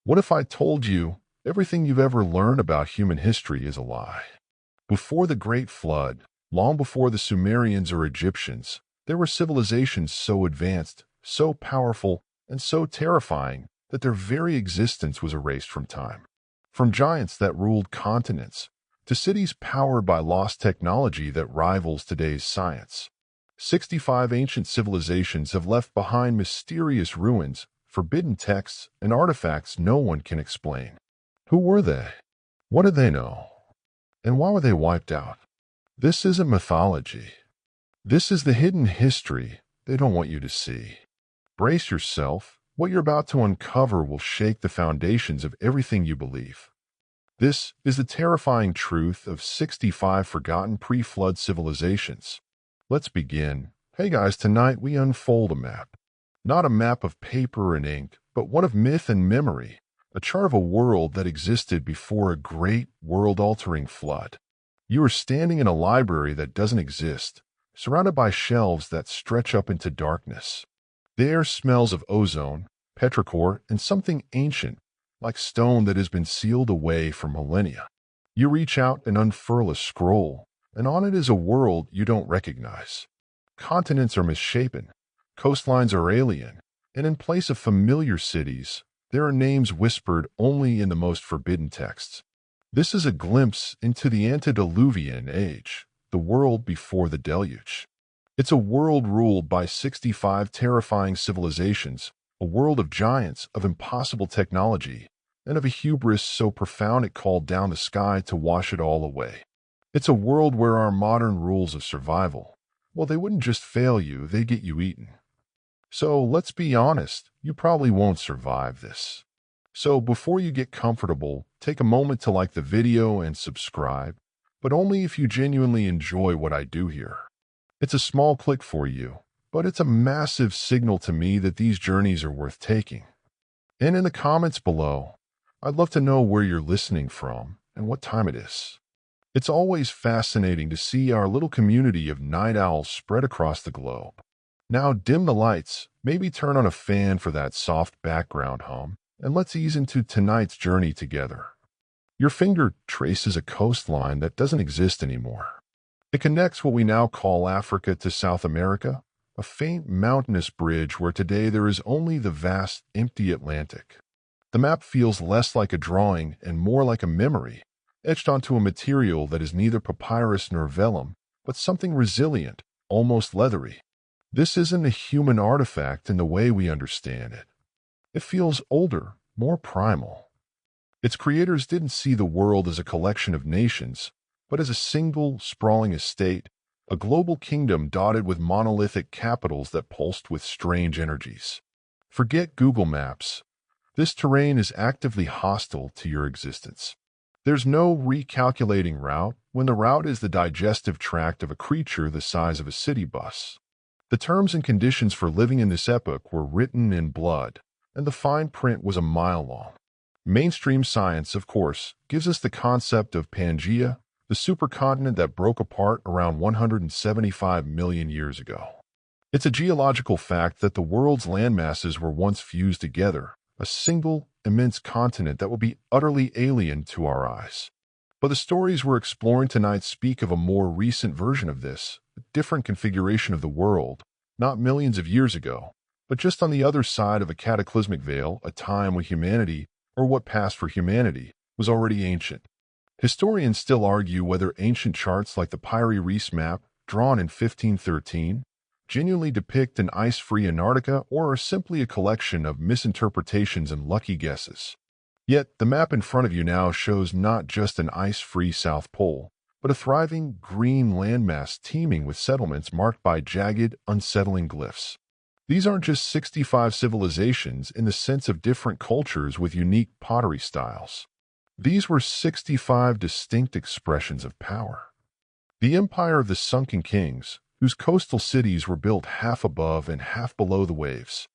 What if I told you everything you've ever learned about human history is a lie? Before the Great Flood, long before the Sumerians or Egyptians, there were civilizations so advanced, so powerful, and so terrifying that their very existence was erased from time. From giants that ruled continents to cities powered by lost technology that rivals today's science. 65 ancient civilizations have left behind mysterious ruins, forbidden texts, and artifacts no one can explain. Who were they? What did they know? And why were they wiped out? This isn't mythology. This is the hidden history they don't want you to see. Brace yourself. What you're about to uncover will shake the foundations of everything you believe. This is the terrifying truth of 65 forgotten pre-flood civilizations. Let's begin. Hey guys, tonight we unfold a map. Not a map of paper and ink, but one of myth and memory. A chart of a world that existed before a great, world-altering flood. You are standing in a library that doesn't exist, surrounded by shelves that stretch up into darkness. The air smells of ozone, petrichor, and something ancient, like stone that has been sealed away for millennia. You reach out and unfurl a scroll, and on it is a world you don't recognize. Continents are misshapen, coastlines are alien, and in place of familiar cities, there are names whispered only in the most forbidden texts. This is a glimpse into the antediluvian age, the world before the deluge. It's a world ruled by 65 terrifying civilizations, a world of giants, of impossible technology, and of a hubris so profound it called down the sky to wash it all away. It's a world where our modern rules of survival, well, they wouldn't just fail you, they get you eaten. So let's be honest, you probably won't survive this. So before you get comfortable, take a moment to like the video and subscribe, but only if you genuinely enjoy what I do here. It's a small click for you, but it's a massive signal to me that these journeys are worth taking. And in the comments below, I'd love to know where you're listening from and what time it is. It's always fascinating to see our little community of night owls spread across the globe. Now dim the lights, maybe turn on a fan for that soft background hum, and let's ease into tonight's journey together. Your finger traces a coastline that doesn't exist anymore. It connects what we now call Africa to South America, a faint mountainous bridge where today there is only the vast, empty Atlantic. The map feels less like a drawing and more like a memory, etched onto a material that is neither papyrus nor vellum, but something resilient, almost leathery. This isn't a human artifact in the way we understand it. It feels older, more primal. Its creators didn't see the world as a collection of nations, but as a single, sprawling estate, a global kingdom dotted with monolithic capitals that pulsed with strange energies. Forget Google Maps. This terrain is actively hostile to your existence. There's no recalculating route when the route is the digestive tract of a creature the size of a city bus. The terms and conditions for living in this epoch were written in blood, and the fine print was a mile long. Mainstream science, of course, gives us the concept of Pangaea, the supercontinent that broke apart around 175 million years ago. It's a geological fact that the world's landmasses were once fused together, a single, immense continent that will be utterly alien to our eyes. But the stories we're exploring tonight speak of a more recent version of this, a different configuration of the world, not millions of years ago, but just on the other side of a cataclysmic veil, a time when humanity, or what passed for humanity, was already ancient. Historians still argue whether ancient charts like the Piri Reis map, drawn in 1513, genuinely depict an ice-free Antarctica or are simply a collection of misinterpretations and lucky guesses. Yet, the map in front of you now shows not just an ice-free South Pole, but a thriving green landmass teeming with settlements marked by jagged, unsettling glyphs. These aren't just 65 civilizations in the sense of different cultures with unique pottery styles. These were 65 distinct expressions of power. The empire of the sunken kings, whose coastal cities were built half above and half below the waves.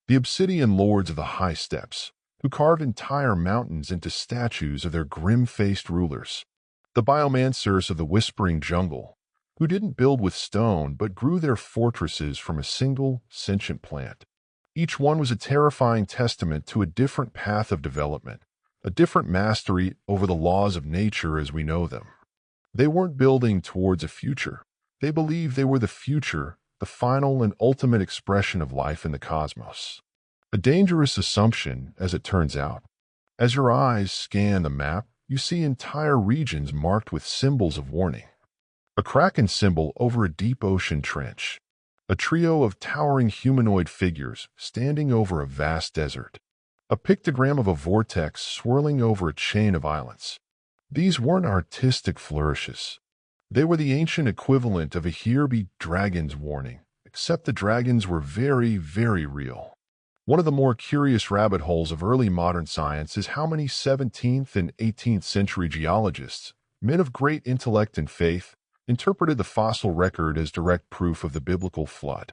The obsidian lords of the high steppes, who carved entire mountains into statues of their grim-faced rulers. The biomancers of the whispering jungle, who didn't build with stone but grew their fortresses from a single, sentient plant. Each one was a terrifying testament to a different path of development, a different mastery over the laws of nature as we know them. They weren't building towards a future. They believed they were the future, the final and ultimate expression of life in the cosmos. A dangerous assumption, as it turns out. As your eyes scan the map, you see entire regions marked with symbols of warning. A kraken symbol over a deep ocean trench. A trio of towering humanoid figures standing over a vast desert. A pictogram of a vortex swirling over a chain of islands. These weren't artistic flourishes. They were the ancient equivalent of a "here be dragons" warning, except the dragons were very, very real. One of the more curious rabbit holes of early modern science is how many 17th and 18th century geologists, men of great intellect and faith, interpreted the fossil record as direct proof of the biblical flood.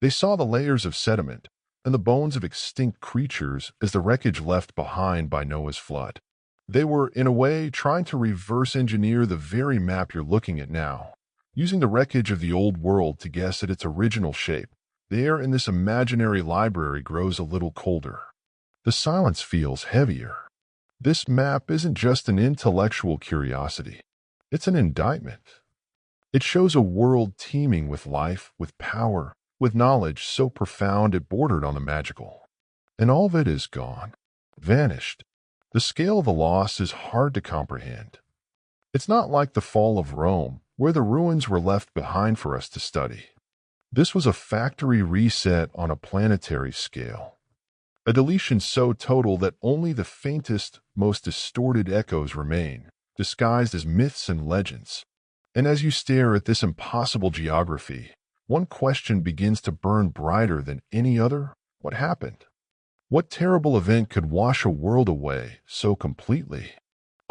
They saw the layers of sediment and the bones of extinct creatures as the wreckage left behind by Noah's flood. They were, in a way, trying to reverse engineer the very map you're looking at now, using the wreckage of the old world to guess at its original shape. The air in this imaginary library grows a little colder. The silence feels heavier. This map isn't just an intellectual curiosity. It's an indictment. It shows a world teeming with life, with power, with knowledge so profound it bordered on the magical. And all of it is gone, vanished. The scale of the loss is hard to comprehend. It's not like the fall of Rome, where the ruins were left behind for us to study. This was a factory reset on a planetary scale. A deletion so total that only the faintest, most distorted echoes remain, disguised as myths and legends. And as you stare at this impossible geography, one question begins to burn brighter than any other. What happened? What terrible event could wash a world away so completely?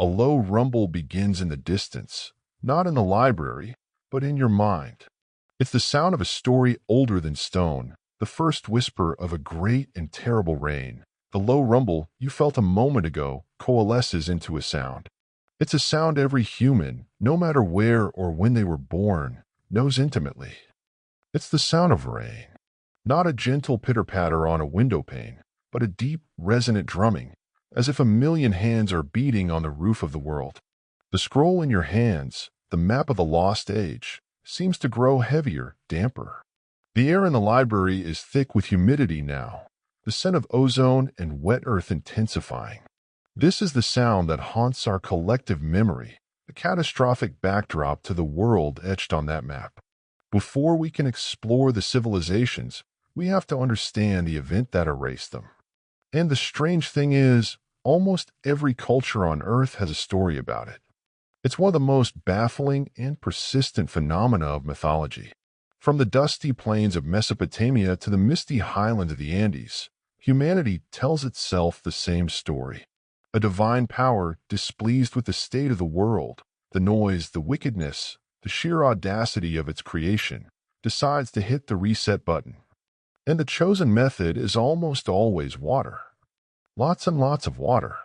A low rumble begins in the distance, not in the library, but in your mind. It's the sound of a story older than stone, the first whisper of a great and terrible rain. The low rumble you felt a moment ago coalesces into a sound. It's a sound every human, no matter where or when they were born, knows intimately. It's the sound of rain. Not a gentle pitter-patter on a window pane, but a deep, resonant drumming, as if a million hands are beating on the roof of the world. The scroll in your hands, the map of the lost age, seems to grow heavier, damper. The air in the library is thick with humidity now, the scent of ozone and wet earth intensifying. This is the sound that haunts our collective memory, the catastrophic backdrop to the world etched on that map. Before we can explore the civilizations, we have to understand the event that erased them. And the strange thing is, almost every culture on Earth has a story about it. It's one of the most baffling and persistent phenomena of mythology. From the dusty plains of Mesopotamia to the misty highlands of the Andes, humanity tells itself the same story. A divine power displeased with the state of the world, the noise, the wickedness, the sheer audacity of its creation, decides to hit the reset button. And the chosen method is almost always water. Lots and lots of water.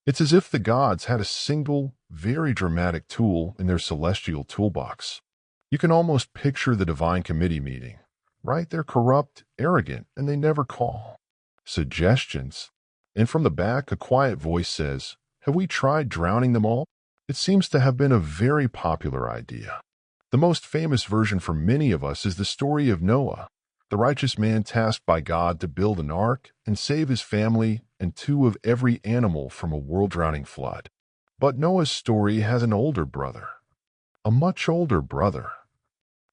It's as if the gods had a single, very dramatic tool in their celestial toolbox. You can almost picture the divine committee meeting, right? They're corrupt, arrogant, and they never call. Suggestions. And from the back, a quiet voice says, "Have we tried drowning them all?" It seems to have been a very popular idea. The most famous version for many of us is the story of Noah, the righteous man tasked by God to build an ark and save his family and two of every animal from a world-drowning flood. But Noah's story has an older brother, a much older brother.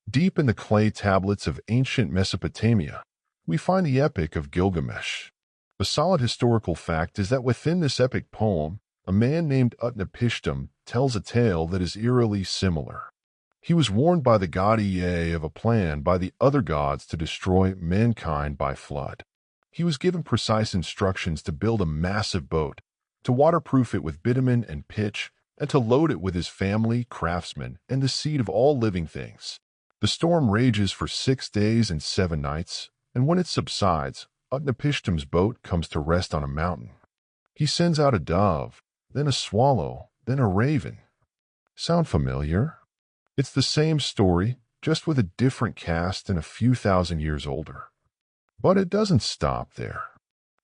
Deep in the clay tablets of ancient Mesopotamia, we find the Epic of Gilgamesh. The solid historical fact is that within this epic poem, a man named Utnapishtim tells a tale that is eerily similar. He was warned by the god Ea of a plan by the other gods to destroy mankind by flood. He was given precise instructions to build a massive boat, to waterproof it with bitumen and pitch, and to load it with his family, craftsmen, and the seed of all living things. The storm rages for 6 days and 7 nights, and when it subsides, Utnapishtim's boat comes to rest on a mountain. He sends out a dove, then a swallow, then a raven. Sound familiar? It's the same story, just with a different cast and a few thousand years older. But it doesn't stop there.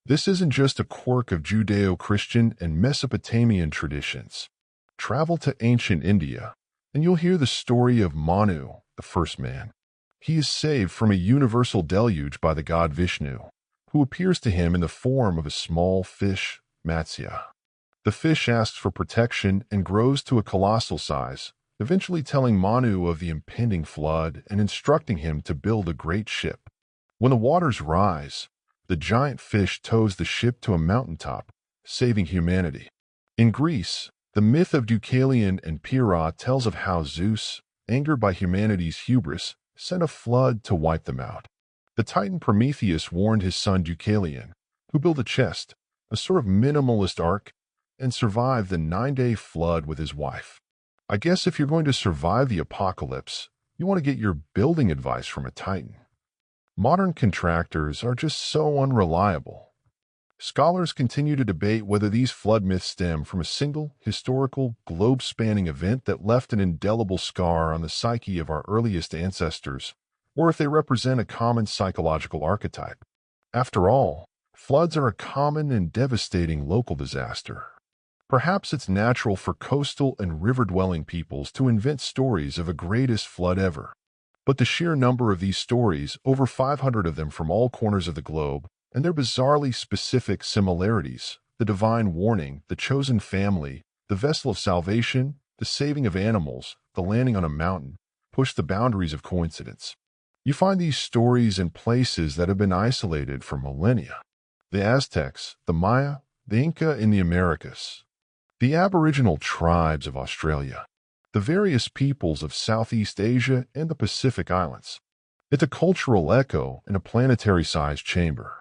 This isn't just a quirk of Judeo-Christian and Mesopotamian traditions. Travel to ancient India, and you'll hear the story of Manu, the first man. He is saved from a universal deluge by the god Vishnu, who appears to him in the form of a small fish, Matsya. The fish asks for protection and grows to a colossal size, eventually telling Manu of the impending flood and instructing him to build a great ship. When the waters rise, the giant fish tows the ship to a mountaintop, saving humanity. In Greece, the myth of Deucalion and Pyrrha tells of how Zeus, angered by humanity's hubris, sent a flood to wipe them out. The Titan Prometheus warned his son Deucalion, who built a chest, a sort of minimalist ark, and survived the 9-day flood with his wife. I guess if you're going to survive the apocalypse, you want to get your building advice from a Titan. Modern contractors are just so unreliable. Scholars continue to debate whether these flood myths stem from a single, historical, globe-spanning event that left an indelible scar on the psyche of our earliest ancestors, or if they represent a common psychological archetype. After all, floods are a common and devastating local disaster. Perhaps it's natural for coastal and river-dwelling peoples to invent stories of a greatest flood ever. But the sheer number of these stories, over 500 of them from all corners of the globe, and their bizarrely specific similarities, the divine warning, the chosen family, the vessel of salvation, the saving of animals, the landing on a mountain, push the boundaries of coincidence. You find these stories in places that have been isolated for millennia. The Aztecs, the Maya, the Inca in the Americas, the Aboriginal tribes of Australia, the various peoples of Southeast Asia and the Pacific Islands. It's a cultural echo in a planetary-sized chamber.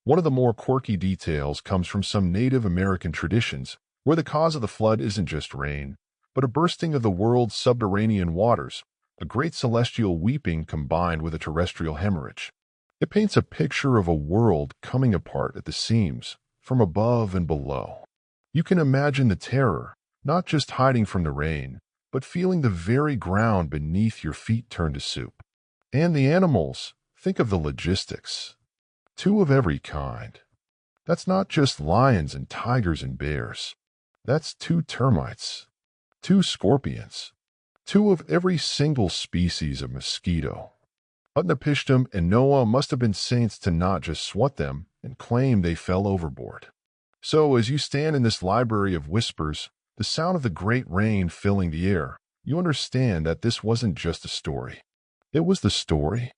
One of the more quirky details comes from some Native American traditions, where the cause of the flood isn't just rain, but a bursting of the world's subterranean waters, a great celestial weeping combined with a terrestrial hemorrhage. It paints a picture of a world coming apart at the seams, from above and below. You can imagine the terror, not just hiding from the rain, but feeling the very ground beneath your feet turn to soup. And the animals, think of the logistics. 2 of every kind. That's not just lions and tigers and bears. That's 2 termites, 2 scorpions, 2 of every single species of mosquito. Utnapishtim and Noah must have been saints to not just swat them and claim they fell overboard. So as you stand in this library of whispers, the sound of the great rain filling the air, you understand that this wasn't just a story. It was the story,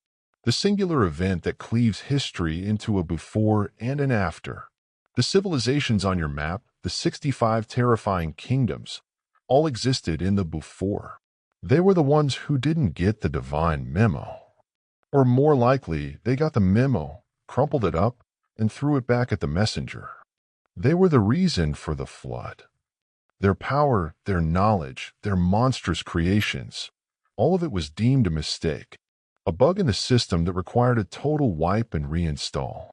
the singular event that cleaves history into a before and an after. The civilizations on your map, the 65 terrifying kingdoms, all existed in the before. They were the ones who didn't get the divine memo. Or more likely, they got the memo, crumpled it up, and threw it back at the messenger. They were the reason for the flood. Their power, their knowledge, their monstrous creations, all of it was deemed a mistake, a bug in the system that required a total wipe and reinstall.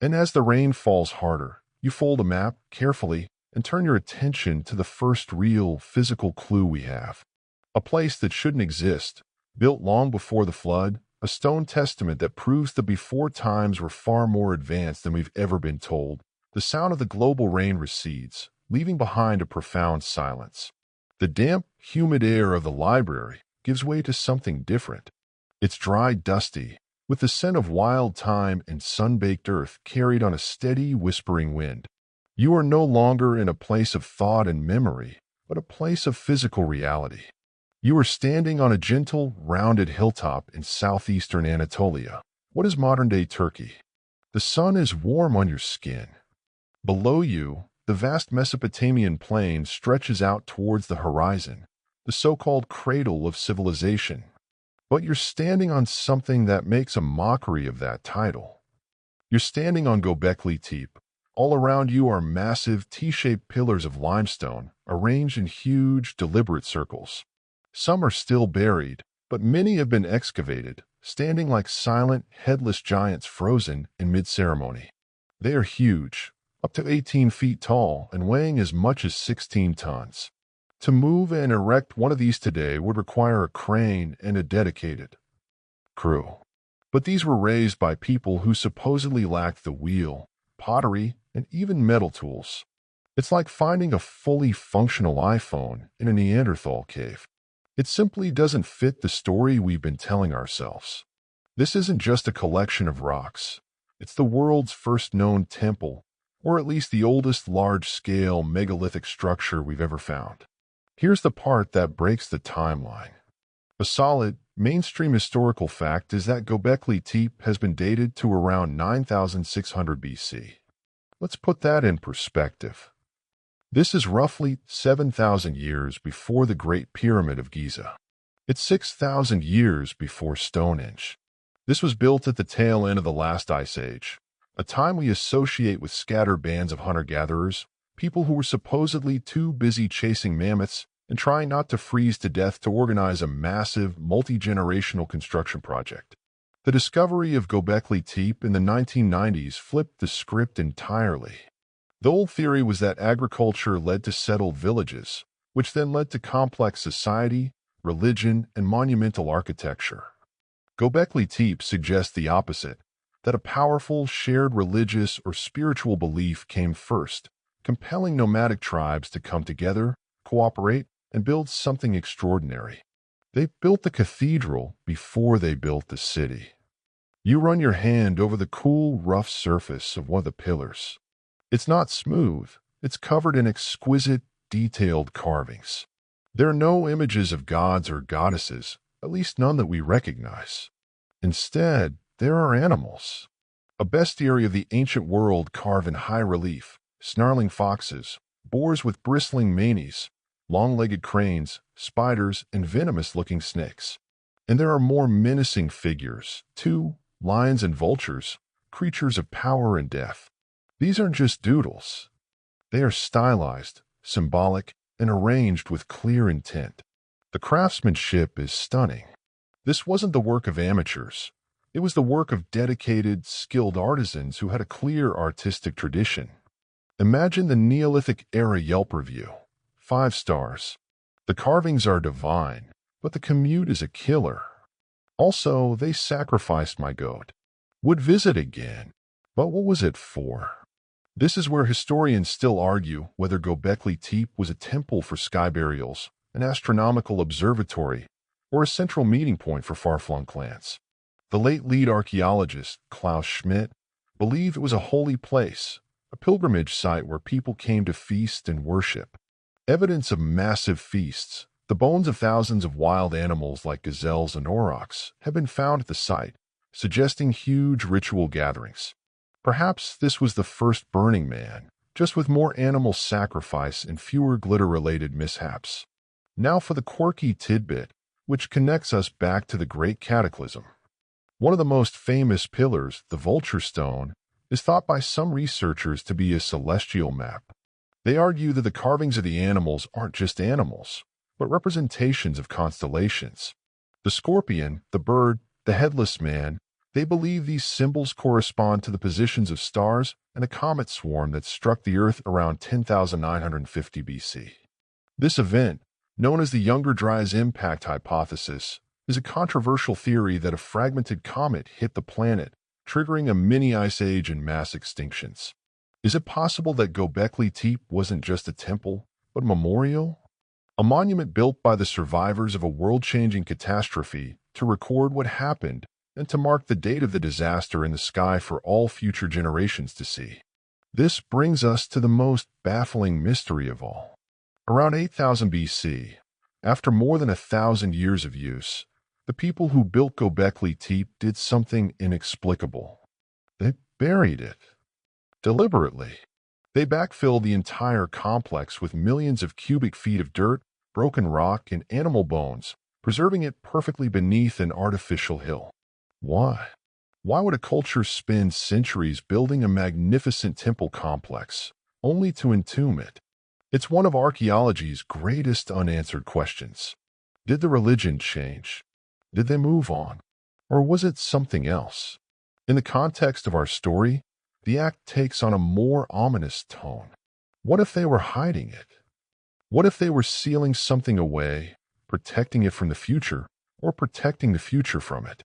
And as the rain falls harder, you fold a map carefully and turn your attention to the first real physical clue we have. A place that shouldn't exist, built long before the flood, a stone testament that proves the before times were far more advanced than we've ever been told. The sound of the global rain recedes, leaving behind a profound silence. The damp, humid air of the library gives way to something different. It's dry, dusty, with the scent of wild thyme and sun-baked earth carried on a steady, whispering wind. You are no longer in a place of thought and memory, but a place of physical reality. You are standing on a gentle, rounded hilltop in southeastern Anatolia. What is modern-day Turkey? The sun is warm on your skin. Below you, the vast Mesopotamian plain stretches out towards the horizon, the so-called cradle of civilization. But you're standing on something that makes a mockery of that title. You're standing on Göbekli Tepe. All around you are massive T-shaped pillars of limestone, arranged in huge, deliberate circles. Some are still buried, but many have been excavated, standing like silent, headless giants frozen in mid-ceremony. They are huge, up to 18 feet tall and weighing as much as 16 tons. To move and erect one of these today would require a crane and a dedicated crew. But these were raised by people who supposedly lacked the wheel, pottery, and even metal tools. It's like finding a fully functional iPhone in a Neanderthal cave. It simply doesn't fit the story we've been telling ourselves. This isn't just a collection of rocks. It's the world's first known temple, or at least the oldest large-scale megalithic structure we've ever found. Here's the part that breaks the timeline. A solid, mainstream historical fact is that Göbekli Tepe has been dated to around 9600 BC. Let's put that in perspective. This is roughly 7,000 years before the Great Pyramid of Giza. It's 6,000 years before Stonehenge. This was built at the tail end of the last ice age, a time we associate with scattered bands of hunter-gatherers, people who were supposedly too busy chasing mammoths and trying not to freeze to death to organize a massive, multi-generational construction project. The discovery of Göbekli Tepe in the 1990s flipped the script entirely. The old theory was that agriculture led to settled villages, which then led to complex society, religion, and monumental architecture. Göbekli Tepe suggests the opposite, that a powerful, shared religious or spiritual belief came first, compelling nomadic tribes to come together, cooperate, and build something extraordinary. They built the cathedral before they built the city. You run your hand over the cool, rough surface of one of the pillars. It's not smooth. It's covered in exquisite, detailed carvings. There are no images of gods or goddesses, at least none that we recognize. Instead, there are animals. A bestiary of the ancient world carved in high relief, snarling foxes, boars with bristling manes, long-legged cranes, spiders, and venomous-looking snakes. And there are more menacing figures, too, lions and vultures, creatures of power and death. These aren't just doodles. They are stylized, symbolic, and arranged with clear intent. The craftsmanship is stunning. This wasn't the work of amateurs. It was the work of dedicated, skilled artisans who had a clear artistic tradition. Imagine the Neolithic-era Yelp review. 5 stars. The carvings are divine, but the commute is a killer. Also, they sacrificed my goat. Would visit again, but what was it for? This is where historians still argue whether Göbekli Tepe was a temple for sky burials, an astronomical observatory, or a central meeting point for far-flung clans. The late lead archaeologist, Klaus Schmidt, believed it was a holy place, a pilgrimage site where people came to feast and worship. Evidence of massive feasts, the bones of thousands of wild animals like gazelles and aurochs, have been found at the site, suggesting huge ritual gatherings. Perhaps this was the first Burning Man, just with more animal sacrifice and fewer glitter-related mishaps. Now for the quirky tidbit, which connects us back to the Great Cataclysm. One of the most famous pillars, the Vulture Stone, is thought by some researchers to be a celestial map. They argue that the carvings of the animals aren't just animals, but representations of constellations. The scorpion, the bird, the headless man, they believe these symbols correspond to the positions of stars and a comet swarm that struck the Earth around 10,950 BC. This event, known as the Younger Dryas impact hypothesis, is a controversial theory that a fragmented comet hit the planet, triggering a mini ice age and mass extinctions. Is it possible that Göbekli Tepe wasn't just a temple, but a memorial? A monument built by the survivors of a world-changing catastrophe to record what happened and to mark the date of the disaster in the sky for all future generations to see. This brings us to the most baffling mystery of all. Around 8000 BC, after more than 1,000 years of use, the people who built Göbekli Tepe did something inexplicable. They buried it. Deliberately. They backfilled the entire complex with millions of cubic feet of dirt, broken rock, and animal bones, preserving it perfectly beneath an artificial hill. Why? Why would a culture spend centuries building a magnificent temple complex, only to entomb it? It's one of archaeology's greatest unanswered questions. Did the religion change? Did they move on? Or was it something else? In the context of our story, the act takes on a more ominous tone. What if they were hiding it? What if they were sealing something away, protecting it from the future, or protecting the future from it?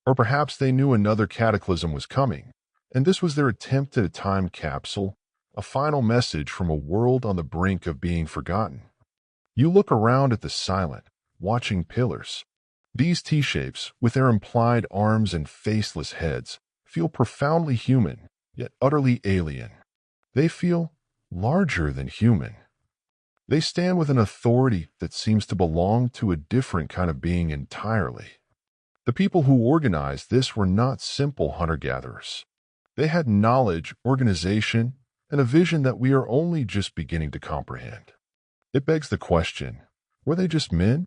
Or perhaps they knew another cataclysm was coming, and this was their attempt at a time capsule, a final message from a world on the brink of being forgotten. You look around at the silent, watching pillars. These T-shapes, with their implied arms and faceless heads, feel profoundly human, yet utterly alien. They feel larger than human. They stand with an authority that seems to belong to a different kind of being entirely. The people who organized this were not simple hunter-gatherers. They had knowledge, organization, and a vision that we are only just beginning to comprehend. It begs the question, were they just men?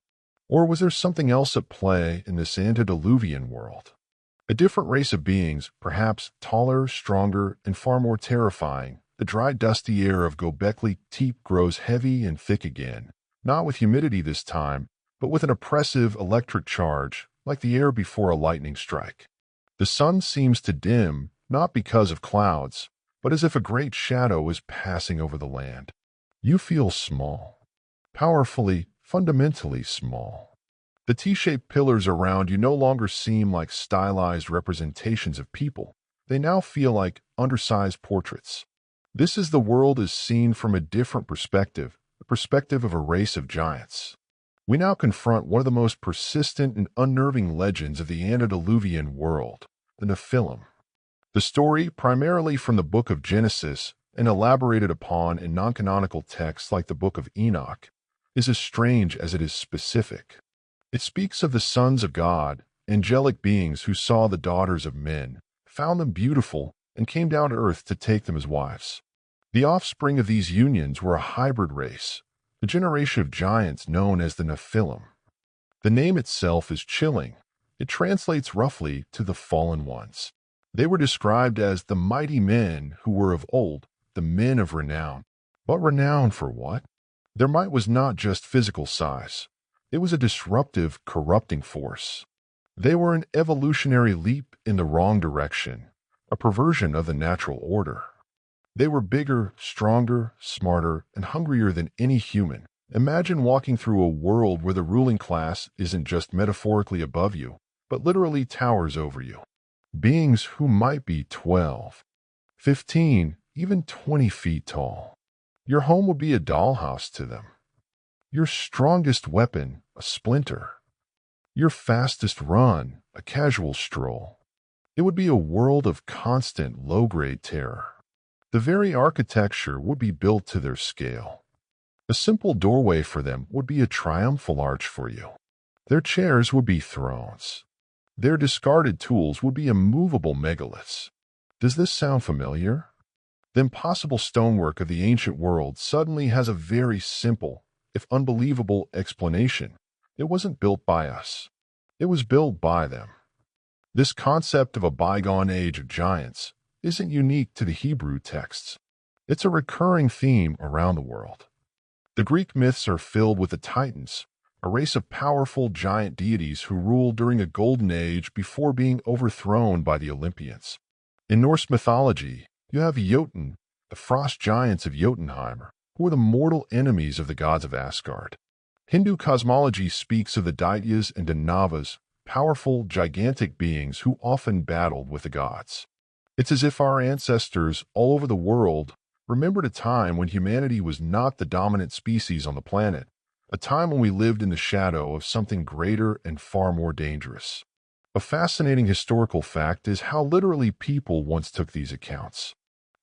Or was there something else at play in this antediluvian world? A different race of beings, perhaps taller, stronger, and far more terrifying. The dry, dusty air of Göbekli Tepe grows heavy and thick again, not with humidity this time, but with an oppressive electric charge, like the air before a lightning strike. The sun seems to dim, not because of clouds, but as if a great shadow is passing over the land. You feel small, powerfully, fundamentally small. The T-shaped pillars around you no longer seem like stylized representations of people. They now feel like undersized portraits. This is the world as seen from a different perspective, the perspective of a race of giants. We now confront one of the most persistent and unnerving legends of the antediluvian world, the Nephilim. The story, primarily from the book of Genesis and elaborated upon in non-canonical texts like the book of Enoch, is as strange as it is specific. It speaks of the sons of God, angelic beings who saw the daughters of men, found them beautiful, and came down to earth to take them as wives. The offspring of these unions were a hybrid race, a generation of giants known as the Nephilim. The name itself is chilling. It translates roughly to the fallen ones. They were described as the mighty men who were of old, the men of renown. But renown for what? Their might was not just physical size. It was a disruptive, corrupting force. They were an evolutionary leap in the wrong direction, a perversion of the natural order. They were bigger, stronger, smarter, and hungrier than any human. Imagine walking through a world where the ruling class isn't just metaphorically above you, but literally towers over you. Beings who might be 12, 15, even 20 feet tall. Your home would be a dollhouse to them. Your strongest weapon, a splinter. Your fastest run, a casual stroll. It would be a world of constant low-grade terror. The very architecture would be built to their scale. A simple doorway for them would be a triumphal arch for you. Their chairs would be thrones. Their discarded tools would be immovable megaliths. Does this sound familiar? The impossible stonework of the ancient world suddenly has a very simple, if unbelievable, explanation. It wasn't built by us. It was built by them. This concept of a bygone age of giants isn't unique to the Hebrew texts. It's a recurring theme around the world. The Greek myths are filled with the Titans, a race of powerful giant deities who ruled during a golden age before being overthrown by the Olympians. In Norse mythology, you have Jotun, the frost giants of Jotunheim, who were the mortal enemies of the gods of Asgard. Hindu cosmology speaks of the Daityas and Danavas, powerful, gigantic beings who often battled with the gods. It's as if our ancestors all over the world remembered a time when humanity was not the dominant species on the planet, a time when we lived in the shadow of something greater and far more dangerous. A fascinating historical fact is how literally people once took these accounts.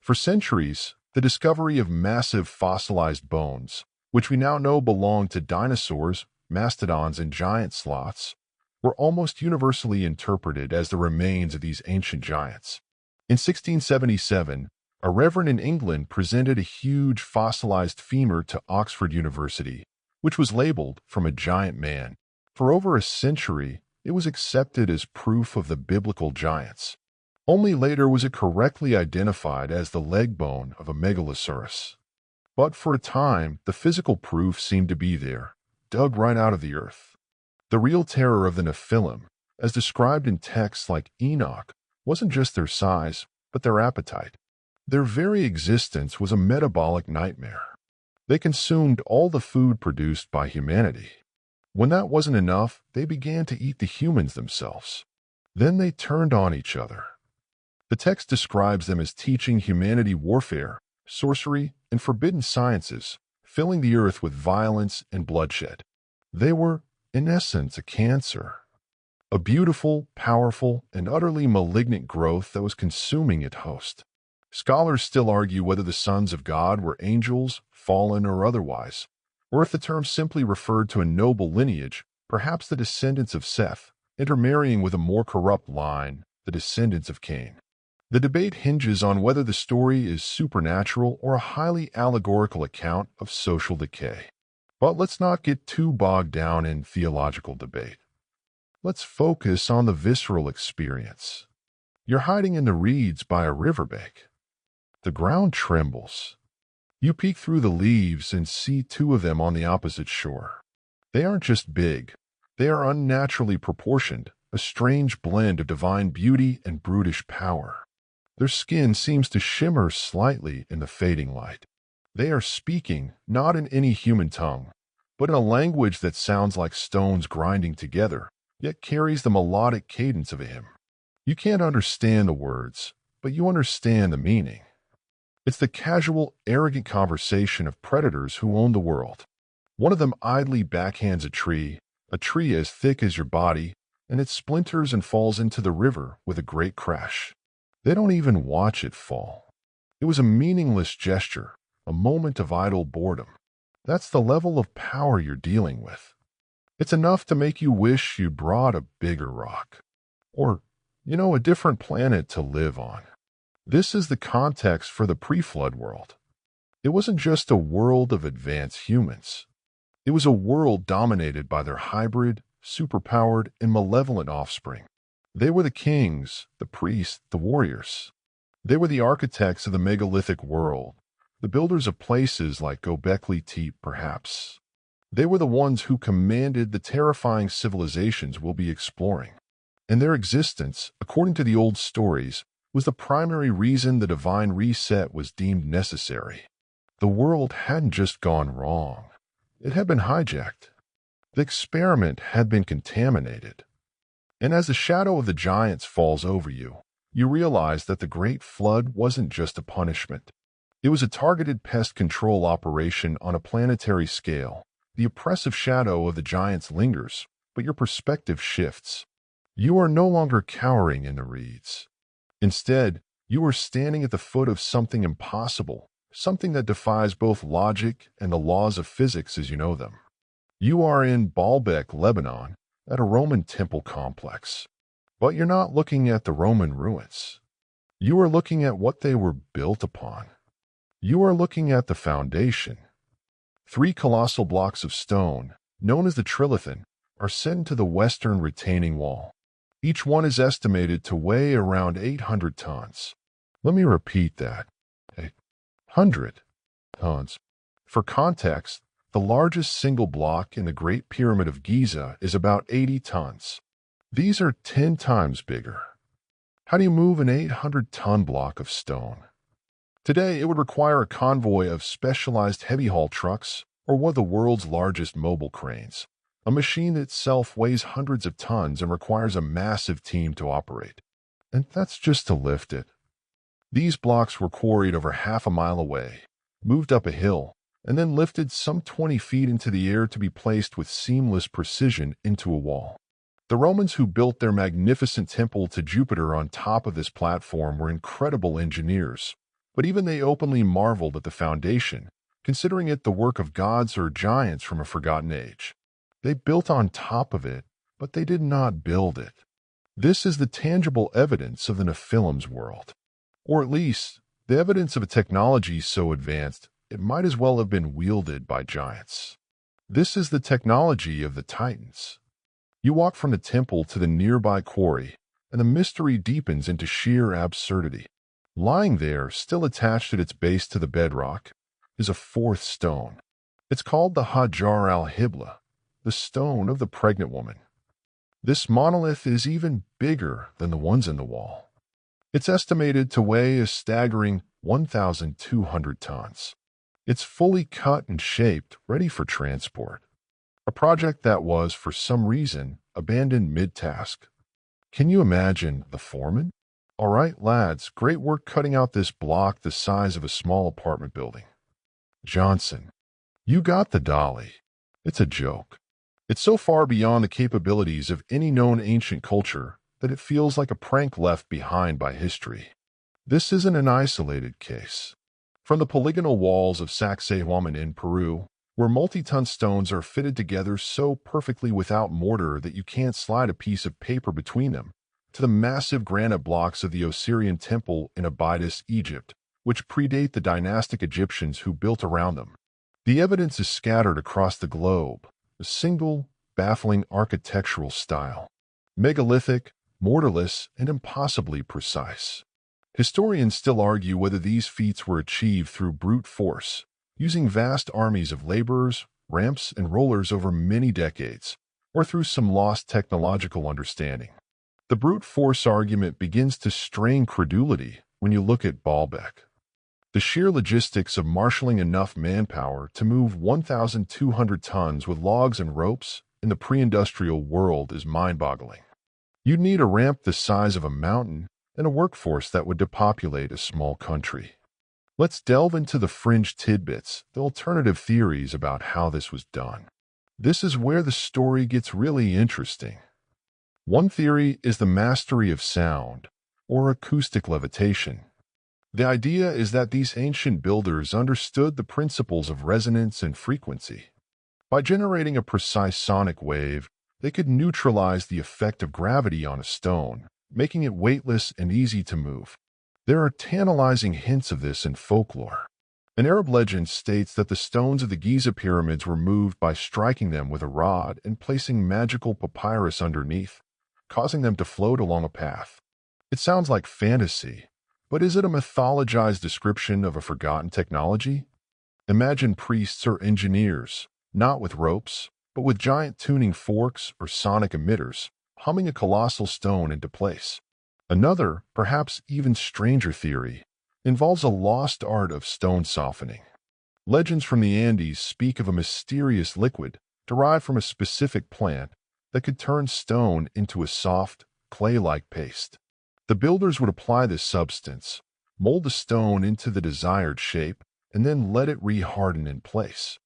For centuries, the discovery of massive fossilized bones, which we now know belonged to dinosaurs, mastodons, and giant sloths, were almost universally interpreted as the remains of these ancient giants. In 1677, a reverend in England presented a huge fossilized femur to Oxford University, which was labeled from a giant man. For over a century, it was accepted as proof of the biblical giants. Only later was it correctly identified as the leg bone of a megalosaurus. But for a time, the physical proof seemed to be there, dug right out of the earth. The real terror of the Nephilim, as described in texts like Enoch, wasn't just their size, but their appetite. Their very existence was a metabolic nightmare. They consumed all the food produced by humanity. When that wasn't enough, they began to eat the humans themselves. Then they turned on each other. The text describes them as teaching humanity warfare, sorcery, and forbidden sciences, filling the earth with violence and bloodshed. They were, in essence, a cancer. A beautiful, powerful, and utterly malignant growth that was consuming its host. Scholars still argue whether the sons of God were angels, fallen, or otherwise, or if the term simply referred to a noble lineage, perhaps the descendants of Seth, intermarrying with a more corrupt line, the descendants of Cain. The debate hinges on whether the story is supernatural or a highly allegorical account of social decay. But let's not get too bogged down in theological debate. Let's focus on the visceral experience. You're hiding in the reeds by a riverbank. The ground trembles. You peek through the leaves and see two of them on the opposite shore. They aren't just big. They are unnaturally proportioned, a strange blend of divine beauty and brutish power. Their skin seems to shimmer slightly in the fading light. They are speaking, not in any human tongue, but in a language that sounds like stones grinding together, yet carries the melodic cadence of a hymn. You can't understand the words, but you understand the meaning. It's the casual, arrogant conversation of predators who own the world. One of them idly backhands a tree as thick as your body, and it splinters and falls into the river with a great crash. They don't even watch it fall. It was a meaningless gesture, a moment of idle boredom. That's the level of power you're dealing with. It's enough to make you wish you'd brought a bigger rock. Or, a different planet to live on. This is the context for the pre-flood world. It wasn't just a world of advanced humans. It was a world dominated by their hybrid, superpowered, and malevolent offspring. They were the kings, the priests, the warriors. They were the architects of the megalithic world, the builders of places like Göbekli Tepe, perhaps. They were the ones who commanded the terrifying civilizations we'll be exploring. And their existence, according to the old stories, was the primary reason the divine reset was deemed necessary. The world hadn't just gone wrong. It had been hijacked. The experiment had been contaminated. And as the shadow of the giants falls over you, you realize that the Great Flood wasn't just a punishment. It was a targeted pest control operation on a planetary scale. The oppressive shadow of the giants lingers, but your perspective shifts. You are no longer cowering in the reeds. Instead, you are standing at the foot of something impossible, something that defies both logic and the laws of physics as you know them. You are in Baalbek, Lebanon, at a Roman temple complex. But you're not looking at the Roman ruins. You are looking at what they were built upon. You are looking at the foundation. 3 colossal blocks of stone, known as the trilithon, are set into the western retaining wall. Each one is estimated to weigh around 800 tons. Let me repeat that. 800 tons. For context, the largest single block in the Great Pyramid of Giza is about 80 tons. These are 10 times bigger. How do you move an 800-ton block of stone? Today, it would require a convoy of specialized heavy-haul trucks or one of the world's largest mobile cranes. A machine itself weighs hundreds of tons and requires a massive team to operate. And that's just to lift it. These blocks were quarried over half a mile away, moved up a hill, and then lifted some 20 feet into the air to be placed with seamless precision into a wall. The Romans who built their magnificent temple to Jupiter on top of this platform were incredible engineers, but even they openly marveled at the foundation, considering it the work of gods or giants from a forgotten age. They built on top of it, but they did not build it. This is the tangible evidence of the Nephilim's world. Or at least, the evidence of a technology so advanced it might as well have been wielded by giants. This is the technology of the Titans. You walk from the temple to the nearby quarry, and the mystery deepens into sheer absurdity. Lying there, still attached at its base to the bedrock, is a 4th stone. It's called the Hajar al-Hibla, the stone of the pregnant woman. This monolith is even bigger than the ones in the wall. It's estimated to weigh a staggering 1,200 tons. It's fully cut and shaped, ready for transport. A project that was, for some reason, abandoned mid-task. Can you imagine the foreman? All right, lads, great work cutting out this block the size of a small apartment building. Johnson, you got the dolly. It's a joke. It's so far beyond the capabilities of any known ancient culture that it feels like a prank left behind by history. This isn't an isolated case. From the polygonal walls of Sacsayhuaman in Peru, where multi-ton stones are fitted together so perfectly without mortar that you can't slide a piece of paper between them, to the massive granite blocks of the Osirian temple in Abydos, Egypt, which predate the dynastic Egyptians who built around them. The evidence is scattered across the globe, a single, baffling architectural style. Megalithic, mortarless, and impossibly precise. Historians still argue whether these feats were achieved through brute force, using vast armies of laborers, ramps, and rollers over many decades, or through some lost technological understanding. The brute force argument begins to strain credulity when you look at Baalbek. The sheer logistics of marshaling enough manpower to move 1,200 tons with logs and ropes in the pre-industrial world is mind-boggling. You'd need a ramp the size of a mountain and a workforce that would depopulate a small country. Let's delve into the fringe tidbits, the alternative theories about how this was done. This is where the story gets really interesting. One theory is the mastery of sound, or acoustic levitation. The idea is that these ancient builders understood the principles of resonance and frequency. By generating a precise sonic wave, they could neutralize the effect of gravity on a stone, making it weightless and easy to move. There are tantalizing hints of this in folklore. An Arab legend states that the stones of the Giza pyramids were moved by striking them with a rod and placing magical papyrus underneath, causing them to float along a path. It sounds like fantasy, but is it a mythologized description of a forgotten technology? Imagine priests or engineers, not with ropes, but with giant tuning forks or sonic emitters, humming a colossal stone into place. Another, perhaps even stranger theory, involves a lost art of stone softening. Legends from the Andes speak of a mysterious liquid derived from a specific plant that could turn stone into a soft, clay-like paste. The builders would apply this substance, mold the stone into the desired shape, and then let it re-harden in place.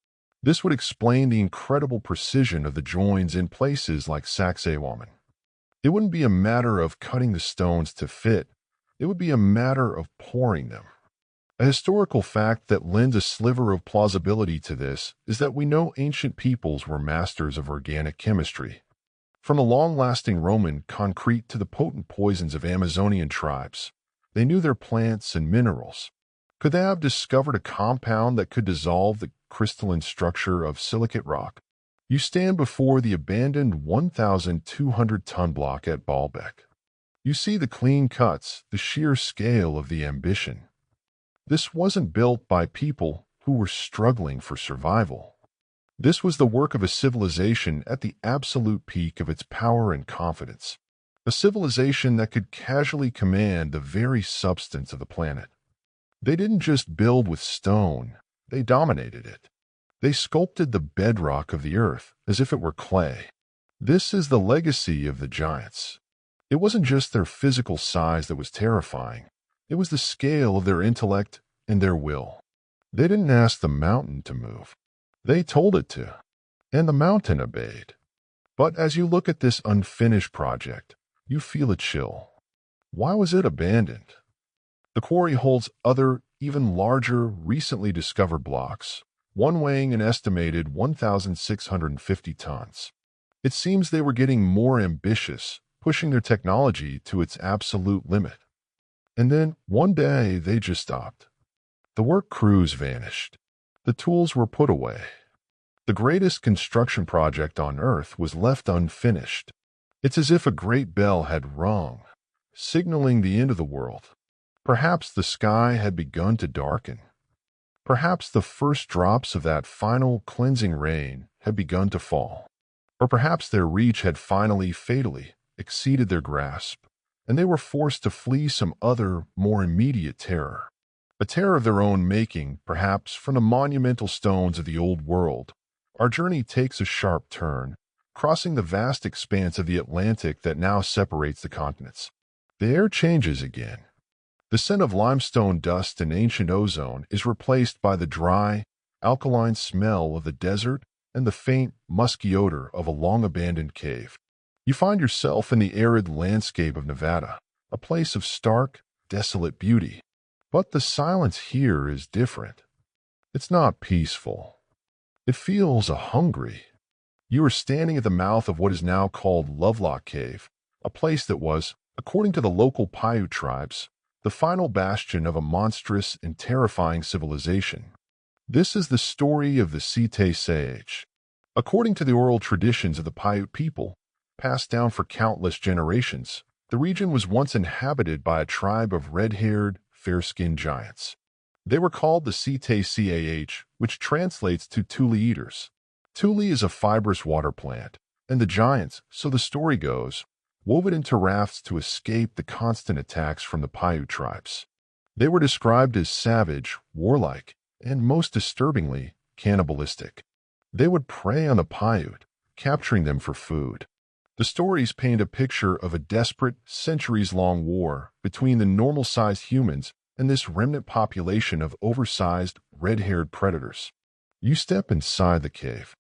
This would explain the incredible precision of the joins in places like Sacsayhuaman. It wouldn't be a matter of cutting the stones to fit, it would be a matter of pouring them. A historical fact that lends a sliver of plausibility to this is that we know ancient peoples were masters of organic chemistry. From the long-lasting Roman concrete to the potent poisons of Amazonian tribes, they knew their plants and minerals. Could they have discovered a compound that could dissolve the crystalline structure of silicate rock? You stand before the abandoned 1,200-ton block at Baalbek. You see the clean cuts, the sheer scale of the ambition. This wasn't built by people who were struggling for survival. This was the work of a civilization at the absolute peak of its power and confidence. A civilization that could casually command the very substance of the planet. They didn't just build with stone, they dominated it. They sculpted the bedrock of the earth as if it were clay. This is the legacy of the giants. It wasn't just their physical size that was terrifying. It was the scale of their intellect and their will. They didn't ask the mountain to move. They told it to, and the mountain obeyed. But as you look at this unfinished project, you feel a chill. Why was it abandoned? The quarry holds other, even larger, recently discovered blocks, one weighing an estimated 1,650 tons. It seems they were getting more ambitious, pushing their technology to its absolute limit. And then, one day, they just stopped. The work crews vanished. The tools were put away. The greatest construction project on Earth was left unfinished. It's as if a great bell had rung, signaling the end of the world. Perhaps the sky had begun to darken. Perhaps the first drops of that final cleansing rain had begun to fall. Or perhaps their reach had finally fatally exceeded their grasp, and they were forced to flee some other, more immediate terror. A terror of their own making, perhaps from the monumental stones of the old world. Our journey takes a sharp turn, crossing the vast expanse of the Atlantic that now separates the continents. The air changes again. The scent of limestone dust and ancient ozone is replaced by the dry, alkaline smell of the desert and the faint, musky odor of a long-abandoned cave. You find yourself in the arid landscape of Nevada, a place of stark, desolate beauty. But the silence here is different. It's not peaceful. It feels hungry. You are standing at the mouth of what is now called Lovelock Cave, a place that was, according to the local Paiute tribes, the final bastion of a monstrous and terrifying civilization. This is the story of the Site Sage. According to the oral traditions of the Paiute people, passed down for countless generations, the region was once inhabited by a tribe of red-haired, fair-skinned giants. They were called the Site Cah, which translates to Tule Eaters. Tule is a fibrous water plant, and the giants, so the story goes, wove it into rafts to escape the constant attacks from the Paiute tribes. They were described as savage, warlike, and most disturbingly, cannibalistic. They would prey on the Paiute, capturing them for food. The stories paint a picture of a desperate, centuries-long war between the normal-sized humans and this remnant population of oversized, red-haired predators. You step inside the cave.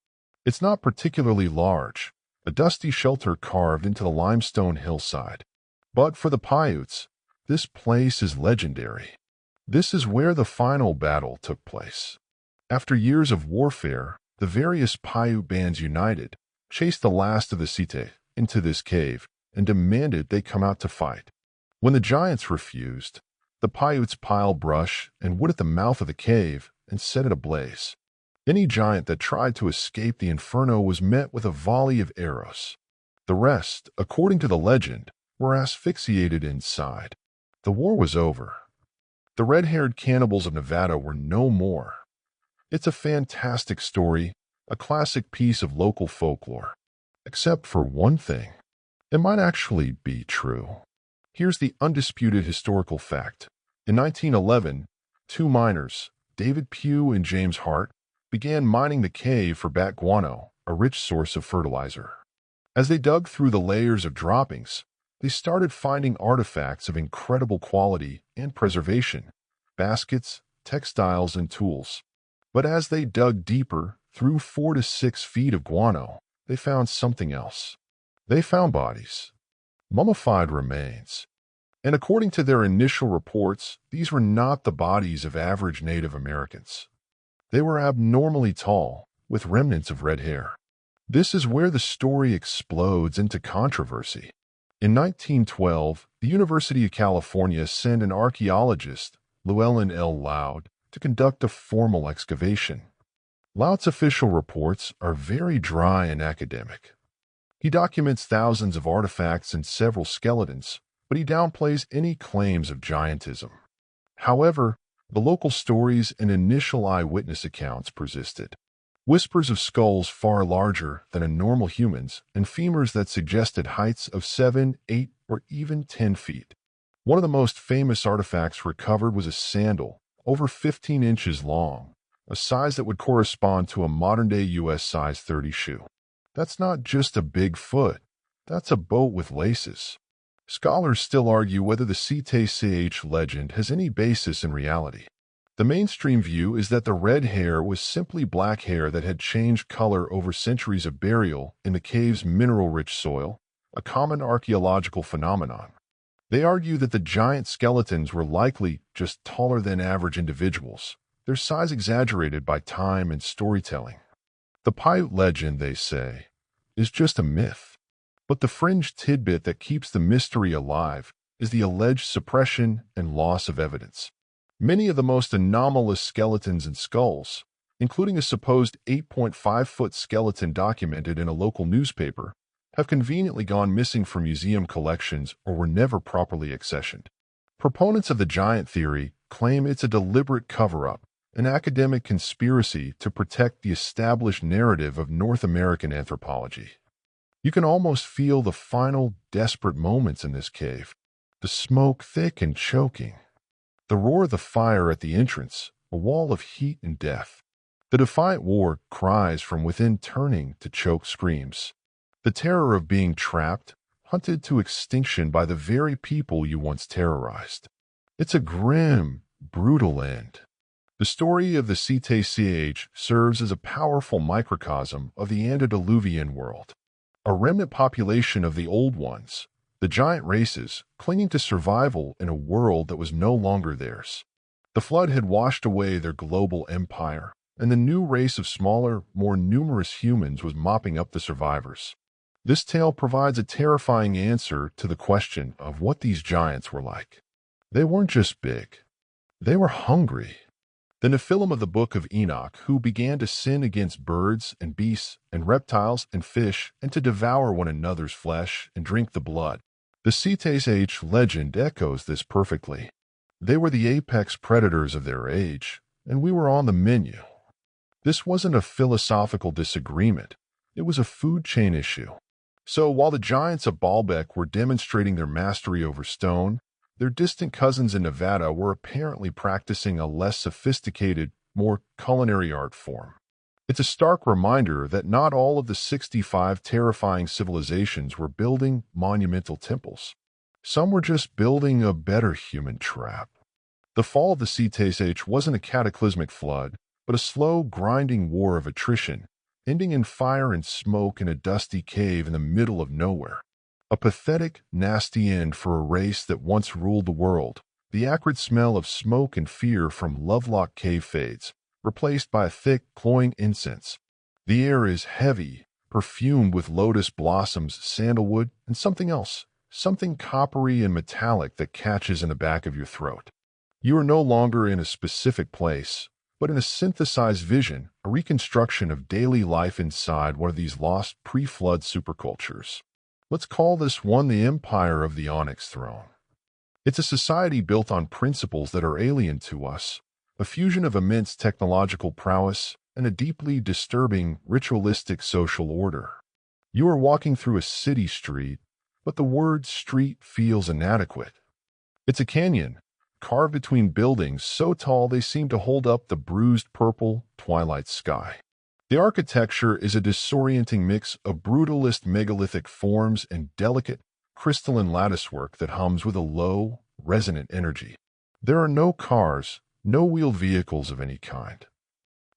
It's not particularly large, a dusty shelter carved into the limestone hillside. But for the Paiutes, this place is legendary. This is where the final battle took place. After years of warfare, the various Paiute bands united, chased the last of the Site into this cave, and demanded they come out to fight. When the giants refused, the Paiutes piled brush and wood at the mouth of the cave and set it ablaze. Any giant that tried to escape the inferno was met with a volley of arrows. The rest, according to the legend, were asphyxiated inside. The war was over. The red-haired cannibals of Nevada were no more. It's a fantastic story, a classic piece of local folklore. Except for one thing. It might actually be true. Here's the undisputed historical fact. In 1911, two miners, David Pugh and James Hart, began mining the cave for bat guano, a rich source of fertilizer. As they dug through the layers of droppings, they started finding artifacts of incredible quality and preservation, baskets, textiles, and tools. But as they dug deeper, through 4 to 6 feet of guano, they found something else. They found bodies, mummified remains. And according to their initial reports, these were not the bodies of average Native Americans. They were abnormally tall, with remnants of red hair. This is where the story explodes into controversy. In 1912, the University of California sent an archaeologist, Llewellyn L. Loud, to conduct a formal excavation. Loud's official reports are very dry and academic. He documents thousands of artifacts and several skeletons, but he downplays any claims of giantism. However, the local stories and initial eyewitness accounts persisted. Whispers of skulls far larger than a normal human's and femurs that suggested heights of 7, 8, or even 10 feet. One of the most famous artifacts recovered was a sandal, over 15 inches long, a size that would correspond to a modern-day U.S. size 30 shoe. That's not just a big foot. That's a boat with laces. Scholars still argue whether the Site legend has any basis in reality. The mainstream view is that the red hair was simply black hair that had changed color over centuries of burial in the cave's mineral-rich soil, a common archaeological phenomenon. They argue that the giant skeletons were likely just taller than average individuals, their size exaggerated by time and storytelling. The Paiute legend, they say, is just a myth. But the fringe tidbit that keeps the mystery alive is the alleged suppression and loss of evidence. Many of the most anomalous skeletons and skulls, including a supposed 8.5-foot skeleton documented in a local newspaper, have conveniently gone missing from museum collections or were never properly accessioned. Proponents of the giant theory claim it's a deliberate cover-up, an academic conspiracy to protect the established narrative of North American anthropology. You can almost feel the final, desperate moments in this cave. The smoke thick and choking. The roar of the fire at the entrance, a wall of heat and death. The defiant war cries from within turning to choked screams. The terror of being trapped, hunted to extinction by the very people you once terrorized. It's a grim, brutal end. The story of the Cetacea serves as a powerful microcosm of the antediluvian world. A remnant population of the old ones, the giant races, clinging to survival in a world that was no longer theirs. The flood had washed away their global empire, and the new race of smaller, more numerous humans was mopping up the survivors. This tale provides a terrifying answer to the question of what these giants were like. They weren't just big. They were hungry. The Nephilim of the Book of Enoch, who began to sin against birds and beasts and reptiles and fish and to devour one another's flesh and drink the blood. The Cetacea legend echoes this perfectly. They were the apex predators of their age, and we were on the menu. This wasn't a philosophical disagreement. It was a food chain issue. So while the giants of Baalbek were demonstrating their mastery over stone, their distant cousins in Nevada were apparently practicing a less sophisticated, more culinary art form. It's a stark reminder that not all of the 65 terrifying civilizations were building monumental temples. Some were just building a better human trap. The fall of the Cetacea wasn't a cataclysmic flood, but a slow, grinding war of attrition, ending in fire and smoke in a dusty cave in the middle of nowhere. A pathetic, nasty end for a race that once ruled the world. The acrid smell of smoke and fear from Lovelock Cave fades, replaced by a thick, cloying incense. The air is heavy, perfumed with lotus blossoms, sandalwood, and something else, something coppery and metallic that catches in the back of your throat. You are no longer in a specific place, but in a synthesized vision, a reconstruction of daily life inside one of these lost pre-flood supercultures. Let's call this one the Empire of the Onyx Throne. It's a society built on principles that are alien to us, a fusion of immense technological prowess and a deeply disturbing, ritualistic social order. You are walking through a city street, but the word street feels inadequate. It's a canyon, carved between buildings so tall they seem to hold up the bruised purple twilight sky. The architecture is a disorienting mix of brutalist megalithic forms and delicate, crystalline latticework that hums with a low, resonant energy. There are no cars, no wheeled vehicles of any kind.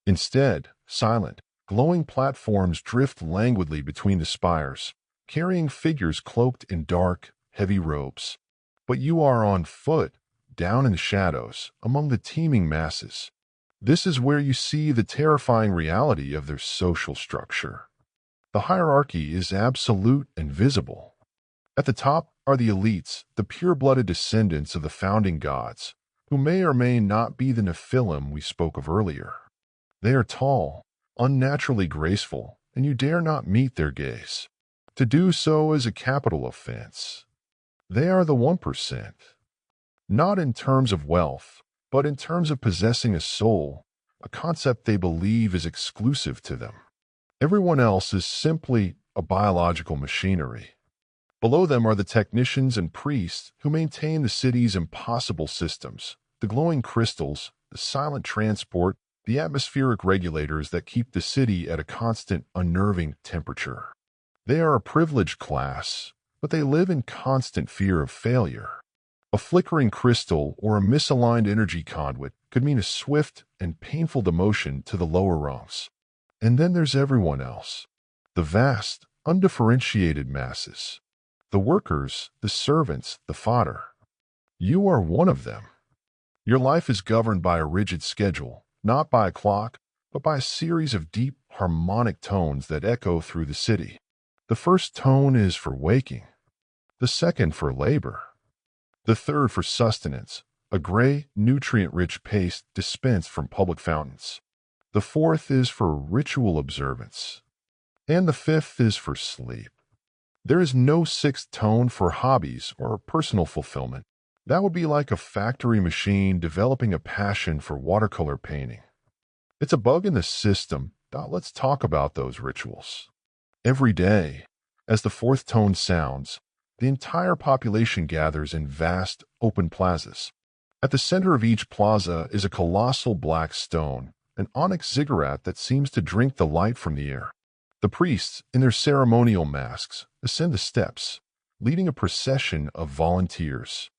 Instead, silent, glowing platforms drift languidly between the spires, carrying figures cloaked in dark, heavy robes. But you are on foot, down in the shadows, among the teeming masses. This is where you see the terrifying reality of their social structure. The hierarchy is absolute and visible. At the top are the elites, the pure-blooded descendants of the founding gods, who may or may not be the Nephilim we spoke of earlier. They are tall, unnaturally graceful, and you dare not meet their gaze. To do so is a capital offense. They are the 1%. Not in terms of wealth, but in terms of possessing a soul, a concept they believe is exclusive to them. Everyone else is simply a biological machinery. Below them are the technicians and priests who maintain the city's impossible systems, the glowing crystals, the silent transport, the atmospheric regulators that keep the city at a constant, unnerving temperature. They are a privileged class, but they live in constant fear of failure. A flickering crystal or a misaligned energy conduit could mean a swift and painful demotion to the lower rungs. And then there's everyone else. The vast, undifferentiated masses. The workers, the servants, the fodder. You are one of them. Your life is governed by a rigid schedule, not by a clock, but by a series of deep, harmonic tones that echo through the city. The first tone is for waking. The second for labor. The third for sustenance, a gray, nutrient-rich paste dispensed from public fountains. The fourth is for ritual observance. And the fifth is for sleep. There is no sixth tone for hobbies or personal fulfillment. That would be like a factory machine developing a passion for watercolor painting. It's a bug in the system. Let's talk about those rituals. Every day, as the fourth tone sounds, the entire population gathers in vast, open plazas. At the center of each plaza is a colossal black stone, an onyx ziggurat that seems to drink the light from the air. The priests, in their ceremonial masks, ascend the steps, leading a procession of volunteers.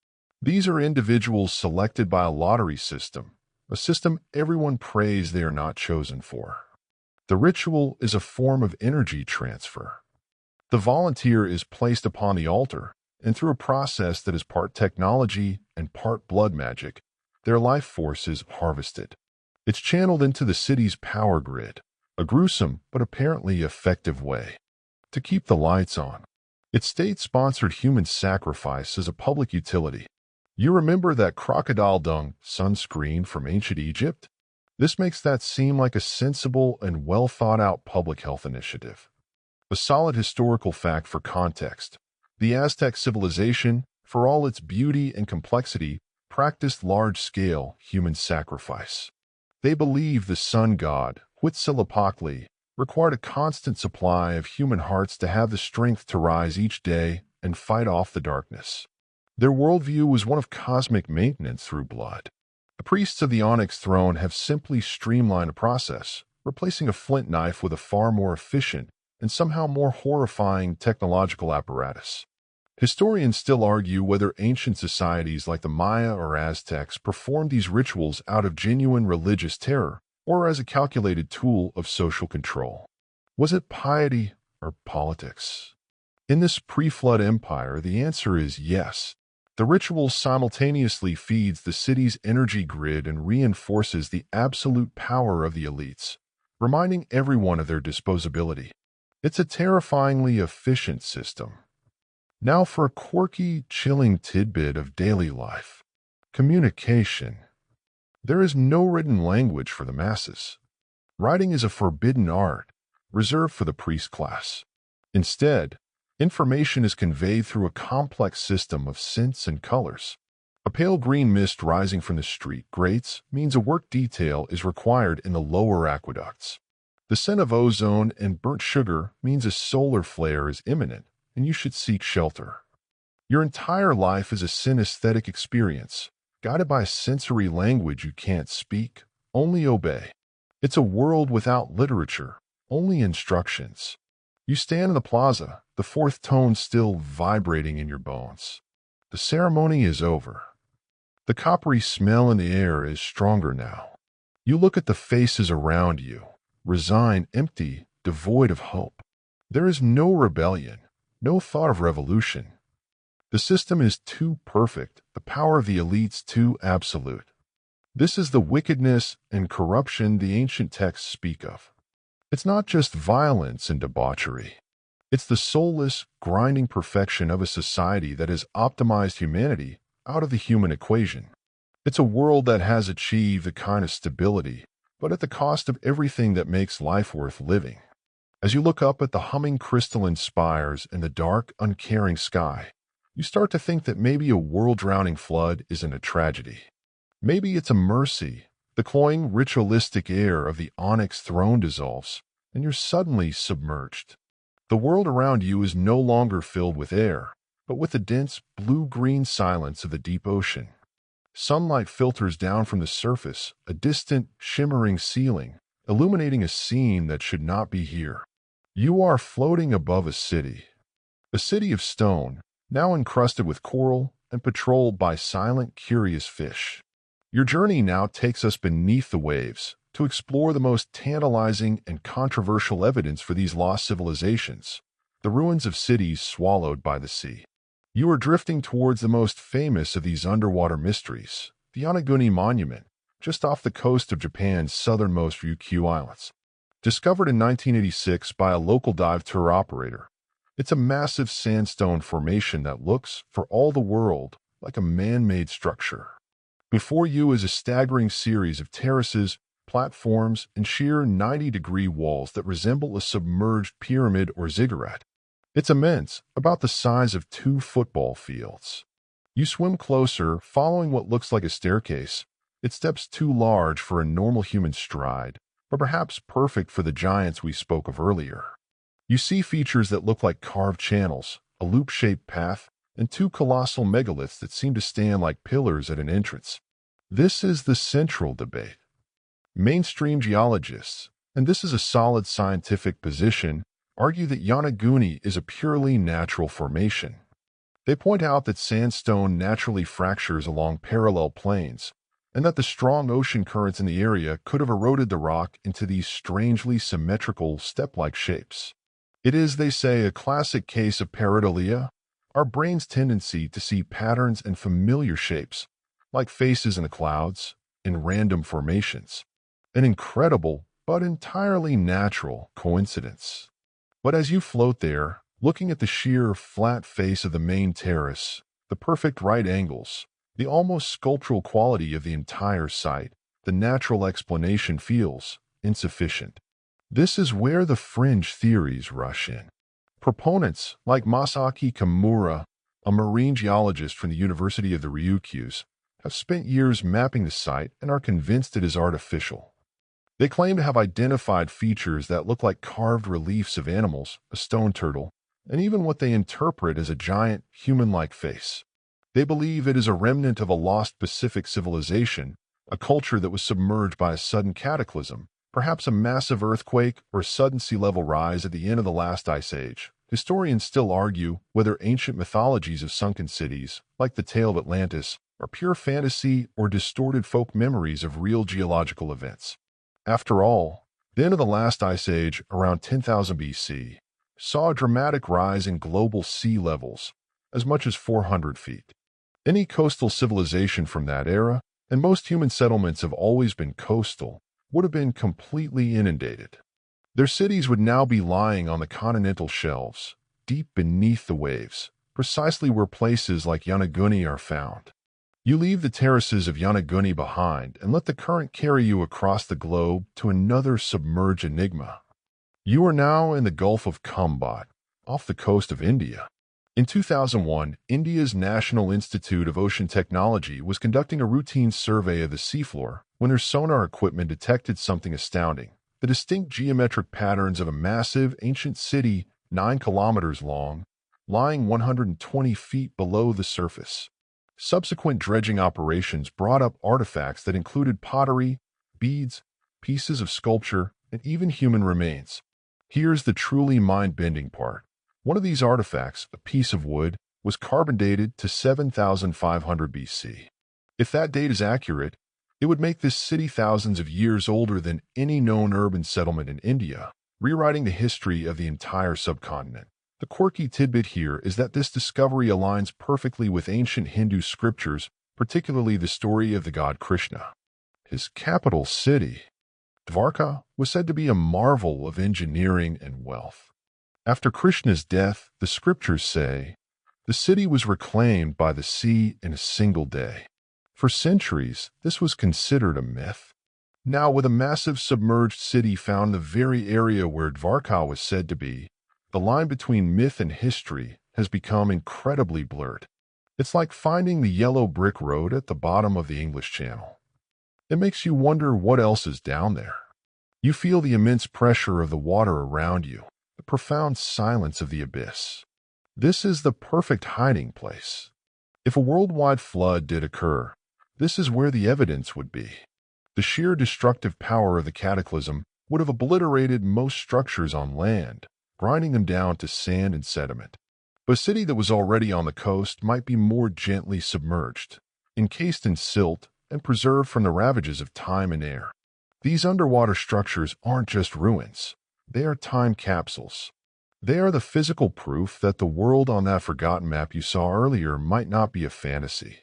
These are individuals selected by a lottery system, a system everyone prays they are not chosen for. The ritual is a form of energy transfer. The volunteer is placed upon the altar, and through a process that is part technology and part blood magic, their life force is harvested. It's channeled into the city's power grid, a gruesome but apparently effective way to keep the lights on. It's state-sponsored human sacrifice as a public utility. You remember that crocodile dung sunscreen from ancient Egypt? This makes that seem like a sensible and well-thought-out public health initiative. A solid historical fact for context. The Aztec civilization, for all its beauty and complexity, practiced large-scale human sacrifice. They believed the sun god, Huitzilopochtli, required a constant supply of human hearts to have the strength to rise each day and fight off the darkness. Their worldview was one of cosmic maintenance through blood. The priests of the Onyx throne have simply streamlined a process, replacing a flint knife with a far more efficient and somehow more horrifying technological apparatus. Historians still argue whether ancient societies like the Maya or Aztecs performed these rituals out of genuine religious terror or as a calculated tool of social control. Was it piety or politics? In this pre-flood empire, the answer is yes. The ritual simultaneously feeds the city's energy grid and reinforces the absolute power of the elites, reminding everyone of their disposability. It's a terrifyingly efficient system. Now for a quirky, chilling tidbit of daily life. Communication. There is no written language for the masses. Writing is a forbidden art, reserved for the priest class. Instead, information is conveyed through a complex system of scents and colors. A pale green mist rising from the street grates means a work detail is required in the lower aqueducts. The scent of ozone and burnt sugar means a solar flare is imminent, and you should seek shelter. Your entire life is a synesthetic experience, guided by a sensory language you can't speak, only obey. It's a world without literature, only instructions. You stand in the plaza, the fourth tone still vibrating in your bones. The ceremony is over. The coppery smell in the air is stronger now. You look at the faces around you, resigned, empty, devoid of hope. There is no rebellion, no thought of revolution. The system is too perfect, the power of the elites too absolute. This is the wickedness and corruption the ancient texts speak of. It's not just violence and debauchery. It's the soulless, grinding perfection of a society that has optimized humanity out of the human equation. It's a world that has achieved a kind of stability, but at the cost of everything that makes life worth living. As you look up at the humming crystalline spires and the dark, uncaring sky, you start to think that maybe a world-drowning flood isn't a tragedy. Maybe it's a mercy. The cloying, ritualistic air of the onyx throne dissolves, and you're suddenly submerged. The world around you is no longer filled with air, but with the dense, blue-green silence of the deep ocean. Sunlight filters down from the surface, a distant, shimmering ceiling, illuminating a scene that should not be here. You are floating above a city of stone, now encrusted with coral and patrolled by silent, curious fish. Your journey now takes us beneath the waves to explore the most tantalizing and controversial evidence for these lost civilizations, the ruins of cities swallowed by the sea. You are drifting towards the most famous of these underwater mysteries, the Yonaguni Monument, just off the coast of Japan's southernmost Ryukyu Islands. Discovered in 1986 by a local dive tour operator, it's a massive sandstone formation that looks, for all the world, like a man-made structure. Before you is a staggering series of terraces, platforms, and sheer 90-degree walls that resemble a submerged pyramid or ziggurat. It's immense, about the size of 2 football fields. You swim closer, following what looks like a staircase. Its steps too large for a normal human stride, but perhaps perfect for the giants we spoke of earlier. You see features that look like carved channels, a loop-shaped path, and 2 colossal megaliths that seem to stand like pillars at an entrance. This is the central debate. Mainstream geologists, and this is a solid scientific position, argue that Yonaguni is a purely natural formation. They point out that sandstone naturally fractures along parallel plains, and that the strong ocean currents in the area could have eroded the rock into these strangely symmetrical step-like shapes. It is, they say, a classic case of pareidolia, our brain's tendency to see patterns and familiar shapes, like faces in the clouds, in random formations. An incredible, but entirely natural coincidence. But as you float there, looking at the sheer, flat face of the main terrace, the perfect right angles, the almost sculptural quality of the entire site, the natural explanation feels insufficient. This is where the fringe theories rush in. Proponents, like Masaki Kimura, a marine geologist from the University of the Ryukyus, have spent years mapping the site and are convinced it is artificial. They claim to have identified features that look like carved reliefs of animals, a stone turtle, and even what they interpret as a giant, human-like face. They believe it is a remnant of a lost Pacific civilization, a culture that was submerged by a sudden cataclysm, perhaps a massive earthquake or a sudden sea level rise at the end of the last ice age. Historians still argue whether ancient mythologies of sunken cities, like the tale of Atlantis, are pure fantasy or distorted folk memories of real geological events. After all, the end of the last ice age, around 10,000 BC, saw a dramatic rise in global sea levels, as much as 400 feet. Any coastal civilization from that era, and most human settlements have always been coastal, would have been completely inundated. Their cities would now be lying on the continental shelves, deep beneath the waves, precisely where places like Yonaguni are found. You leave the terraces of Yonaguni behind and let the current carry you across the globe to another submerged enigma. You are now in the Gulf of Khambhat, off the coast of India. In 2001, India's National Institute of Ocean Technology was conducting a routine survey of the seafloor when their sonar equipment detected something astounding: the distinct geometric patterns of a massive, ancient city 9 kilometers long, lying 120 feet below the surface. Subsequent dredging operations brought up artifacts that included pottery, beads, pieces of sculpture, and even human remains. Here's the truly mind-bending part. One of these artifacts, a piece of wood, was carbon dated to 7,500 BC. If that date is accurate, it would make this city thousands of years older than any known urban settlement in India, rewriting the history of the entire subcontinent. The quirky tidbit here is that this discovery aligns perfectly with ancient Hindu scriptures, particularly the story of the god Krishna. His capital city, Dvarka, was said to be a marvel of engineering and wealth. After Krishna's death, the scriptures say, the city was reclaimed by the sea in a single day. For centuries, this was considered a myth. Now, with a massive submerged city found in the very area where Dvarka was said to be, the line between myth and history has become incredibly blurred. It's like finding the yellow brick road at the bottom of the English Channel. It makes you wonder what else is down there. You feel the immense pressure of the water around you, the profound silence of the abyss. This is the perfect hiding place. If a worldwide flood did occur, this is where the evidence would be. The sheer destructive power of the cataclysm would have obliterated most structures on land, grinding them down to sand and sediment. But a city that was already on the coast might be more gently submerged, encased in silt, and preserved from the ravages of time and air. These underwater structures aren't just ruins. They are time capsules. They are the physical proof that the world on that forgotten map you saw earlier might not be a fantasy.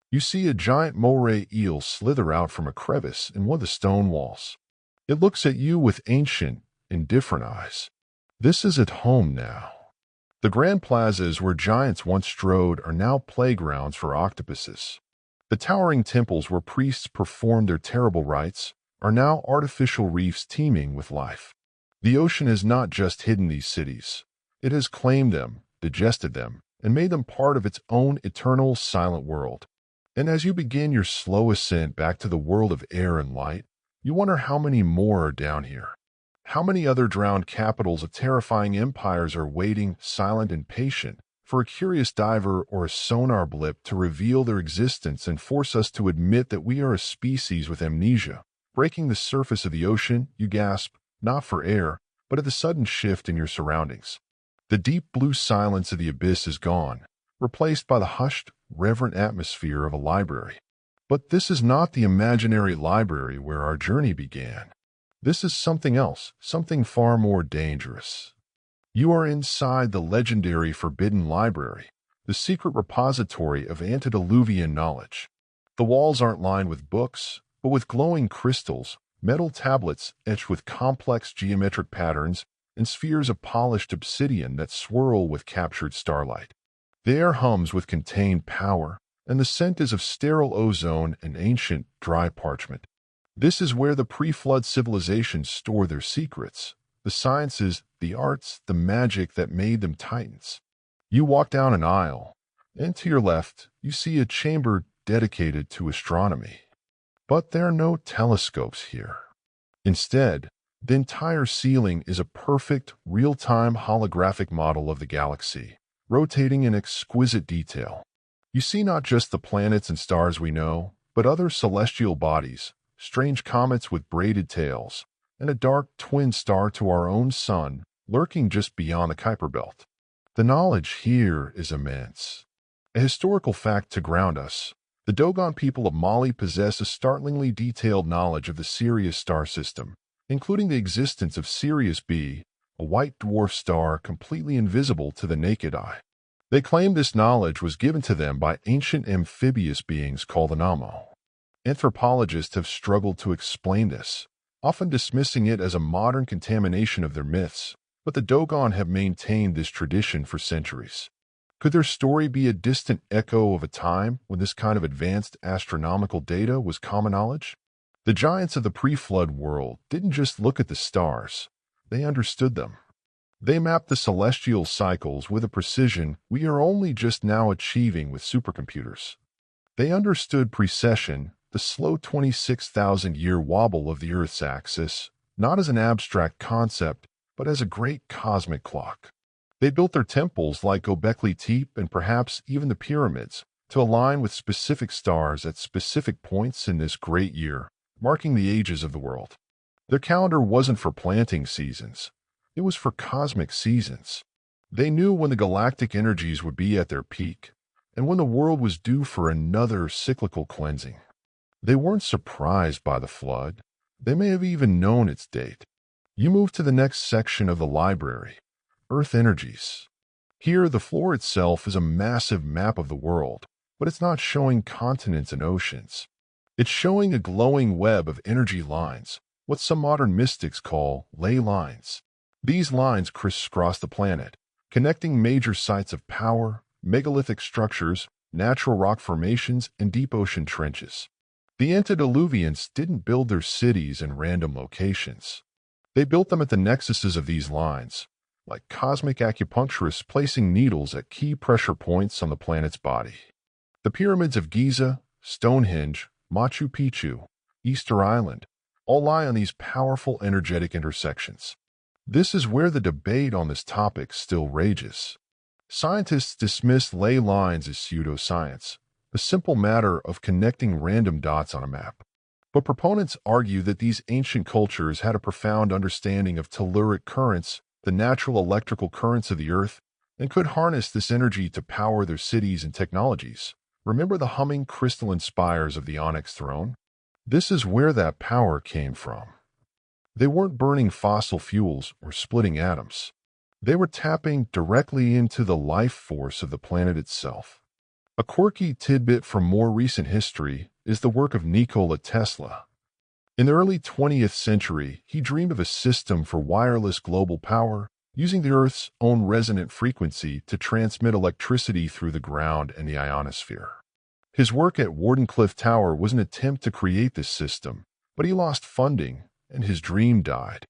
You see a giant moray eel slither out from a crevice in one of the stone walls. It looks at you with ancient, indifferent eyes. This is at home now. The grand plazas where giants once strode are now playgrounds for octopuses. The towering temples where priests performed their terrible rites are now artificial reefs teeming with life. The ocean has not just hidden these cities. It has claimed them, digested them, and made them part of its own eternal, silent world. And as you begin your slow ascent back to the world of air and light, you wonder how many more are down here. How many other drowned capitals of terrifying empires are waiting, silent and patient, for a curious diver or a sonar blip to reveal their existence and force us to admit that we are a species with amnesia. Breaking the surface of the ocean, you gasp, not for air, but at the sudden shift in your surroundings. The deep blue silence of the abyss is gone, replaced by the hushed, reverent atmosphere of a library. But this is not the imaginary library where our journey began. This is something else, something far more dangerous. You are inside the legendary Forbidden Library, the secret repository of antediluvian knowledge. The walls aren't lined with books, but with glowing crystals, metal tablets etched with complex geometric patterns, and spheres of polished obsidian that swirl with captured starlight. The air hums with contained power, and the scent is of sterile ozone and ancient, dry parchment. This is where the pre-flood civilizations store their secrets, the sciences, the arts, the magic that made them titans. You walk down an aisle, and to your left, you see a chamber dedicated to astronomy. But there are no telescopes here. Instead, the entire ceiling is a perfect, real-time holographic model of the galaxy, rotating in exquisite detail. You see not just the planets and stars we know, but other celestial bodies, strange comets with braided tails, and a dark twin star to our own sun lurking just beyond the Kuiper Belt. The knowledge here is immense. A historical fact to ground us: the Dogon people of Mali possess a startlingly detailed knowledge of the Sirius star system, including the existence of Sirius B, a white dwarf star completely invisible to the naked eye. They claim this knowledge was given to them by ancient amphibious beings called Anamo. Anthropologists have struggled to explain this, often dismissing it as a modern contamination of their myths, but the Dogon have maintained this tradition for centuries. Could their story be a distant echo of a time when this kind of advanced astronomical data was common knowledge? The giants of the pre-flood world didn't just look at the stars, they understood them. They mapped the celestial cycles with a precision we are only just now achieving with supercomputers. They understood precession, the slow 26,000-year wobble of the Earth's axis, not as an abstract concept, but as a great cosmic clock. They built their temples like Göbekli Tepe and perhaps even the pyramids to align with specific stars at specific points in this great year, marking the ages of the world. Their calendar wasn't for planting seasons. It was for cosmic seasons. They knew when the galactic energies would be at their peak, and when the world was due for another cyclical cleansing. They weren't surprised by the flood. They may have even known its date. You move to the next section of the library, Earth Energies. Here, the floor itself is a massive map of the world, but it's not showing continents and oceans. It's showing a glowing web of energy lines, what some modern mystics call ley lines. These lines crisscross the planet, connecting major sites of power, megalithic structures, natural rock formations, and deep ocean trenches. The antediluvians didn't build their cities in random locations. They built them at the nexuses of these lines, like cosmic acupuncturists placing needles at key pressure points on the planet's body. The pyramids of Giza, Stonehenge, Machu Picchu, Easter Island, all lie on these powerful energetic intersections. This is where the debate on this topic still rages. Scientists dismiss ley lines as pseudoscience, a simple matter of connecting random dots on a map. But proponents argue that these ancient cultures had a profound understanding of telluric currents, the natural electrical currents of the Earth, and could harness this energy to power their cities and technologies. Remember the humming crystalline spires of the Onyx throne? This is where that power came from. They weren't burning fossil fuels or splitting atoms. They were tapping directly into the life force of the planet itself. A quirky tidbit from more recent history is the work of Nikola Tesla. In the early 20th century, he dreamed of a system for wireless global power, using the Earth's own resonant frequency to transmit electricity through the ground and the ionosphere. His work at Wardenclyffe Tower was an attempt to create this system, but he lost funding, and his dream died.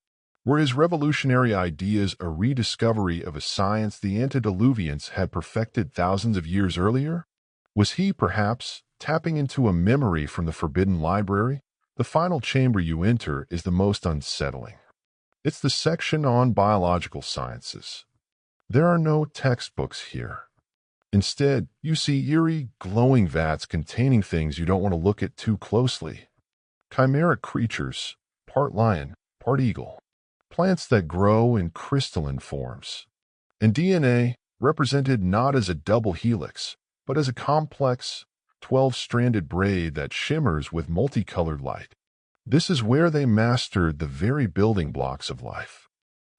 Were his revolutionary ideas a rediscovery of a science the antediluvians had perfected thousands of years earlier? Was he, perhaps, tapping into a memory from the Forbidden Library? The final chamber you enter is the most unsettling. It's the section on biological sciences. There are no textbooks here. Instead, you see eerie, glowing vats containing things you don't want to look at too closely. Chimeric creatures, part lion, part eagle. plants that grow in crystalline forms, and DNA represented not as a double helix, but as a complex, 12-stranded braid that shimmers with multicolored light. This is where they mastered the very building blocks of life.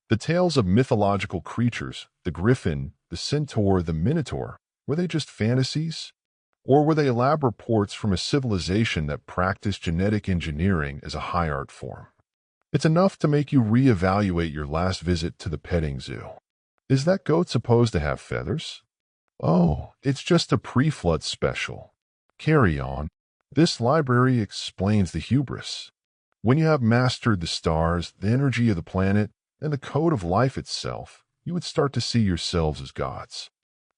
The tales of mythological creatures, the griffin, the centaur, the minotaur, were they just fantasies? Or were they lab reports from a civilization that practiced genetic engineering as a high art form? It's enough to make you reevaluate your last visit to the petting zoo. Is that goat supposed to have feathers? Oh, it's just a pre-flood special. Carry on. This library explains the hubris. When you have mastered the stars, the energy of the planet, and the code of life itself, you would start to see yourselves as gods.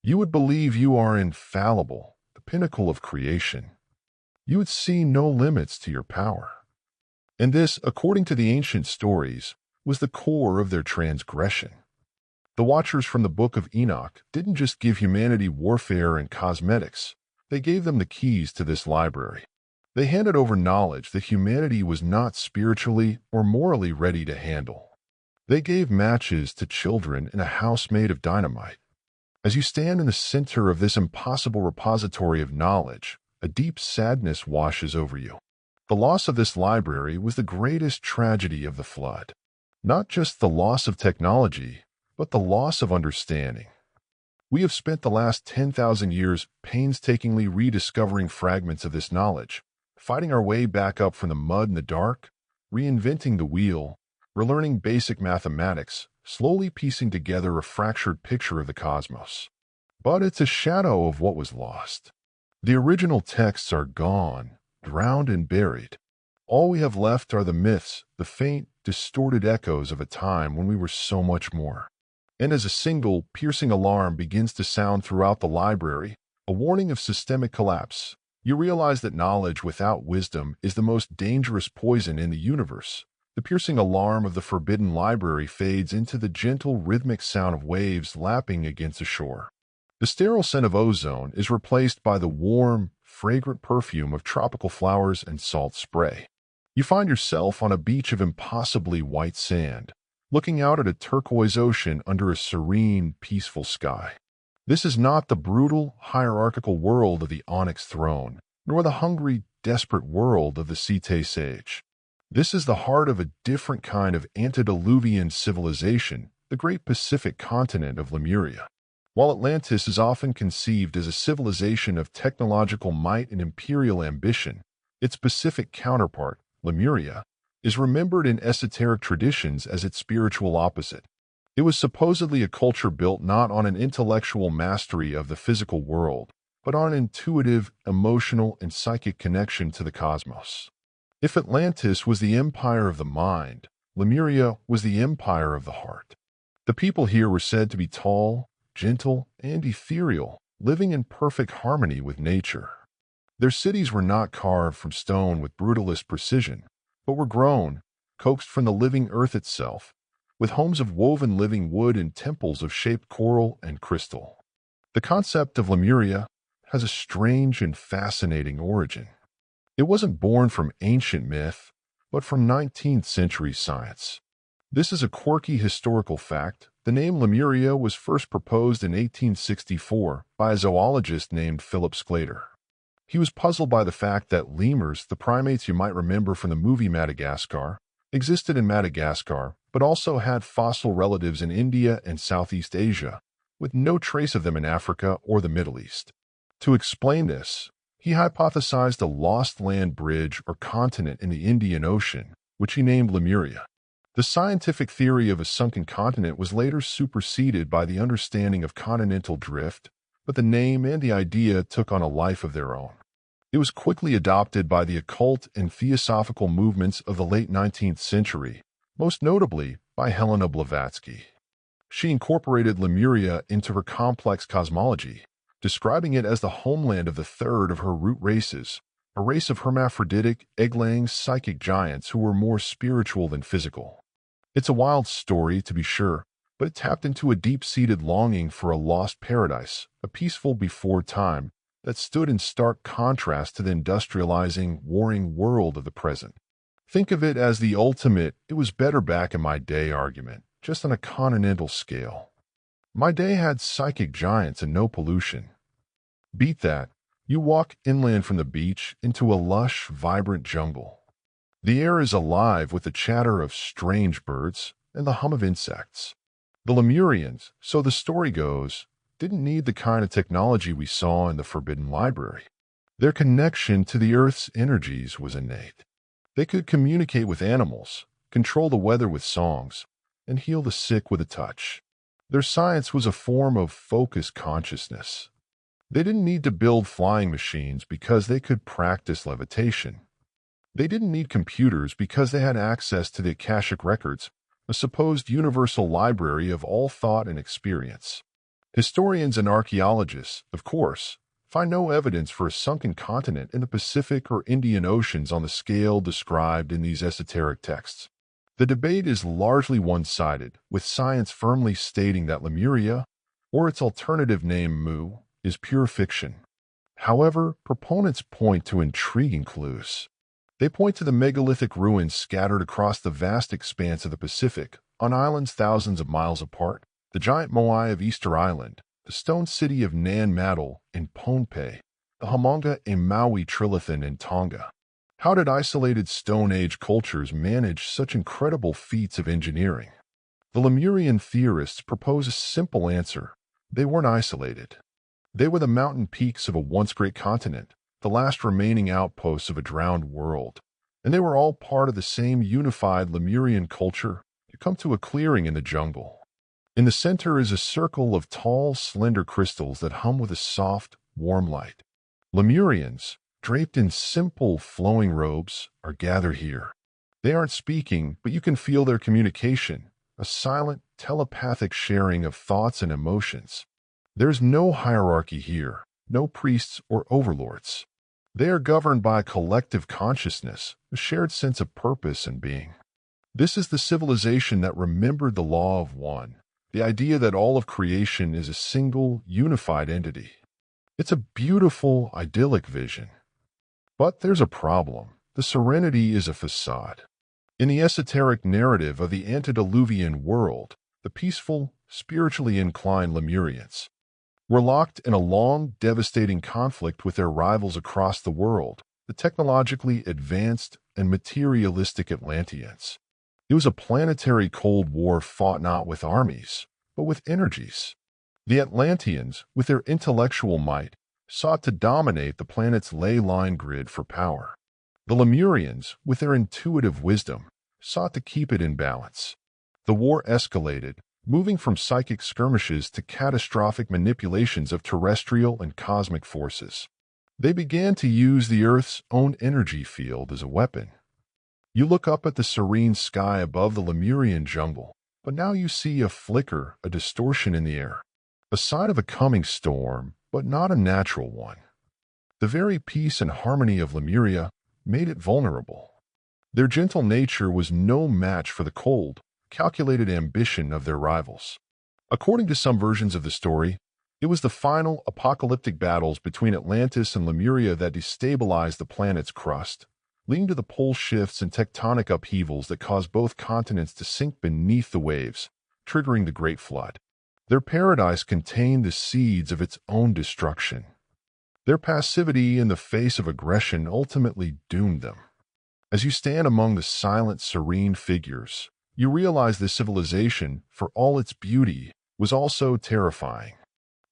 You would believe you are infallible, the pinnacle of creation. You would see no limits to your power. And this, according to the ancient stories, was the core of their transgression. The Watchers from the Book of Enoch didn't just give humanity warfare and cosmetics, they gave them the keys to this library. They handed over knowledge that humanity was not spiritually or morally ready to handle. They gave matches to children in a house made of dynamite. As you stand in the center of this impossible repository of knowledge, a deep sadness washes over you. The loss of this library was the greatest tragedy of the flood. Not just the loss of technology, but the loss of understanding. We have spent the last 10,000 years painstakingly rediscovering fragments of this knowledge, fighting our way back up from the mud and the dark, reinventing the wheel, relearning basic mathematics, slowly piecing together a fractured picture of the cosmos. But it's a shadow of what was lost. The original texts are gone, drowned and buried. All we have left are the myths, the faint, distorted echoes of a time when we were so much more. And as a single, piercing alarm begins to sound throughout the library, a warning of systemic collapse, you realize that knowledge without wisdom is the most dangerous poison in the universe. The piercing alarm of the forbidden library fades into the gentle, rhythmic sound of waves lapping against the shore. The sterile scent of ozone is replaced by the warm, fragrant perfume of tropical flowers and salt spray. You find yourself on a beach of impossibly white sand, looking out at a turquoise ocean under a serene, peaceful sky. This is not the brutal, hierarchical world of the onyx throne, nor the hungry, desperate world of the Cité sage. This is the heart of a different kind of antediluvian civilization, the great Pacific continent of Lemuria. While Atlantis is often conceived as a civilization of technological might and imperial ambition, its Pacific counterpart, Lemuria, is remembered in esoteric traditions as its spiritual opposite. It was supposedly a culture built not on an intellectual mastery of the physical world, but on an intuitive, emotional, and psychic connection to the cosmos. If Atlantis was the empire of the mind, Lemuria was the empire of the heart. The people here were said to be tall, gentle, and ethereal, living in perfect harmony with nature. Their cities were not carved from stone with brutalist precision, but were grown, coaxed from the living earth itself, with homes of woven living wood and temples of shaped coral and crystal. The concept of Lemuria has a strange and fascinating origin. It wasn't born from ancient myth, but from 19th century science. This is a quirky historical fact. The name Lemuria was first proposed in 1864 by a zoologist named Philip Sclater. He was puzzled by the fact that lemurs, the primates you might remember from the movie Madagascar, existed in Madagascar, but also had fossil relatives in India and Southeast Asia, with no trace of them in Africa or the Middle East. To explain this, he hypothesized a lost land bridge or continent in the Indian Ocean, which he named Lemuria. The scientific theory of a sunken continent was later superseded by the understanding of continental drift, but the name and the idea took on a life of their own. It was quickly adopted by the occult and theosophical movements of the late 19th century, most notably by Helena Blavatsky. She incorporated Lemuria into her complex cosmology, describing it as the homeland of the third of her root races, a race of hermaphroditic, egg-laying psychic giants who were more spiritual than physical. It's a wild story, to be sure, but it tapped into a deep-seated longing for a lost paradise, a peaceful before time, that stood in stark contrast to the industrializing, warring world of the present. Think of it as the ultimate "it was better back in my day" argument, just on a continental scale. My day had psychic giants and no pollution. Beat that. You walk inland from the beach into a lush, vibrant jungle. The air is alive with the chatter of strange birds and the hum of insects. The Lemurians, so the story goes, didn't need the kind of technology we saw in the Forbidden Library. Their connection to the Earth's energies was innate. They could communicate with animals, control the weather with songs, and heal the sick with a touch. Their science was a form of focused consciousness. They didn't need to build flying machines because they could practice levitation. They didn't need computers because they had access to the Akashic Records, a supposed universal library of all thought and experience. Historians and archaeologists, of course, find no evidence for a sunken continent in the Pacific or Indian Oceans on the scale described in these esoteric texts. The debate is largely one-sided, with science firmly stating that Lemuria, or its alternative name Mu, is pure fiction. However, proponents point to intriguing clues. They point to the megalithic ruins scattered across the vast expanse of the Pacific, on islands thousands of miles apart, the giant moai of Easter Island, the stone city of Nan Madol in Pohnpei, the Humonga and Maui Trilithon in Tonga. How did isolated Stone Age cultures manage such incredible feats of engineering? The Lemurian theorists propose a simple answer. They weren't isolated. They were the mountain peaks of a once great continent, the last remaining outposts of a drowned world, and they were all part of the same unified Lemurian culture. You come to a clearing in the jungle. In the center is a circle of tall, slender crystals that hum with a soft, warm light. Lemurians, draped in simple, flowing robes, are gathered here. They aren't speaking, but you can feel their communication, a silent, telepathic sharing of thoughts and emotions. There's no hierarchy here, no priests or overlords. They are governed by a collective consciousness, a shared sense of purpose and being. This is the civilization that remembered the law of one, the idea that all of creation is a single, unified entity. It's a beautiful, idyllic vision. But there's a problem. The serenity is a facade. In the esoteric narrative of the antediluvian world, the peaceful, spiritually inclined Lemurians were locked in a long, devastating conflict with their rivals across the world, the technologically advanced and materialistic Atlanteans. It was a planetary Cold War fought not with armies, but with energies. The Atlanteans, with their intellectual might, sought to dominate the planet's ley line grid for power. The Lemurians, with their intuitive wisdom, sought to keep it in balance. The war escalated, moving from psychic skirmishes to catastrophic manipulations of terrestrial and cosmic forces. They began to use the Earth's own energy field as a weapon. You look up at the serene sky above the Lemurian jungle, but now you see a flicker, a distortion in the air, a sign of a coming storm, but not a natural one. The very peace and harmony of Lemuria made it vulnerable. Their gentle nature was no match for the cold, calculated ambition of their rivals. According to some versions of the story, it was the final apocalyptic battles between Atlantis and Lemuria that destabilized the planet's crust, leading to the pole shifts and tectonic upheavals that caused both continents to sink beneath the waves, triggering the Great Flood. Their paradise contained the seeds of its own destruction. Their passivity in the face of aggression ultimately doomed them. As you stand among the silent, serene figures, you realize this civilization, for all its beauty, was also terrifying.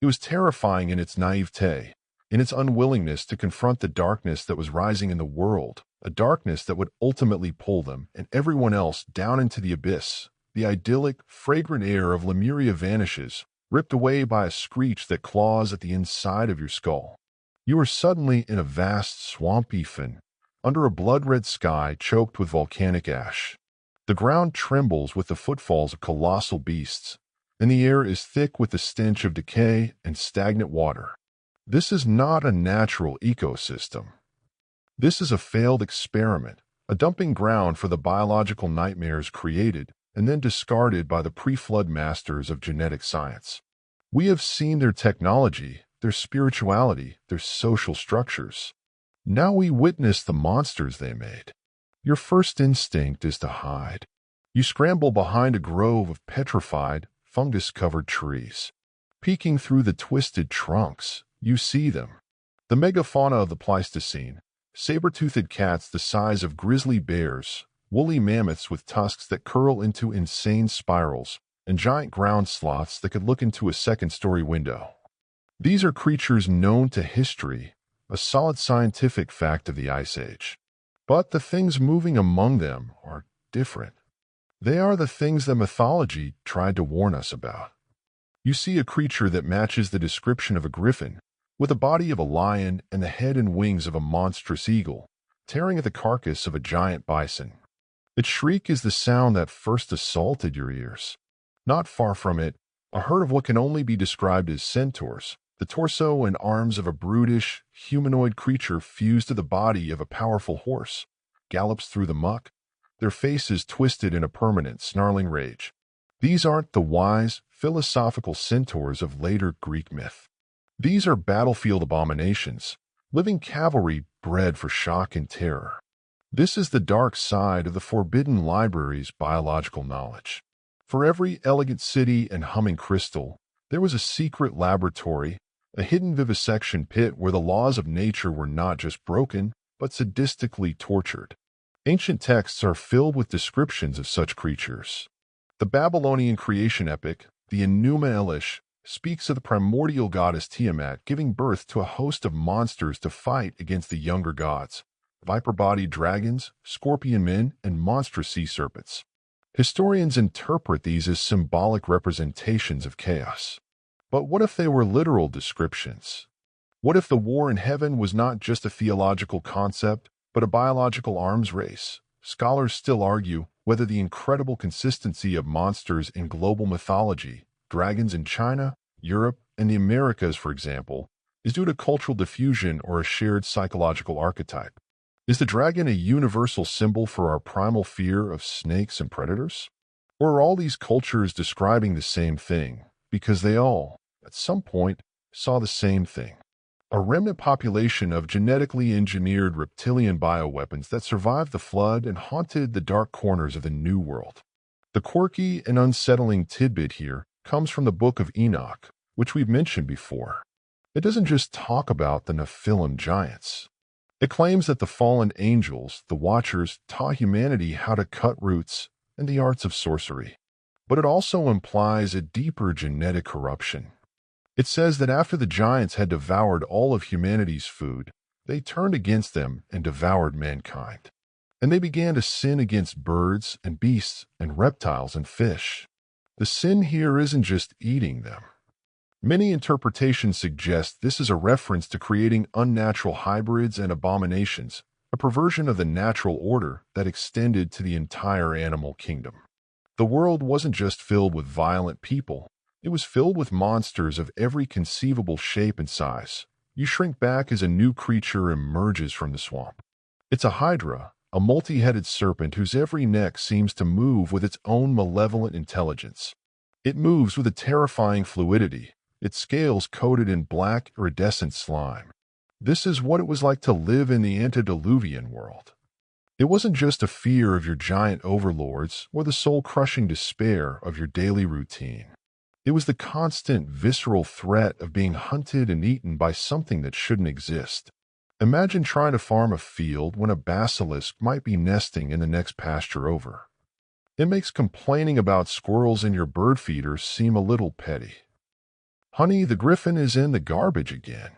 It was terrifying in its naivete, in its unwillingness to confront the darkness that was rising in the world, a darkness that would ultimately pull them and everyone else down into the abyss. The idyllic, fragrant air of Lemuria vanishes, ripped away by a screech that claws at the inside of your skull. You are suddenly in a vast, swampy fen, under a blood-red sky choked with volcanic ash. The ground trembles with the footfalls of colossal beasts, and the air is thick with the stench of decay and stagnant water. This is not a natural ecosystem. This is a failed experiment, a dumping ground for the biological nightmares created and then discarded by the pre-flood masters of genetic science. We have seen their technology, their spirituality, their social structures. Now we witness the monsters they made. Your first instinct is to hide. You scramble behind a grove of petrified, fungus-covered trees. Peeking through the twisted trunks, you see them. The megafauna of the Pleistocene, saber-toothed cats the size of grizzly bears, woolly mammoths with tusks that curl into insane spirals, and giant ground sloths that could look into a second-story window. These are creatures known to history, a solid scientific fact of the Ice Age. But the things moving among them are different. They are the things that mythology tried to warn us about. You see a creature that matches the description of a griffin, with the body of a lion and the head and wings of a monstrous eagle, tearing at the carcass of a giant bison. Its shriek is the sound that first assaulted your ears. Not far from it, a herd of what can only be described as centaurs, the torso and arms of a brutish, humanoid creature fused to the body of a powerful horse, gallops through the muck, their faces twisted in a permanent, snarling rage. These aren't the wise, philosophical centaurs of later Greek myth. These are battlefield abominations, living cavalry bred for shock and terror. This is the dark side of the forbidden library's biological knowledge. For every elegant city and humming crystal, there was a secret laboratory, a hidden vivisection pit where the laws of nature were not just broken, but sadistically tortured. Ancient texts are filled with descriptions of such creatures. The Babylonian creation epic, the Enuma Elish, speaks of the primordial goddess Tiamat giving birth to a host of monsters to fight against the younger gods, viper-bodied dragons, scorpion men, and monstrous sea serpents. Historians interpret these as symbolic representations of chaos. But what if they were literal descriptions? What if the war in heaven was not just a theological concept, but a biological arms race? Scholars still argue whether the incredible consistency of monsters in global mythology, dragons in China, Europe, and the Americas, for example, is due to cultural diffusion or a shared psychological archetype. Is the dragon a universal symbol for our primal fear of snakes and predators? Or are all these cultures describing the same thing because they all, at some point, saw the same thing? A remnant population of genetically engineered reptilian bioweapons that survived the flood and haunted the dark corners of the New World. The quirky and unsettling tidbit here comes from the Book of Enoch, which we've mentioned before. It doesn't just talk about the Nephilim giants. It claims that the fallen angels, the Watchers, taught humanity how to cut roots and the arts of sorcery. But it also implies a deeper genetic corruption. It says that after the giants had devoured all of humanity's food, they turned against them and devoured mankind. And they began to sin against birds and beasts and reptiles and fish. The sin here isn't just eating them. Many interpretations suggest this is a reference to creating unnatural hybrids and abominations, a perversion of the natural order that extended to the entire animal kingdom. The world wasn't just filled with violent people. It was filled with monsters of every conceivable shape and size. You shrink back as a new creature emerges from the swamp. It's a hydra, a multi-headed serpent whose every neck seems to move with its own malevolent intelligence. It moves with a terrifying fluidity, its scales coated in black, iridescent slime. This is what it was like to live in the antediluvian world. It wasn't just a fear of your giant overlords or the soul-crushing despair of your daily routine. It was the constant, visceral threat of being hunted and eaten by something that shouldn't exist. Imagine trying to farm a field when a basilisk might be nesting in the next pasture over. It makes complaining about squirrels in your bird feeder seem a little petty. Honey, the griffin is in the garbage again.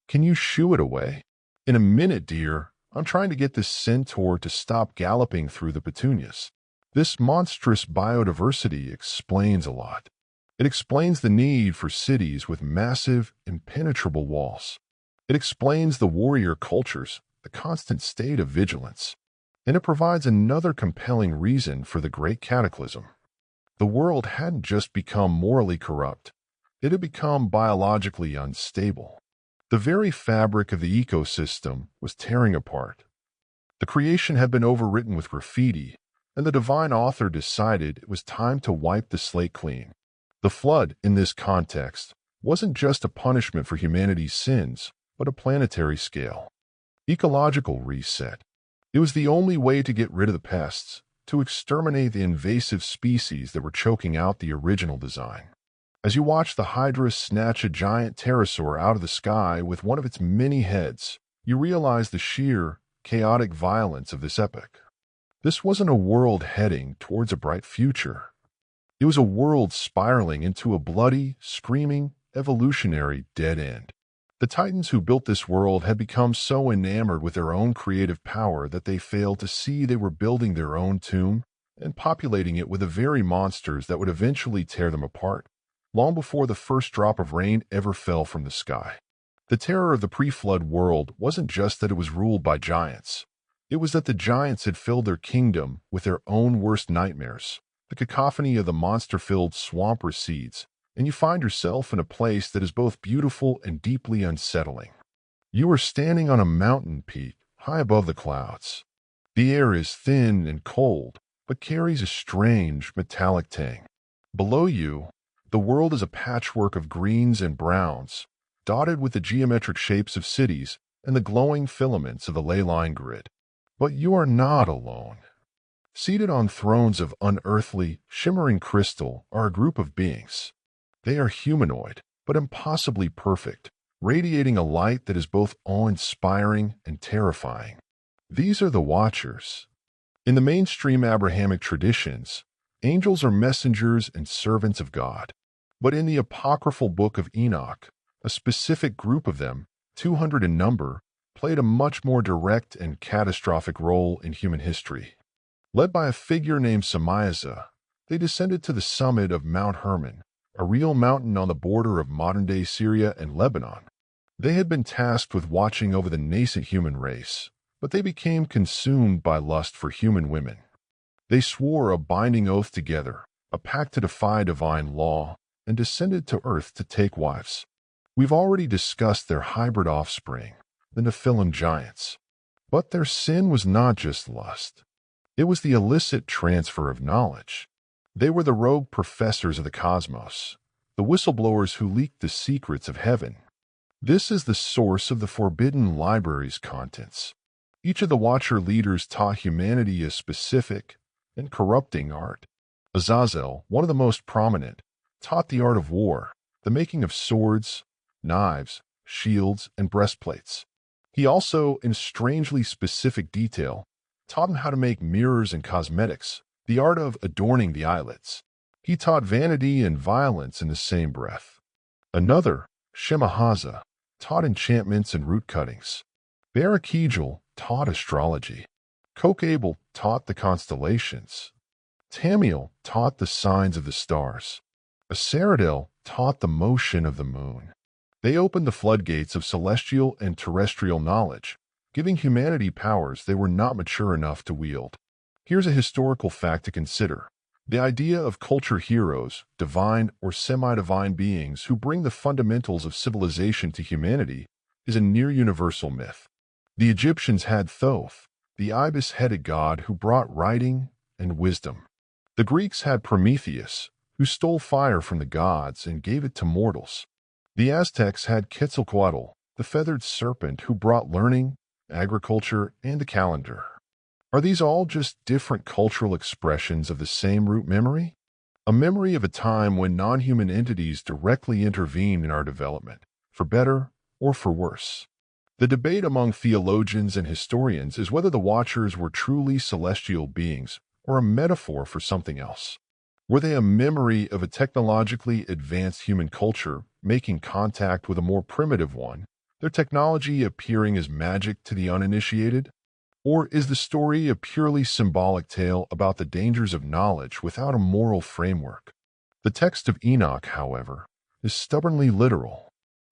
Can you shoo it away? In a minute, dear. I'm trying to get this centaur to stop galloping through the petunias. This monstrous biodiversity explains a lot. It explains the need for cities with massive, impenetrable walls. It explains the warrior cultures, the constant state of vigilance. And it provides another compelling reason for the great cataclysm. The world hadn't just become morally corrupt. It had become biologically unstable. The very fabric of the ecosystem was tearing apart. The creation had been overwritten with graffiti, and the divine author decided it was time to wipe the slate clean. The flood, in this context, wasn't just a punishment for humanity's sins, but a planetary scale. Ecological reset. It was the only way to get rid of the pests, to exterminate the invasive species that were choking out the original design. As you watch the Hydra snatch a giant pterosaur out of the sky with one of its many heads, you realize the sheer, chaotic violence of this epic. This wasn't a world heading towards a bright future. It was a world spiraling into a bloody, screaming, evolutionary dead end. The Titans who built this world had become so enamored with their own creative power that they failed to see they were building their own tomb and populating it with the very monsters that would eventually tear them apart, long before the first drop of rain ever fell from the sky. The terror of the pre-flood world wasn't just that it was ruled by giants. It was that the giants had filled their kingdom with their own worst nightmares. The cacophony of the monster-filled swamp recedes, and you find yourself in a place that is both beautiful and deeply unsettling. You are standing on a mountain peak, high above the clouds. The air is thin and cold, but carries a strange, metallic tang. Below you, the world is a patchwork of greens and browns, dotted with the geometric shapes of cities and the glowing filaments of the ley line grid. But you are not alone. Seated on thrones of unearthly, shimmering crystal are a group of beings. They are humanoid, but impossibly perfect, radiating a light that is both awe-inspiring and terrifying. These are the Watchers. In the mainstream Abrahamic traditions, angels are messengers and servants of God. But in the apocryphal book of Enoch, a specific group of them, 200 in number, played a much more direct and catastrophic role in human history. Led by a figure named Samiaza, they descended to the summit of Mount Hermon, a real mountain on the border of modern-day Syria and Lebanon. They had been tasked with watching over the nascent human race, but they became consumed by lust for human women. They swore a binding oath together, a pact to defy divine law, and descended to earth to take wives. We've already discussed their hybrid offspring, the Nephilim giants. But their sin was not just lust. It was the illicit transfer of knowledge. They were the rogue professors of the cosmos, the whistleblowers who leaked the secrets of heaven. This is the source of the Forbidden Library's contents. Each of the Watcher leaders taught humanity a specific and corrupting art. Azazel, one of the most prominent, taught the art of war, the making of swords, knives, shields, and breastplates. He also, in strangely specific detail, taught him how to make mirrors and cosmetics, the art of adorning the eyelids. He taught vanity and violence in the same breath. Another, Shemahaza, taught enchantments and root cuttings. Barakijal taught astrology. Kokabel taught the constellations. Tamiel taught the signs of the stars. Asaradel taught the motion of the moon. They opened the floodgates of celestial and terrestrial knowledge, giving humanity powers they were not mature enough to wield. Here's a historical fact to consider. The idea of culture heroes, divine or semi-divine beings who bring the fundamentals of civilization to humanity, is a near-universal myth. The Egyptians had Thoth, the ibis-headed god who brought writing and wisdom. The Greeks had Prometheus, who stole fire from the gods and gave it to mortals. The Aztecs had Quetzalcoatl, the feathered serpent who brought learning, agriculture, and a calendar. Are these all just different cultural expressions of the same root memory? A memory of a time when non-human entities directly intervened in our development, for better or for worse. The debate among theologians and historians is whether the Watchers were truly celestial beings or a metaphor for something else. Were they a memory of a technologically advanced human culture making contact with a more primitive one, their technology appearing as magic to the uninitiated? Or is the story a purely symbolic tale about the dangers of knowledge without a moral framework? The text of Enoch, however, is stubbornly literal.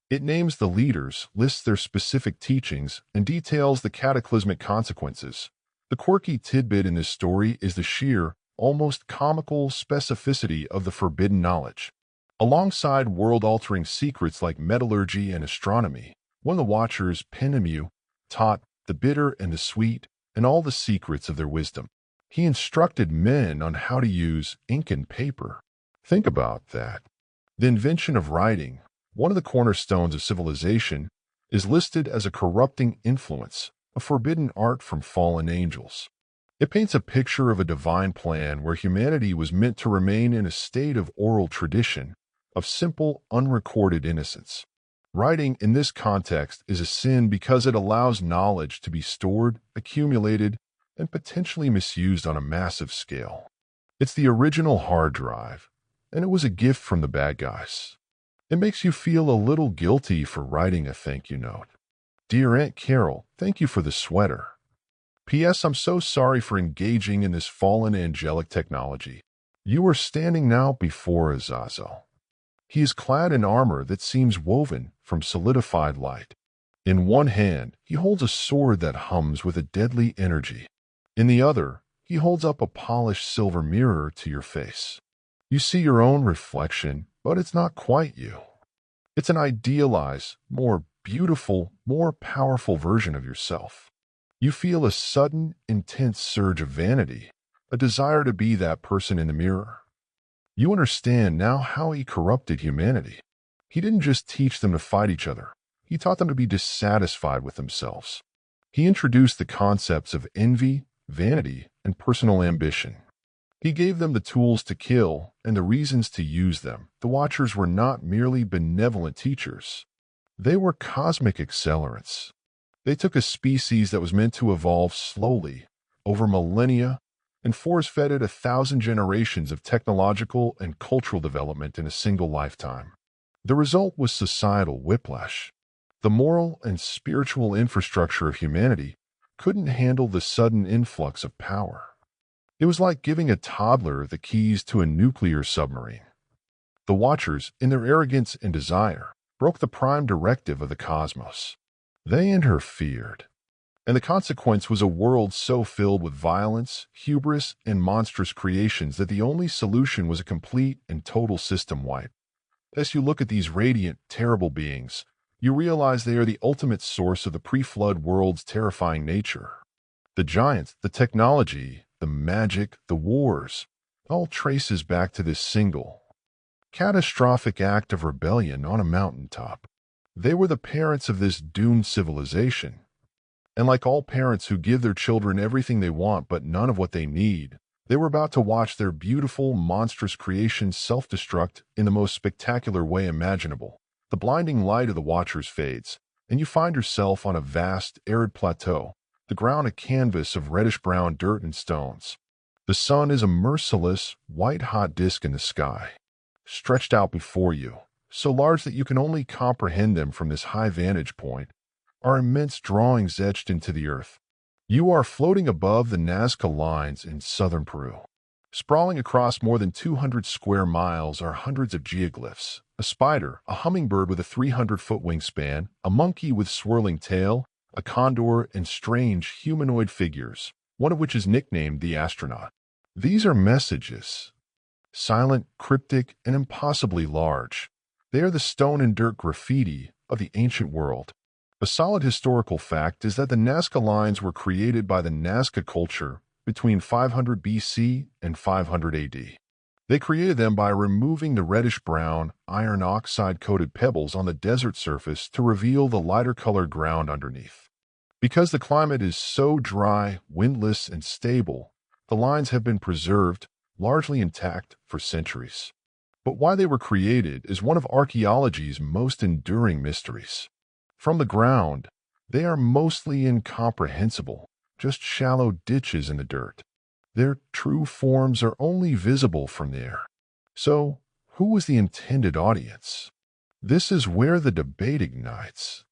It names the leaders, lists their specific teachings, and details the cataclysmic consequences. The quirky tidbit in this story is the sheer, almost comical specificity of the forbidden knowledge. Alongside world-altering secrets like metallurgy and astronomy, one of the Watchers, Penemu, taught the bitter and the sweet, and all the secrets of their wisdom. He instructed men on how to use ink and paper. Think about that. The invention of writing, one of the cornerstones of civilization, is listed as a corrupting influence, a forbidden art from fallen angels. It paints a picture of a divine plan where humanity was meant to remain in a state of oral tradition, of simple, unrecorded innocence. Writing in this context is a sin because it allows knowledge to be stored, accumulated, and potentially misused on a massive scale. It's the original hard drive, and it was a gift from the bad guys. It makes you feel a little guilty for writing a thank you note. Dear Aunt Carol, thank you for the sweater. P.S. I'm so sorry for engaging in this fallen angelic technology. You are standing now before Azazel. He is clad in armor that seems woven from solidified light. In one hand, he holds a sword that hums with a deadly energy. In the other, he holds up a polished silver mirror to your face. You see your own reflection, but it's not quite you. It's an idealized, more beautiful, more powerful version of yourself. You feel a sudden, intense surge of vanity, a desire to be that person in the mirror. You understand now how he corrupted humanity. He didn't just teach them to fight each other. He taught them to be dissatisfied with themselves. He introduced the concepts of envy, vanity, and personal ambition. He gave them the tools to kill and the reasons to use them. The Watchers were not merely benevolent teachers. They were cosmic accelerants. They took a species that was meant to evolve slowly, over millennia, and force-fed it 1,000 generations of technological and cultural development in a single lifetime. The result was societal whiplash. The moral and spiritual infrastructure of humanity couldn't handle the sudden influx of power. It was like giving a toddler the keys to a nuclear submarine. The Watchers, in their arrogance and desire, broke the prime directive of the cosmos. They interfered, and the consequence was a world so filled with violence, hubris, and monstrous creations that the only solution was a complete and total system wipe. As you look at these radiant, terrible beings, you realize they are the ultimate source of the pre-flood world's terrifying nature. The giants, the technology, the magic, the wars, all traces back to this single, catastrophic act of rebellion on a mountaintop. They were the parents of this doomed civilization. And like all parents who give their children everything they want but none of what they need, they were about to watch their beautiful, monstrous creations self-destruct in the most spectacular way imaginable. The blinding light of the Watchers fades, and you find yourself on a vast, arid plateau, the ground a canvas of reddish-brown dirt and stones. The sun is a merciless, white-hot disk in the sky, stretched out before you, so large that you can only comprehend them from this high vantage point, are immense drawings etched into the earth. You are floating above the Nazca lines in southern Peru. Sprawling across more than 200 square miles are hundreds of geoglyphs, a spider, a hummingbird with a 300-foot wingspan, a monkey with swirling tail, a condor, and strange humanoid figures, one of which is nicknamed the astronaut. These are messages, silent, cryptic, and impossibly large. They are the stone and dirt graffiti of the ancient world. A solid historical fact is that the Nazca lines were created by the Nazca culture between 500 BC and 500 AD. They created them by removing the reddish-brown, iron oxide-coated pebbles on the desert surface to reveal the lighter-colored ground underneath. Because the climate is so dry, windless, and stable, the lines have been preserved, largely intact, for centuries. But why they were created is one of archaeology's most enduring mysteries. From the ground, they are mostly incomprehensible, just shallow ditches in the dirt. Their true forms are only visible from there. So, who was the intended audience? This is where the debate ignites.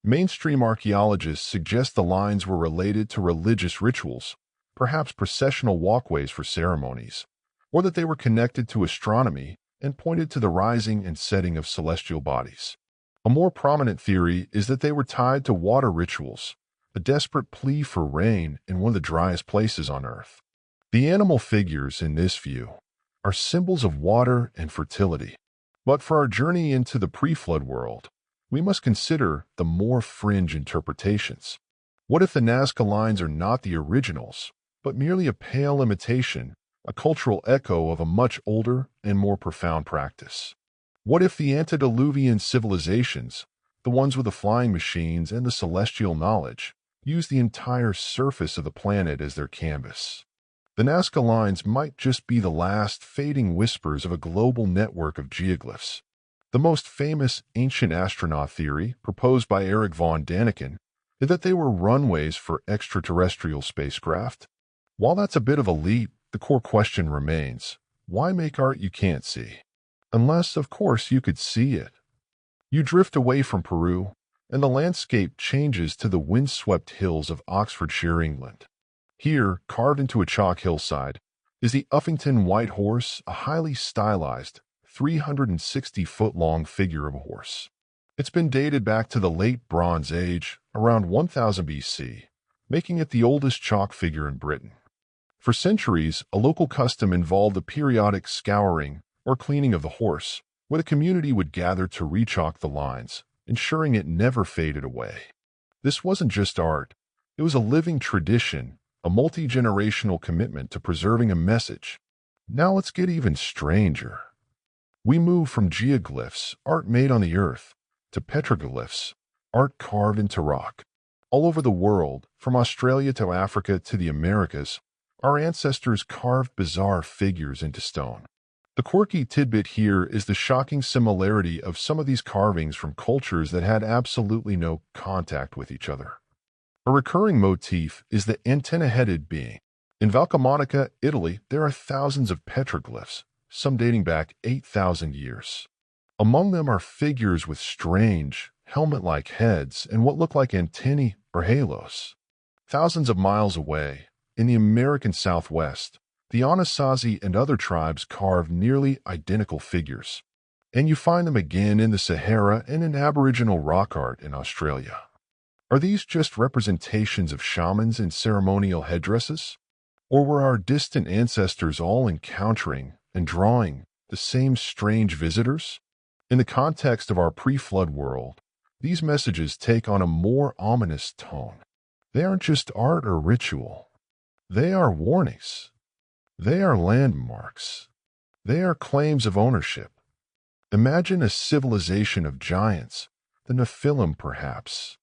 Mainstream archaeologists suggest the lines were related to religious rituals, perhaps processional walkways for ceremonies, or that they were connected to astronomy and pointed to the rising and setting of celestial bodies. A more prominent theory is that they were tied to water rituals, a desperate plea for rain in one of the driest places on Earth. The animal figures in this view are symbols of water and fertility. But for our journey into the pre-flood world, we must consider the more fringe interpretations. What if the Nazca lines are not the originals, but merely a pale imitation, a cultural echo of a much older and more profound practice? What if the antediluvian civilizations, the ones with the flying machines and the celestial knowledge, use the entire surface of the planet as their canvas. The Nazca lines might just be the last fading whispers of a global network of geoglyphs. The most famous ancient astronaut theory, proposed by Erich von Däniken, is that they were runways for extraterrestrial spacecraft. While that's a bit of a leap, the core question remains: why make art you can't see? Unless, of course, you could see it. You drift away from Peru, and the landscape changes to the windswept hills of Oxfordshire, England. Here, carved into a chalk hillside, is the Uffington White Horse, a highly stylized, 360-foot-long figure of a horse. It's been dated back to the late Bronze Age, around 1000 BC, making it the oldest chalk figure in Britain. For centuries, a local custom involved the periodic scouring or cleaning of the horse, where the community would gather to rechalk the lines, ensuring it never faded away. This wasn't just art, it was a living tradition, a multi-generational commitment to preserving a message. Now let's get even stranger. We move from geoglyphs, art made on the earth, to petroglyphs, art carved into rock. All over the world, from Australia to Africa to the Americas, our ancestors carved bizarre figures into stone. The quirky tidbit here is the shocking similarity of some of these carvings from cultures that had absolutely no contact with each other. A recurring motif is the antenna-headed being. In Valcamonica, Italy, there are thousands of petroglyphs, some dating back 8,000 years. Among them are figures with strange, helmet-like heads and what look like antennae or halos. Thousands of miles away, in the American Southwest, the Anasazi and other tribes carve nearly identical figures, and you find them again in the Sahara and in Aboriginal rock art in Australia. Are these just representations of shamans in ceremonial headdresses? Or were our distant ancestors all encountering and drawing the same strange visitors? In the context of our pre-flood world, these messages take on a more ominous tone. They aren't just art or ritual. They are warnings. They are landmarks. They are claims of ownership. Imagine a civilization of giants, the Nephilim perhaps.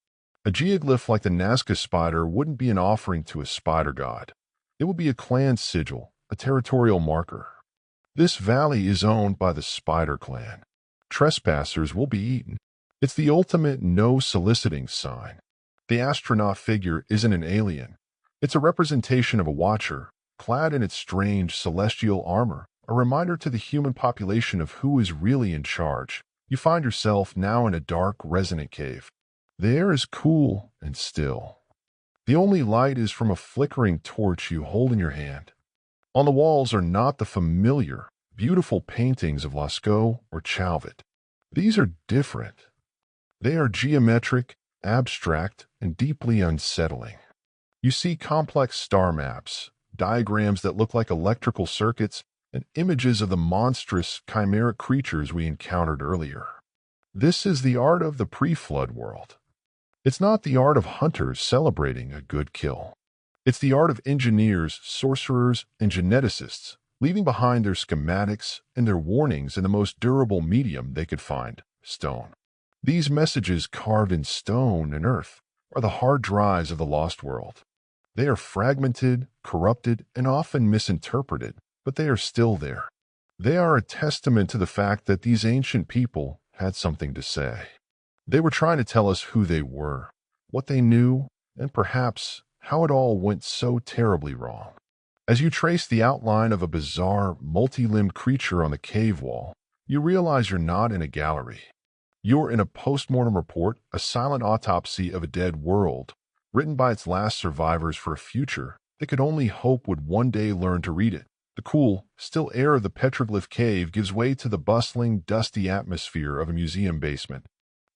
A geoglyph like the Nazca spider wouldn't be an offering to a spider god. It would be a clan sigil, a territorial marker. This valley is owned by the spider clan. Trespassers will be eaten. It's the ultimate no-soliciting sign. The astronaut figure isn't an alien. It's a representation of a watcher, clad in its strange celestial armor, a reminder to the human population of who is really in charge. You find yourself now in a dark, resonant cave. The air is cool and still. The only light is from a flickering torch you hold in your hand. On the walls are not the familiar, beautiful paintings of Lascaux or Chauvet. These are different. They are geometric, abstract, and deeply unsettling. You see complex star maps, diagrams that look like electrical circuits, and images of the monstrous, chimeric creatures we encountered earlier. This is the art of the pre-flood world. It's not the art of hunters celebrating a good kill. It's the art of engineers, sorcerers, and geneticists, leaving behind their schematics and their warnings in the most durable medium they could find, stone. These messages carved in stone and earth are the hard drives of the lost world. They are fragmented, corrupted, and often misinterpreted, but they are still there. They are a testament to the fact that these ancient people had something to say. They were trying to tell us who they were, what they knew, and perhaps how it all went so terribly wrong. As you trace the outline of a bizarre, multi-limbed creature on the cave wall, you realize you're not in a gallery. You're in a postmortem report, a silent autopsy of a dead world, written by its last survivors for a future they could only hope would one day learn to read it. The cool, still air of the petroglyph cave gives way to the bustling, dusty atmosphere of a museum basement.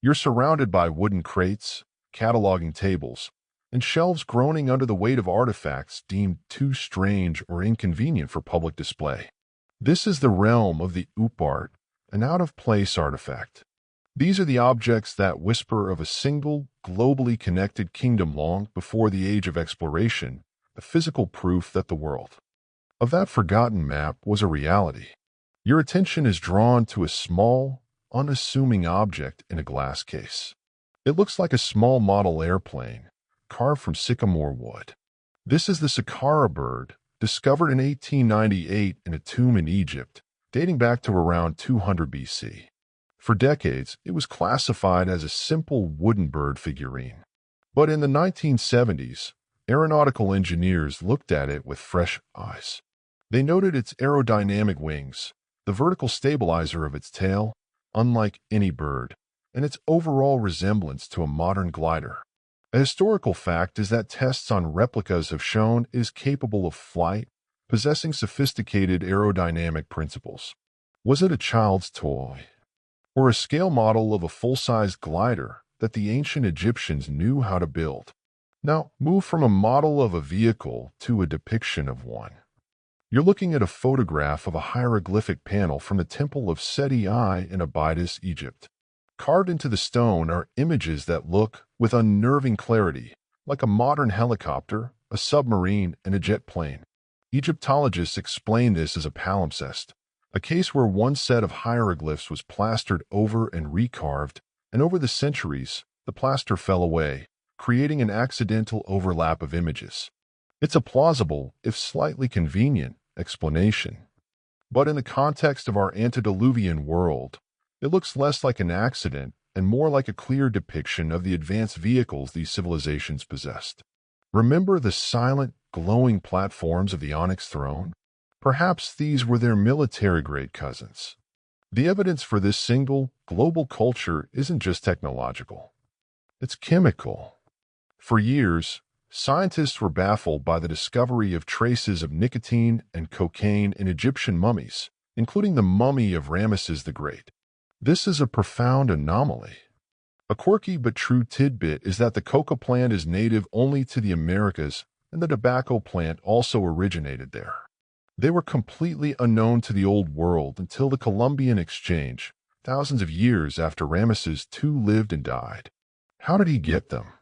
You're surrounded by wooden crates, cataloging tables, and shelves groaning under the weight of artifacts deemed too strange or inconvenient for public display. This is the realm of the oop art, an out-of-place artifact. These are the objects that whisper of a single, globally connected kingdom long before the age of exploration, the physical proof that the world of that forgotten map was a reality. Your attention is drawn to a small, unassuming object in a glass case. It looks like a small model airplane, carved from sycamore wood. This is the Saqqara bird, discovered in 1898 in a tomb in Egypt, dating back to around 200 BC. For decades, it was classified as a simple wooden bird figurine. But in the 1970s, aeronautical engineers looked at it with fresh eyes. They noted its aerodynamic wings, the vertical stabilizer of its tail, unlike any bird, and its overall resemblance to a modern glider. A historical fact is that tests on replicas have shown it is capable of flight, possessing sophisticated aerodynamic principles. Was it a child's toy? Or a scale model of a full-sized glider that the ancient Egyptians knew how to build? Now, move from a model of a vehicle to a depiction of one. You're looking at a photograph of a hieroglyphic panel from the Temple of Seti I in Abydos, Egypt. Carved into the stone are images that look, with unnerving clarity, like a modern helicopter, a submarine, and a jet plane. Egyptologists explain this as a palimpsest, a case where one set of hieroglyphs was plastered over and recarved, and over the centuries, the plaster fell away, creating an accidental overlap of images. It's a plausible, if slightly convenient, explanation. But in the context of our antediluvian world, it looks less like an accident and more like a clear depiction of the advanced vehicles these civilizations possessed. Remember the silent, glowing platforms of the Onyx throne? Perhaps these were their military-grade cousins. The evidence for this single, global culture isn't just technological. It's chemical. For years, scientists were baffled by the discovery of traces of nicotine and cocaine in Egyptian mummies, including the mummy of Ramesses the Great. This is a profound anomaly. A quirky but true tidbit is that the coca plant is native only to the Americas, and the tobacco plant also originated there. They were completely unknown to the Old World until the Columbian Exchange, thousands of years after Ramesses II lived and died. How did he get them?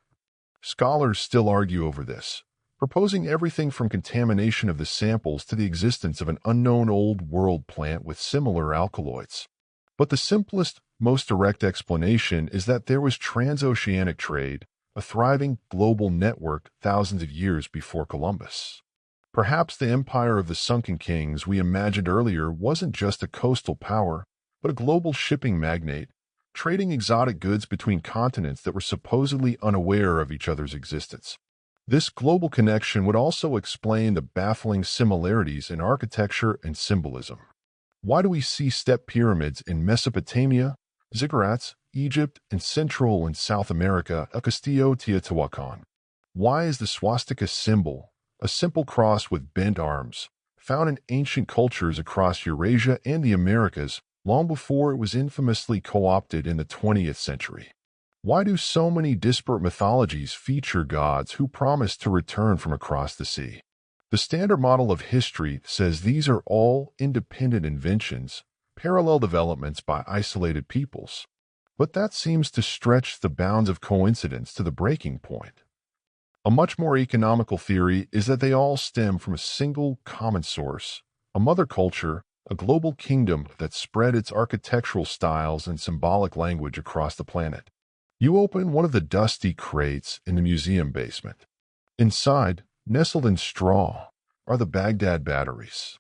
Scholars still argue over this, proposing everything from contamination of the samples to the existence of an unknown Old World plant with similar alkaloids. But the simplest, most direct explanation is that there was transoceanic trade, a thriving global network thousands of years before Columbus. Perhaps the empire of the sunken kings we imagined earlier wasn't just a coastal power, but a global shipping magnate, trading exotic goods between continents that were supposedly unaware of each other's existence. This global connection would also explain the baffling similarities in architecture and symbolism. Why do we see step pyramids in Mesopotamia, ziggurats, Egypt, and Central and South America, El Castillo Teotihuacan? Why is the swastika symbol, a simple cross with bent arms, found in ancient cultures across Eurasia and the Americas long before it was infamously co-opted in the 20th century? Why do so many disparate mythologies feature gods who promise to return from across the sea? The standard model of history says these are all independent inventions, parallel developments by isolated peoples. But that seems to stretch the bounds of coincidence to the breaking point. A much more economical theory is that they all stem from a single common source, a mother culture, a global kingdom that spread its architectural styles and symbolic language across the planet. You open one of the dusty crates in the museum basement. Inside, nestled in straw, are the Baghdad batteries.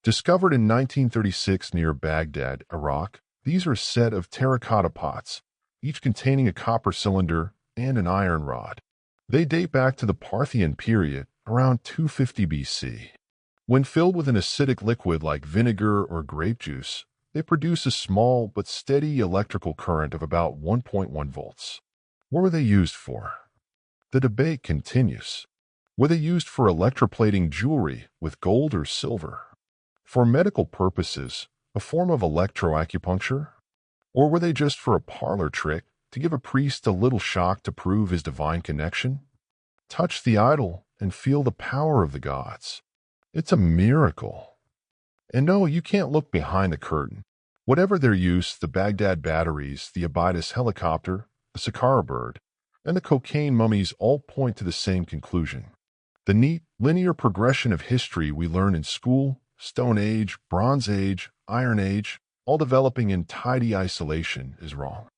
Discovered in 1936 near Baghdad, Iraq, these are a set of terracotta pots, each containing a copper cylinder and an iron rod. They date back to the Parthian period, around 250 BC. When filled with an acidic liquid like vinegar or grape juice, they produce a small but steady electrical current of about 1.1 volts. What were they used for? The debate continues. Were they used for electroplating jewelry with gold or silver? For medical purposes, a form of electroacupuncture? Or were they just for a parlor trick to give a priest a little shock to prove his divine connection? Touch the idol and feel the power of the gods. It's a miracle. And no, you can't look behind the curtain. Whatever their use, the Baghdad batteries, the Abydos helicopter, the Saqqara bird, and the cocaine mummies all point to the same conclusion. The neat, linear progression of history we learn in school, Stone Age, Bronze Age, Iron Age, all developing in tidy isolation, is wrong.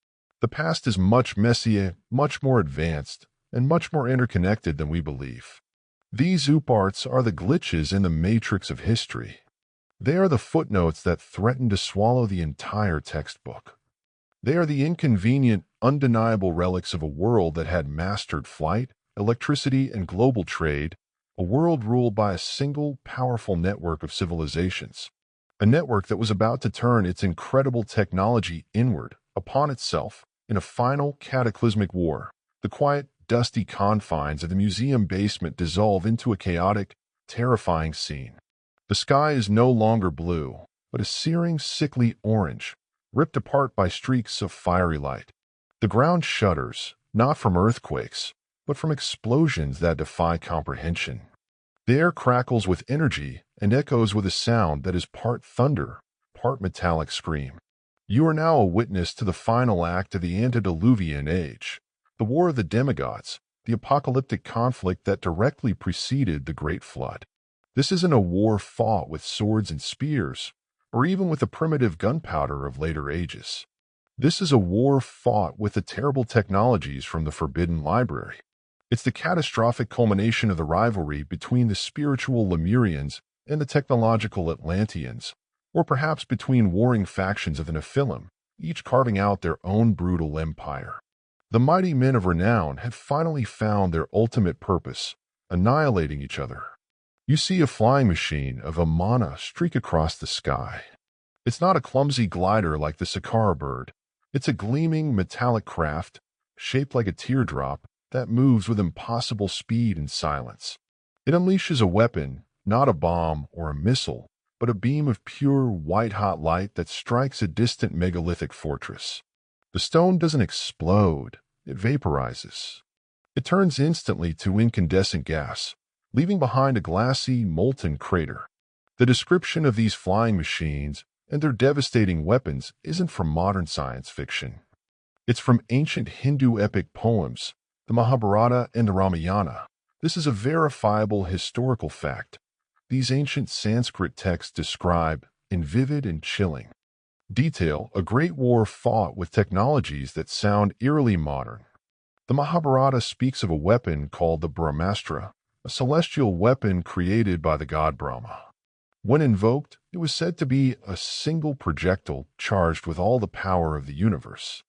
The past is much messier, much more advanced, and much more interconnected than we believe. These ooparts are the glitches in the matrix of history. They are the footnotes that threaten to swallow the entire textbook. They are the inconvenient, undeniable relics of a world that had mastered flight, electricity, and global trade, a world ruled by a single, powerful network of civilizations. A network that was about to turn its incredible technology inward, upon itself, in a final, cataclysmic war. The quiet, dusty confines of the museum basement dissolve into a chaotic, terrifying scene. The sky is no longer blue, but a searing, sickly orange, ripped apart by streaks of fiery light. The ground shudders, not from earthquakes, but from explosions that defy comprehension. The air crackles with energy and echoes with a sound that is part thunder, part metallic scream. You are now a witness to the final act of the antediluvian age, the War of the Demigods, the apocalyptic conflict that directly preceded the Great Flood. This isn't a war fought with swords and spears, or even with the primitive gunpowder of later ages. This is a war fought with the terrible technologies from the Forbidden Library. It's the catastrophic culmination of the rivalry between the spiritual Lemurians and the technological Atlanteans, or perhaps between warring factions of the Nephilim, each carving out their own brutal empire. The mighty men of renown had finally found their ultimate purpose, annihilating each other. You see a flying machine of Amana streak across the sky. It's not a clumsy glider like the Sakara bird. It's a gleaming, metallic craft, shaped like a teardrop, that moves with impossible speed and silence. It unleashes a weapon, not a bomb or a missile, but a beam of pure, white-hot light that strikes a distant megalithic fortress. The stone doesn't explode, it vaporizes. It turns instantly to incandescent gas, leaving behind a glassy, molten crater. The description of these flying machines and their devastating weapons isn't from modern science fiction. It's from ancient Hindu epic poems, the Mahabharata and the Ramayana. This is a verifiable historical fact. These ancient Sanskrit texts describe, in vivid and chilling detail, a great war fought with technologies that sound eerily modern. The Mahabharata speaks of a weapon called the Brahmastra, a celestial weapon created by the god Brahma. When invoked, it was said to be a single projectile charged with all the power of the universe.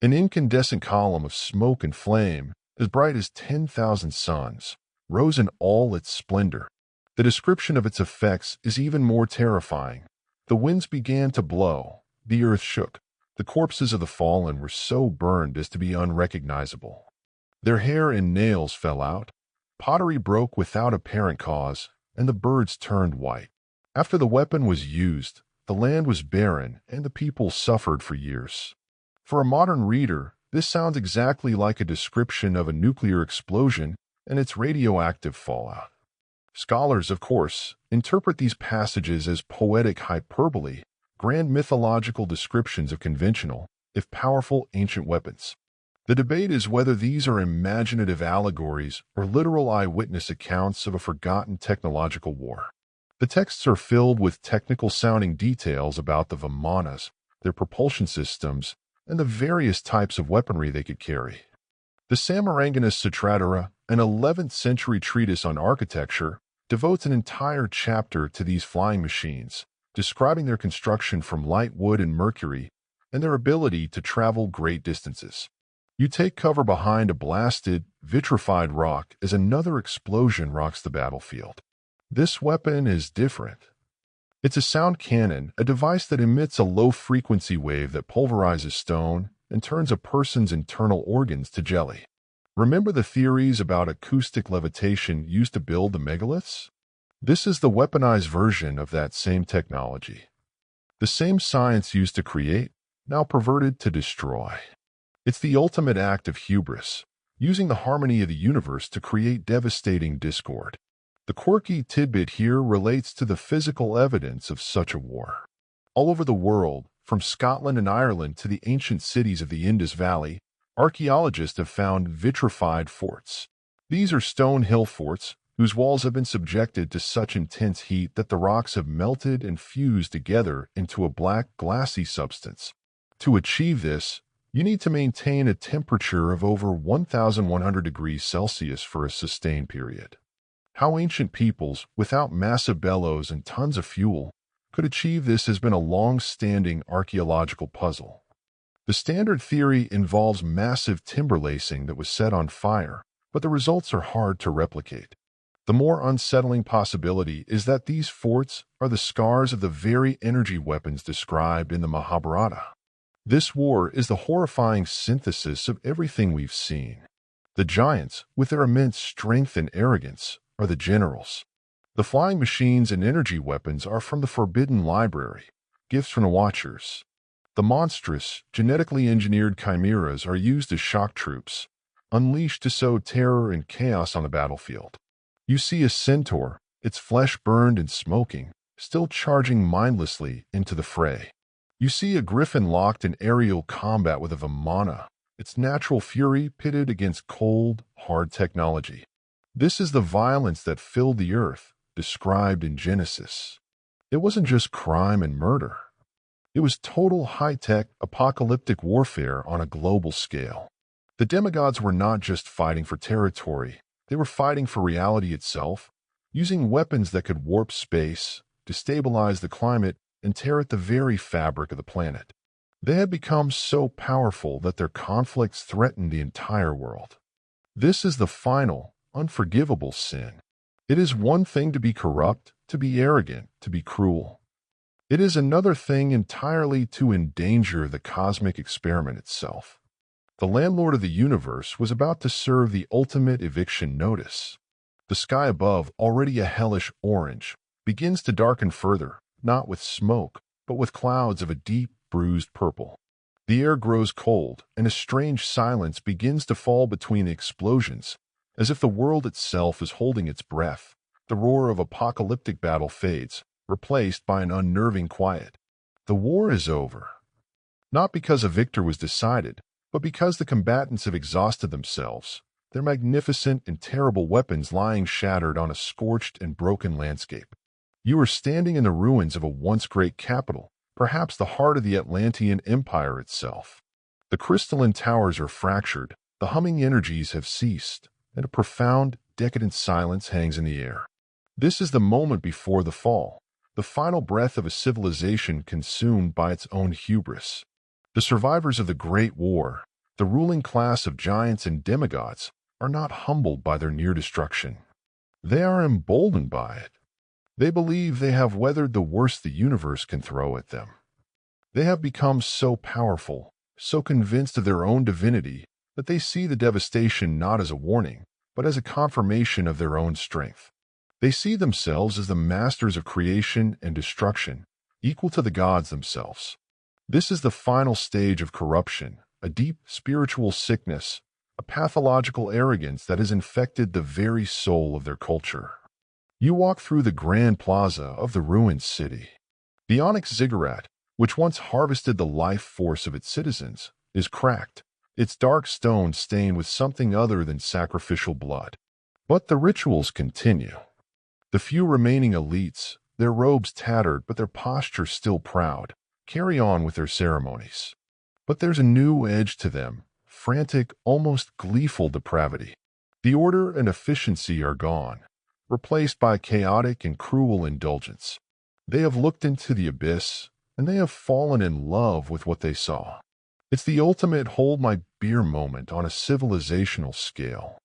An incandescent column of smoke and flame, as bright as 10,000 suns, rose in all its splendor. The description of its effects is even more terrifying. The winds began to blow, the earth shook. The corpses of the fallen were so burned as to be unrecognizable. Their hair and nails fell out, pottery broke without apparent cause, and the birds turned white. After the weapon was used, the land was barren and the people suffered for years. For a modern reader, this sounds exactly like a description of a nuclear explosion and its radioactive fallout. Scholars, of course, interpret these passages as poetic hyperbole, grand mythological descriptions of conventional, if powerful, ancient weapons. The debate is whether these are imaginative allegories or literal eyewitness accounts of a forgotten technological war. The texts are filled with technical-sounding details about the Vimanas, their propulsion systems, and the various types of weaponry they could carry. The Samaranganas Sutradhara, an 11th-century treatise on architecture, devotes an entire chapter to these flying machines, describing their construction from light wood and mercury and their ability to travel great distances. You take cover behind a blasted, vitrified rock as another explosion rocks the battlefield. This weapon is different. It's a sound cannon, a device that emits a low-frequency wave that pulverizes stone and turns a person's internal organs to jelly. Remember the theories about acoustic levitation used to build the megaliths? This is the weaponized version of that same technology. The same science used to create, now perverted to destroy. It's the ultimate act of hubris, using the harmony of the universe to create devastating discord. The quirky tidbit here relates to the physical evidence of such a war. All over the world, from Scotland and Ireland to the ancient cities of the Indus Valley, archaeologists have found vitrified forts. These are stone hill forts whose walls have been subjected to such intense heat that the rocks have melted and fused together into a black, glassy substance. To achieve this, You need to maintain a temperature of over 1,100 degrees Celsius for a sustained period. How ancient peoples, without massive bellows and tons of fuel, could achieve this has been a long-standing archaeological puzzle. The standard theory involves massive timber lacing that was set on fire, but the results are hard to replicate. The more unsettling possibility is that these forts are the scars of the very energy weapons described in the Mahabharata. This war is the horrifying synthesis of everything we've seen. The giants, with their immense strength and arrogance, are the generals. The flying machines and energy weapons are from the Forbidden Library, gifts from the Watchers. The monstrous, genetically engineered chimeras are used as shock troops, unleashed to sow terror and chaos on the battlefield. You see a centaur, its flesh burned and smoking, still charging mindlessly into the fray. You see a griffin locked in aerial combat with a Vimana, its natural fury pitted against cold, hard technology. This is the violence that filled the earth, described in Genesis. It wasn't just crime and murder. It was total high-tech, apocalyptic warfare on a global scale. The demigods were not just fighting for territory. They were fighting for reality itself, using weapons that could warp space, destabilize the climate, and tear at the very fabric of the planet. They had become so powerful that their conflicts threatened the entire world. This is the final, unforgivable sin. It is one thing to be corrupt, to be arrogant, to be cruel. It is another thing entirely to endanger the cosmic experiment itself. The landlord of the universe was about to serve the ultimate eviction notice. The sky above, already a hellish orange, begins to darken further, not with smoke, but with clouds of a deep, bruised purple. The air grows cold, and a strange silence begins to fall between the explosions, as if the world itself is holding its breath. The roar of apocalyptic battle fades, replaced by an unnerving quiet. The war is over. Not because a victor was decided, but because the combatants have exhausted themselves, their magnificent and terrible weapons lying shattered on a scorched and broken landscape. You are standing in the ruins of a once great capital, perhaps the heart of the Atlantean Empire itself. The crystalline towers are fractured, the humming energies have ceased, and a profound, decadent silence hangs in the air. This is the moment before the fall, the final breath of a civilization consumed by its own hubris. The survivors of the Great War, the ruling class of giants and demigods, are not humbled by their near destruction. They are emboldened by it. They believe they have weathered the worst the universe can throw at them. They have become so powerful, so convinced of their own divinity, that they see the devastation not as a warning, but as a confirmation of their own strength. They see themselves as the masters of creation and destruction, equal to the gods themselves. This is the final stage of corruption, a deep spiritual sickness, a pathological arrogance that has infected the very soul of their culture. You walk through the grand plaza of the ruined city. The onyx ziggurat, which once harvested the life force of its citizens, is cracked, its dark stone stained with something other than sacrificial blood. But the rituals continue. The few remaining elites, their robes tattered but their posture still proud, carry on with their ceremonies. But there's a new edge to them, frantic, almost gleeful depravity. The order and efficiency are gone, replaced by chaotic and cruel indulgence. They have looked into the abyss, and they have fallen in love with what they saw. It's the ultimate hold my beer moment on a civilizational scale.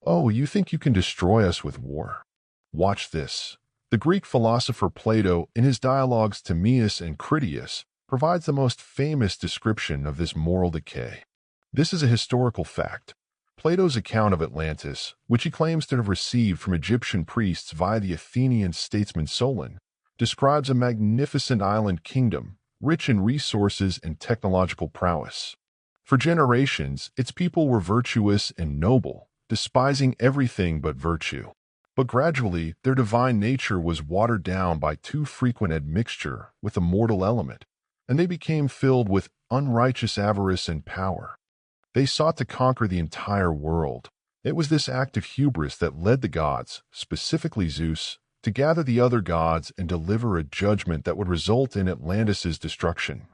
Oh, you think you can destroy us with war? Watch this. The Greek philosopher Plato, in his dialogues Timaeus and Critias, provides the most famous description of this moral decay. This is a historical fact. Plato's account of Atlantis, which he claims to have received from Egyptian priests via the Athenian statesman Solon, describes a magnificent island kingdom, rich in resources and technological prowess. For generations, its people were virtuous and noble, despising everything but virtue. But gradually, their divine nature was watered down by too frequent admixture with a mortal element, and they became filled with unrighteous avarice and power. They sought to conquer the entire world. It was this act of hubris that led the gods, specifically Zeus, to gather the other gods and deliver a judgment that would result in Atlantis' destruction.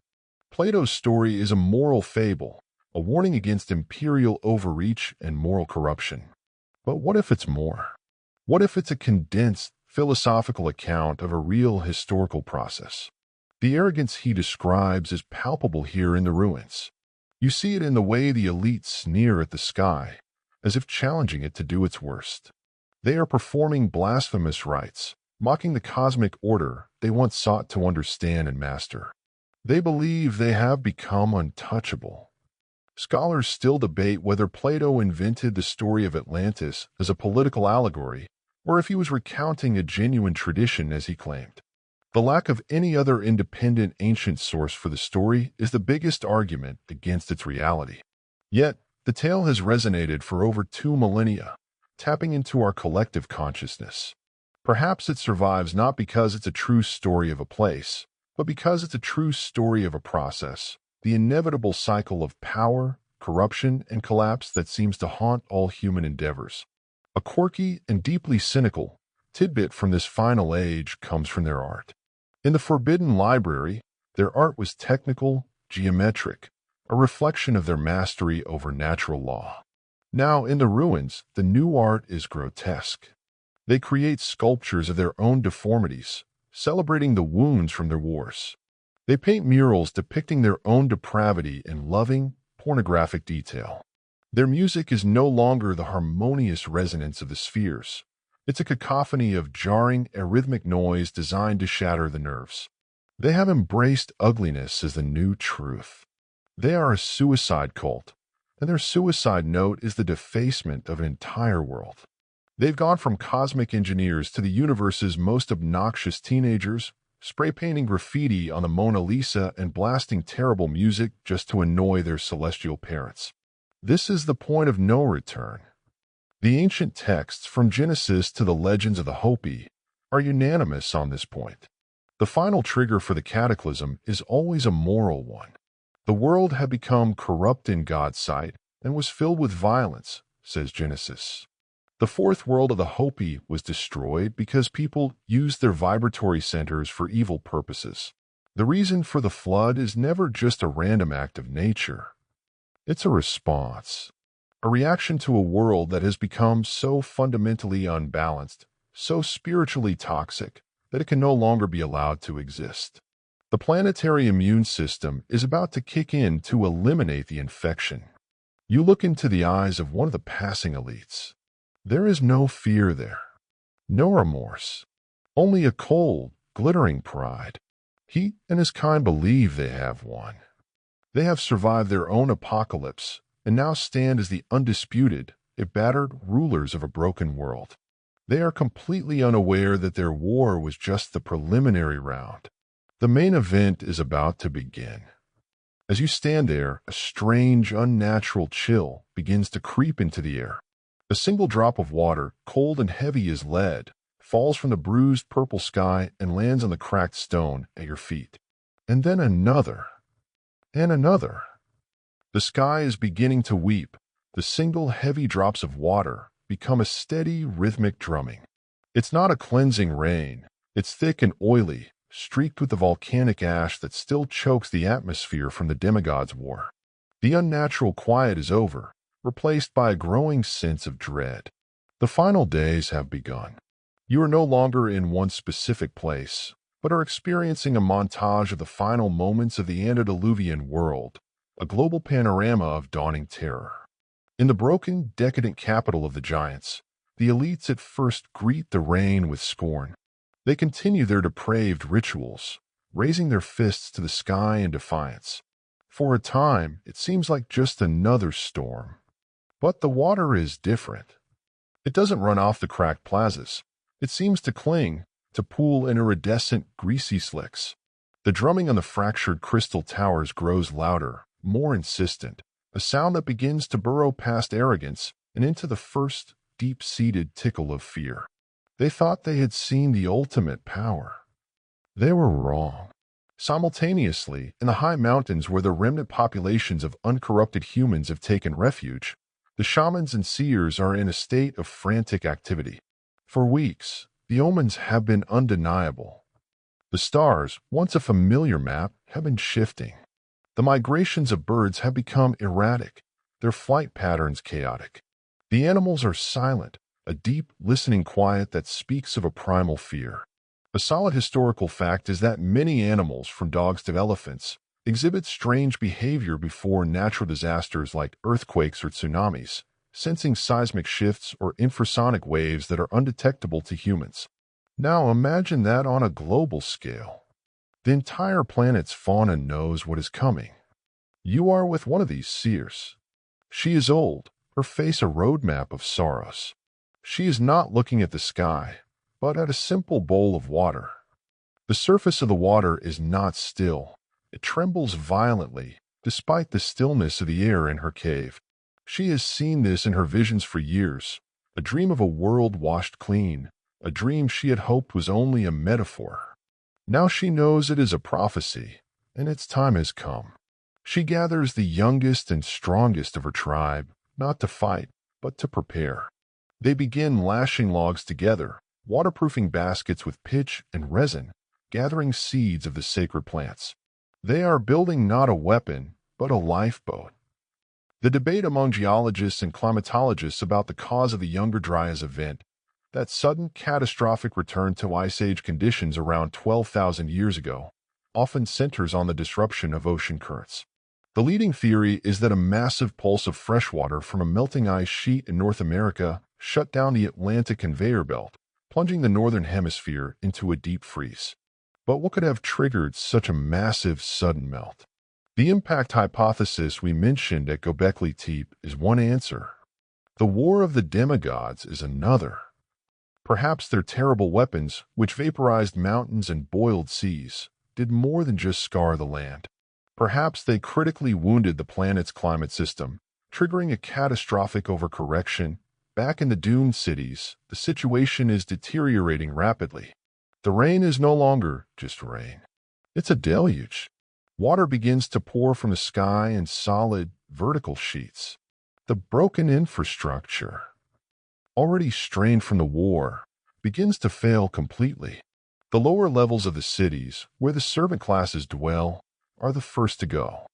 Plato's story is a moral fable, a warning against imperial overreach and moral corruption. But what if it's more? What if it's a condensed, philosophical account of a real historical process? The arrogance he describes is palpable here in the ruins. You see it in the way the elite sneer at the sky, as if challenging it to do its worst. They are performing blasphemous rites, mocking the cosmic order they once sought to understand and master. They believe they have become untouchable. Scholars still debate whether Plato invented the story of Atlantis as a political allegory, or if he was recounting a genuine tradition as he claimed. The lack of any other independent ancient source for the story is the biggest argument against its reality. Yet, the tale has resonated for over 2 millennia, tapping into our collective consciousness. Perhaps it survives not because it's a true story of a place, but because it's a true story of a process, the inevitable cycle of power, corruption, and collapse that seems to haunt all human endeavors. A quirky and deeply cynical tidbit from this final age comes from their art. In the Forbidden Library, their art was technical, geometric, a reflection of their mastery over natural law. Now, in the ruins, the new art is grotesque. They create sculptures of their own deformities, celebrating the wounds from their wars. They paint murals depicting their own depravity in loving, pornographic detail. Their music is no longer the harmonious resonance of the spheres. It's a cacophony of jarring, arrhythmic noise designed to shatter the nerves. They have embraced ugliness as the new truth. They are a suicide cult, and their suicide note is the defacement of an entire world. They've gone from cosmic engineers to the universe's most obnoxious teenagers, spray painting graffiti on the Mona Lisa and blasting terrible music just to annoy their celestial parents. This is the point of no return. The ancient texts, from Genesis to the legends of the Hopi, are unanimous on this point. The final trigger for the cataclysm is always a moral one. The world had become corrupt in God's sight and was filled with violence, says Genesis. The fourth world of the Hopi was destroyed because people used their vibratory centers for evil purposes. The reason for the flood is never just a random act of nature. It's a response, a reaction to a world that has become so fundamentally unbalanced, so spiritually toxic, that it can no longer be allowed to exist. The planetary immune system is about to kick in to eliminate the infection. You look into the eyes of one of the passing elites. There is no fear there, no remorse, only a cold, glittering pride. He and his kind believe they have won. They have survived their own apocalypse and now stand as the undisputed, if battered, rulers of a broken world. They are completely unaware that their war was just the preliminary round. The main event is about to begin. As you stand there, a strange, unnatural chill begins to creep into the air. A single drop of water, cold and heavy as lead, falls from the bruised purple sky and lands on the cracked stone at your feet. And then another, and another. The sky is beginning to weep. The single heavy drops of water become a steady, rhythmic drumming. It's not a cleansing rain. It's thick and oily, streaked with the volcanic ash that still chokes the atmosphere from the demigod's war. The unnatural quiet is over, replaced by a growing sense of dread. The final days have begun. You are no longer in one specific place, but are experiencing a montage of the final moments of the antediluvian world, a global panorama of dawning terror. In the broken, decadent capital of the giants, the elites at first greet the rain with scorn. They continue their depraved rituals, raising their fists to the sky in defiance. For a time, it seems like just another storm. But the water is different. It doesn't run off the cracked plazas. It seems to cling, to pool in iridescent, greasy slicks. The drumming on the fractured crystal towers grows louder, more insistent, a sound that begins to burrow past arrogance and into the first, deep-seated tickle of fear. They thought they had seen the ultimate power. They were wrong. Simultaneously, in the high mountains where the remnant populations of uncorrupted humans have taken refuge, the shamans and seers are in a state of frantic activity. For weeks, the omens have been undeniable. The stars, once a familiar map, have been shifting. The migrations of birds have become erratic, their flight patterns chaotic. The animals are silent, a deep, listening quiet that speaks of a primal fear. A solid historical fact is that many animals, from dogs to elephants, exhibit strange behavior before natural disasters like earthquakes or tsunamis, sensing seismic shifts or infrasonic waves that are undetectable to humans. Now imagine that on a global scale. The entire planet's fauna knows what is coming. You are with one of these seers. She is old, her face a roadmap of sorrows. She is not looking at the sky, but at a simple bowl of water. The surface of the water is not still. It trembles violently, despite the stillness of the air in her cave. She has seen this in her visions for years, a dream of a world washed clean, a dream she had hoped was only a metaphor. Now she knows it is a prophecy, and its time has come. She gathers the youngest and strongest of her tribe, not to fight, but to prepare. They begin lashing logs together, waterproofing baskets with pitch and resin, gathering seeds of the sacred plants. They are building not a weapon, but a lifeboat. The debate among geologists and climatologists about the cause of the Younger Dryas event, that sudden catastrophic return to Ice Age conditions around 12,000 years ago, often centers on the disruption of ocean currents. The leading theory is that a massive pulse of freshwater from a melting ice sheet in North America shut down the Atlantic conveyor belt, plunging the northern hemisphere into a deep freeze. But what could have triggered such a massive sudden melt? The impact hypothesis we mentioned at Göbekli Tepe is one answer. The War of the Demigods is another. Perhaps their terrible weapons, which vaporized mountains and boiled seas, did more than just scar the land. Perhaps they critically wounded the planet's climate system, triggering a catastrophic overcorrection. Back in the doomed cities, the situation is deteriorating rapidly. The rain is no longer just rain. It's a deluge. Water begins to pour from the sky in solid, vertical sheets. The broken infrastructure, already strained from the war, begins to fail completely. The lower levels of the cities, where the servant classes dwell, are the first to go.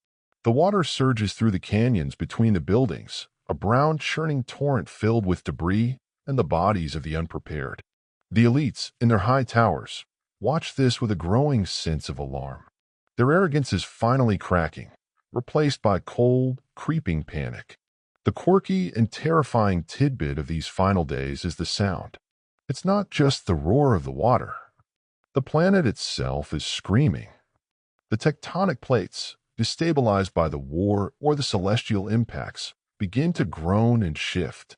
The water surges through the canyons between the buildings, a brown churning torrent filled with debris and the bodies of the unprepared. The elites, in their high towers, watch this with a growing sense of alarm. Their arrogance is finally cracking, replaced by cold, creeping panic. The quirky and terrifying tidbit of these final days is the sound. It's not just the roar of the water. The planet itself is screaming. The tectonic plates, destabilized by the war or the celestial impacts, begin to groan and shift.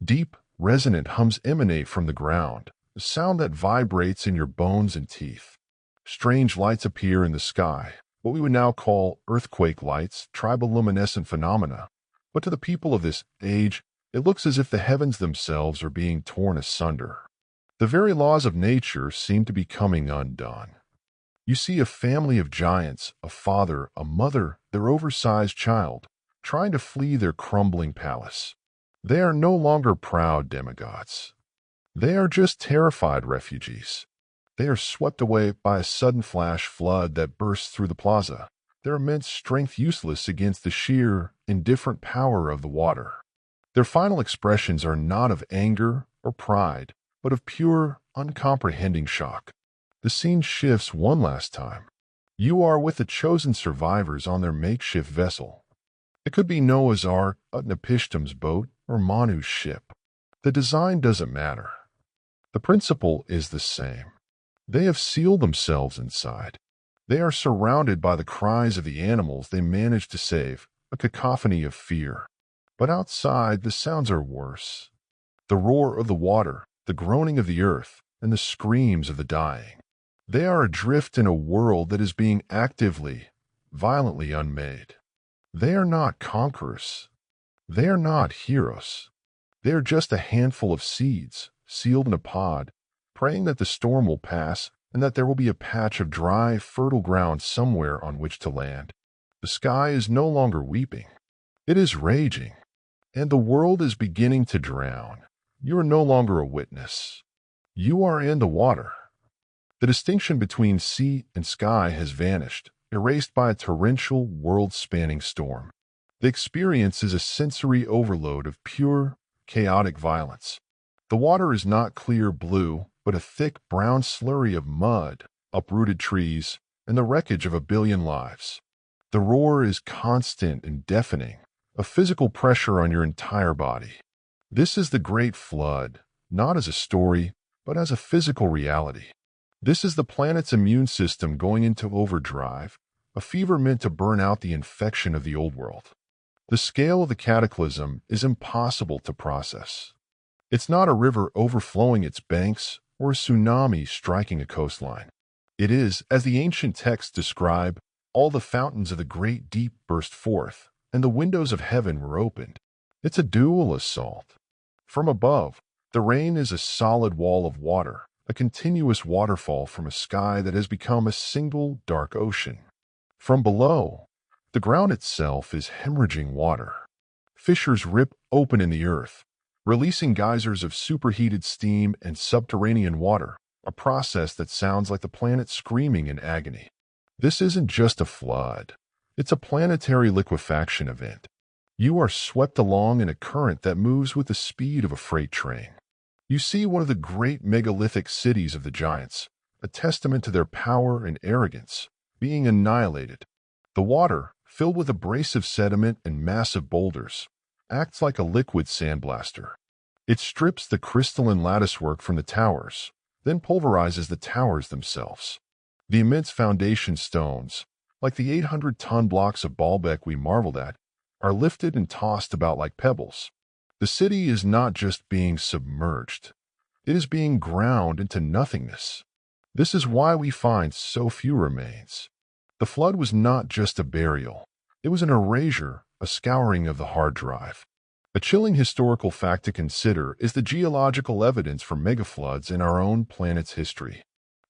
Deep, resonant hums emanate from the ground, a sound that vibrates in your bones and teeth. Strange lights appear in the sky, what we would now call earthquake lights, triboluminescent phenomena. But to the people of this age, it looks as if the heavens themselves are being torn asunder. The very laws of nature seem to be coming undone. You see a family of giants, a father, a mother, their oversized child, trying to flee their crumbling palace. They are no longer proud demigods. They are just terrified refugees. They are swept away by a sudden flash flood that bursts through the plaza, their immense strength useless against the sheer, indifferent power of the water. Their final expressions are not of anger or pride, but of pure, uncomprehending shock. The scene shifts one last time. You are with the chosen survivors on their makeshift vessel. It could be Noah's Ark, Utnapishtim's boat, or Manu's ship. The design doesn't matter. The principle is the same. They have sealed themselves inside. They are surrounded by the cries of the animals they managed to save, a cacophony of fear. But outside, the sounds are worse. The roar of the water, the groaning of the earth, and the screams of the dying. They are adrift in a world that is being actively, violently unmade. They are not conquerors. They are not heroes. They are just a handful of seeds, sealed in a pod, praying that the storm will pass and that there will be a patch of dry, fertile ground somewhere on which to land. The sky is no longer weeping. It is raging, and the world is beginning to drown. You are no longer a witness. You are in the water. The distinction between sea and sky has vanished, erased by a torrential, world-spanning storm. The experience is a sensory overload of pure, chaotic violence. The water is not clear blue, but a thick brown slurry of mud, uprooted trees, and the wreckage of a billion lives. The roar is constant and deafening, a physical pressure on your entire body. This is the Great Flood, not as a story, but as a physical reality. This is the planet's immune system going into overdrive, a fever meant to burn out the infection of the old world. The scale of the cataclysm is impossible to process. It's not a river overflowing its banks or a tsunami striking a coastline. It is, as the ancient texts describe, all the fountains of the great deep burst forth, and the windows of heaven were opened. It's a dual assault. From above, the rain is a solid wall of water, a continuous waterfall from a sky that has become a single dark ocean. From below, the ground itself is hemorrhaging water. Fissures rip open in the earth, releasing geysers of superheated steam and subterranean water, a process that sounds like the planet screaming in agony. This isn't just a flood. It's a planetary liquefaction event. You are swept along in a current that moves with the speed of a freight train. You see one of the great megalithic cities of the giants, a testament to their power and arrogance, being annihilated. The water, filled with abrasive sediment and massive boulders, acts like a liquid sandblaster. It strips the crystalline latticework from the towers, then pulverizes the towers themselves. The immense foundation stones, like the 800-ton blocks of Baalbek we marveled at, are lifted and tossed about like pebbles. The city is not just being submerged. It is being ground into nothingness. This is why we find so few remains. The flood was not just a burial. It was an erasure, a scouring of the hard drive. A chilling historical fact to consider is the geological evidence for megafloods in our own planet's history.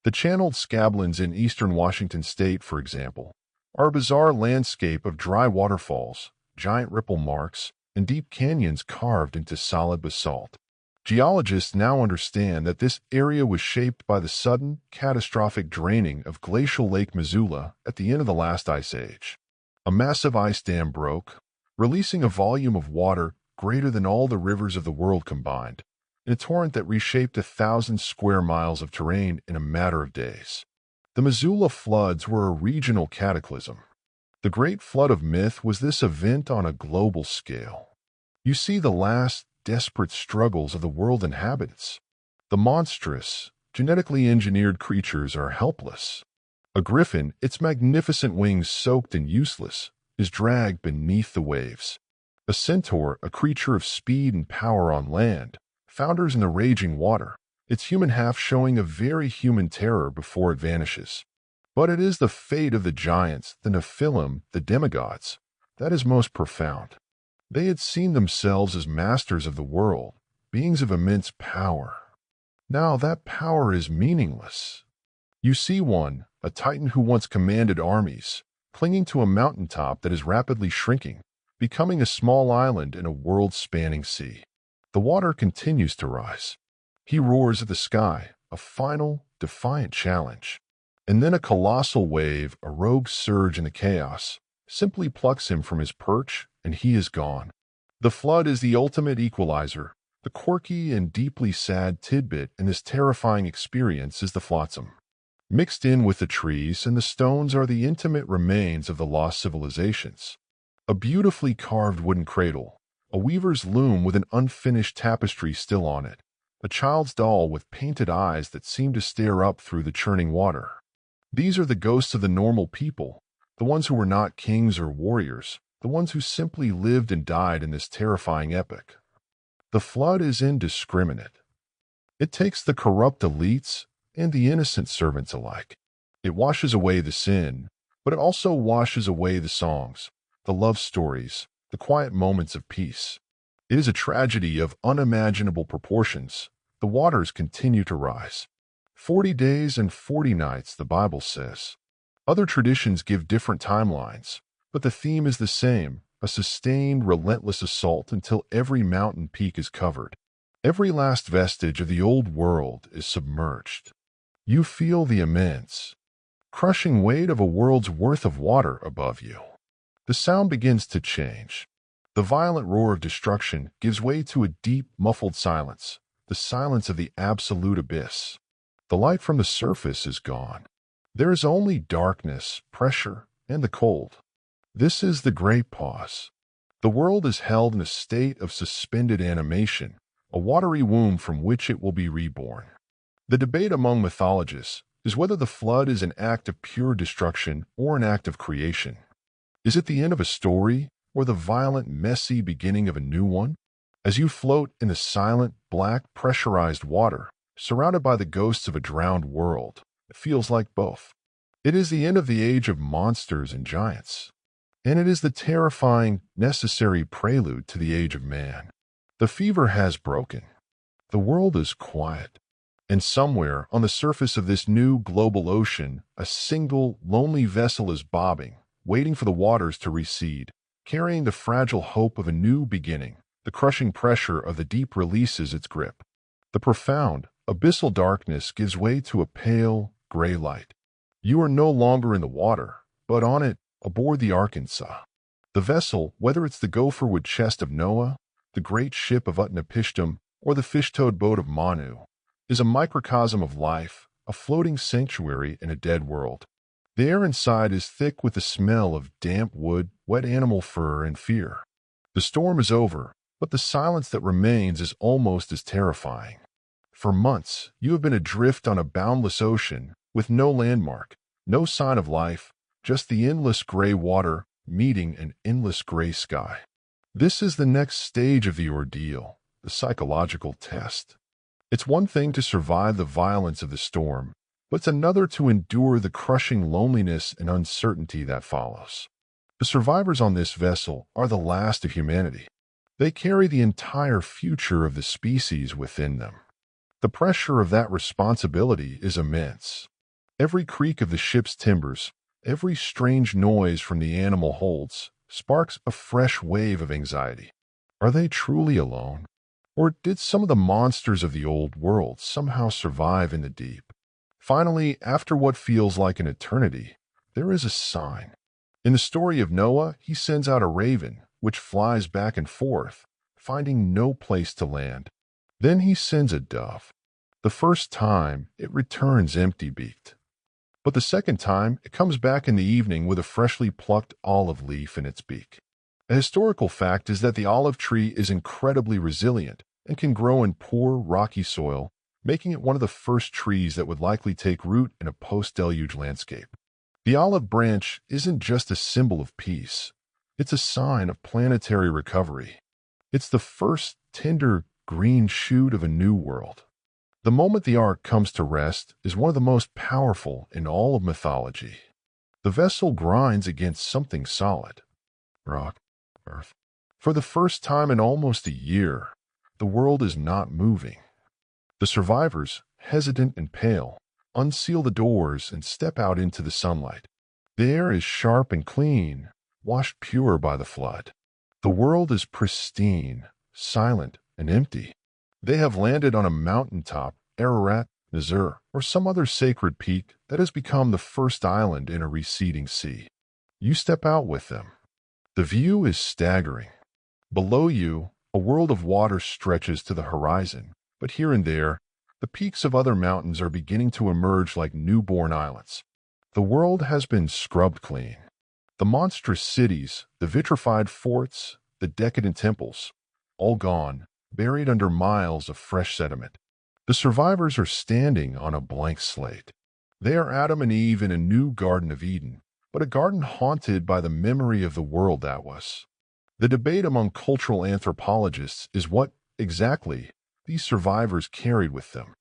The channeled scablands in eastern Washington state, for example, are a bizarre landscape of dry waterfalls, giant ripple marks, and deep canyons carved into solid basalt. Geologists now understand that this area was shaped by the sudden, catastrophic draining of glacial Lake Missoula at the end of the last ice age. A massive ice dam broke, releasing a volume of water greater than all the rivers of the world combined, in a torrent that reshaped 1,000 square miles of terrain in a matter of days. The Missoula floods were a regional cataclysm. The Great Flood of myth was this event on a global scale. You see the last, desperate struggles of the world inhabitants. The monstrous, genetically engineered creatures are helpless. A griffin, its magnificent wings soaked and useless, is dragged beneath the waves. A centaur, a creature of speed and power on land, founders in the raging water, its human half showing a very human terror before it vanishes. But it is the fate of the giants, the Nephilim, the demigods, that is most profound. They had seen themselves as masters of the world, beings of immense power. Now that power is meaningless. You see one, a titan who once commanded armies, clinging to a mountaintop that is rapidly shrinking, becoming a small island in a world-spanning sea. The water continues to rise. He roars at the sky, a final, defiant challenge. And then a colossal wave, a rogue surge in the chaos, simply plucks him from his perch, and he is gone. The flood is the ultimate equalizer. The quirky and deeply sad tidbit in this terrifying experience is the flotsam. Mixed in with the trees and the stones are the intimate remains of the lost civilizations. A beautifully carved wooden cradle, a weaver's loom with an unfinished tapestry still on it, a child's doll with painted eyes that seem to stare up through the churning water. These are the ghosts of the normal people, the ones who were not kings or warriors, the ones who simply lived and died in this terrifying epoch. The flood is indiscriminate. It takes the corrupt elites and the innocent servants alike. It washes away the sin, but it also washes away the songs, the love stories, the quiet moments of peace. It is a tragedy of unimaginable proportions. The waters continue to rise. 40 days and 40 nights, the Bible says. Other traditions give different timelines, but the theme is the same, a sustained, relentless assault until every mountain peak is covered. Every last vestige of the old world is submerged. You feel the immense, crushing weight of a world's worth of water above you. The sound begins to change. The violent roar of destruction gives way to a deep, muffled silence, the silence of the absolute abyss. The light from the surface is gone. There is only darkness, pressure, and the cold. This is the great pause. The world is held in a state of suspended animation, a watery womb from which it will be reborn. The debate among mythologists is whether the flood is an act of pure destruction or an act of creation. Is it the end of a story or the violent, messy beginning of a new one? As you float in the silent, black, pressurized water, surrounded by the ghosts of a drowned world, it feels like both. It is the end of the age of monsters and giants, and it is the terrifying, necessary prelude to the age of man. The fever has broken. The world is quiet. And somewhere on the surface of this new global ocean, a single, lonely vessel is bobbing, waiting for the waters to recede, carrying the fragile hope of a new beginning. The crushing pressure of the deep releases its grip. The profound, abyssal darkness gives way to a pale, gray light. You are no longer in the water, but on it, aboard the Arkansas. The vessel, whether it's the gopherwood chest of Noah, the great ship of Utnapishtim, or the fish-toed boat of Manu, is a microcosm of life, a floating sanctuary in a dead world. The air inside is thick with the smell of damp wood, wet animal fur, and fear. The storm is over, but the silence that remains is almost as terrifying. For months, you have been adrift on a boundless ocean, with no landmark, no sign of life, just the endless gray water meeting an endless gray sky. This is the next stage of the ordeal, the psychological test. It's one thing to survive the violence of the storm, but it's another to endure the crushing loneliness and uncertainty that follows. The survivors on this vessel are the last of humanity. They carry the entire future of the species within them. The pressure of that responsibility is immense. Every creak of the ship's timbers, every strange noise from the animal holds, sparks a fresh wave of anxiety. Are they truly alone? Or did some of the monsters of the old world somehow survive in the deep? Finally, after what feels like an eternity, there is a sign. In the story of Noah, he sends out a raven, which flies back and forth, finding no place to land. Then he sends a dove. The first time, it returns empty-beaked. But the second time, it comes back in the evening with a freshly plucked olive leaf in its beak. A historical fact is that the olive tree is incredibly resilient and can grow in poor, rocky soil, making it one of the first trees that would likely take root in a post-deluge landscape. The olive branch isn't just a symbol of peace. It's a sign of planetary recovery. It's the first tender, green shoot of a new world. The moment the ark comes to rest is one of the most powerful in all of mythology. The vessel grinds against something solid. Rock, earth. For the first time in almost a year, the world is not moving. The survivors, hesitant and pale, unseal the doors and step out into the sunlight. The air is sharp and clean, washed pure by the flood. The world is pristine, silent, and empty. They have landed on a mountaintop, Ararat, Nazur, or some other sacred peak that has become the first island in a receding sea. You step out with them. The view is staggering. Below you, a world of water stretches to the horizon, but here and there, the peaks of other mountains are beginning to emerge like newborn islands. The world has been scrubbed clean. The monstrous cities, the vitrified forts, the decadent temples, all gone, buried under miles of fresh sediment. The survivors are standing on a blank slate. They are Adam and Eve in a new Garden of Eden, but a garden haunted by the memory of the world that was. The debate among cultural anthropologists is what, exactly, these survivors carried with them.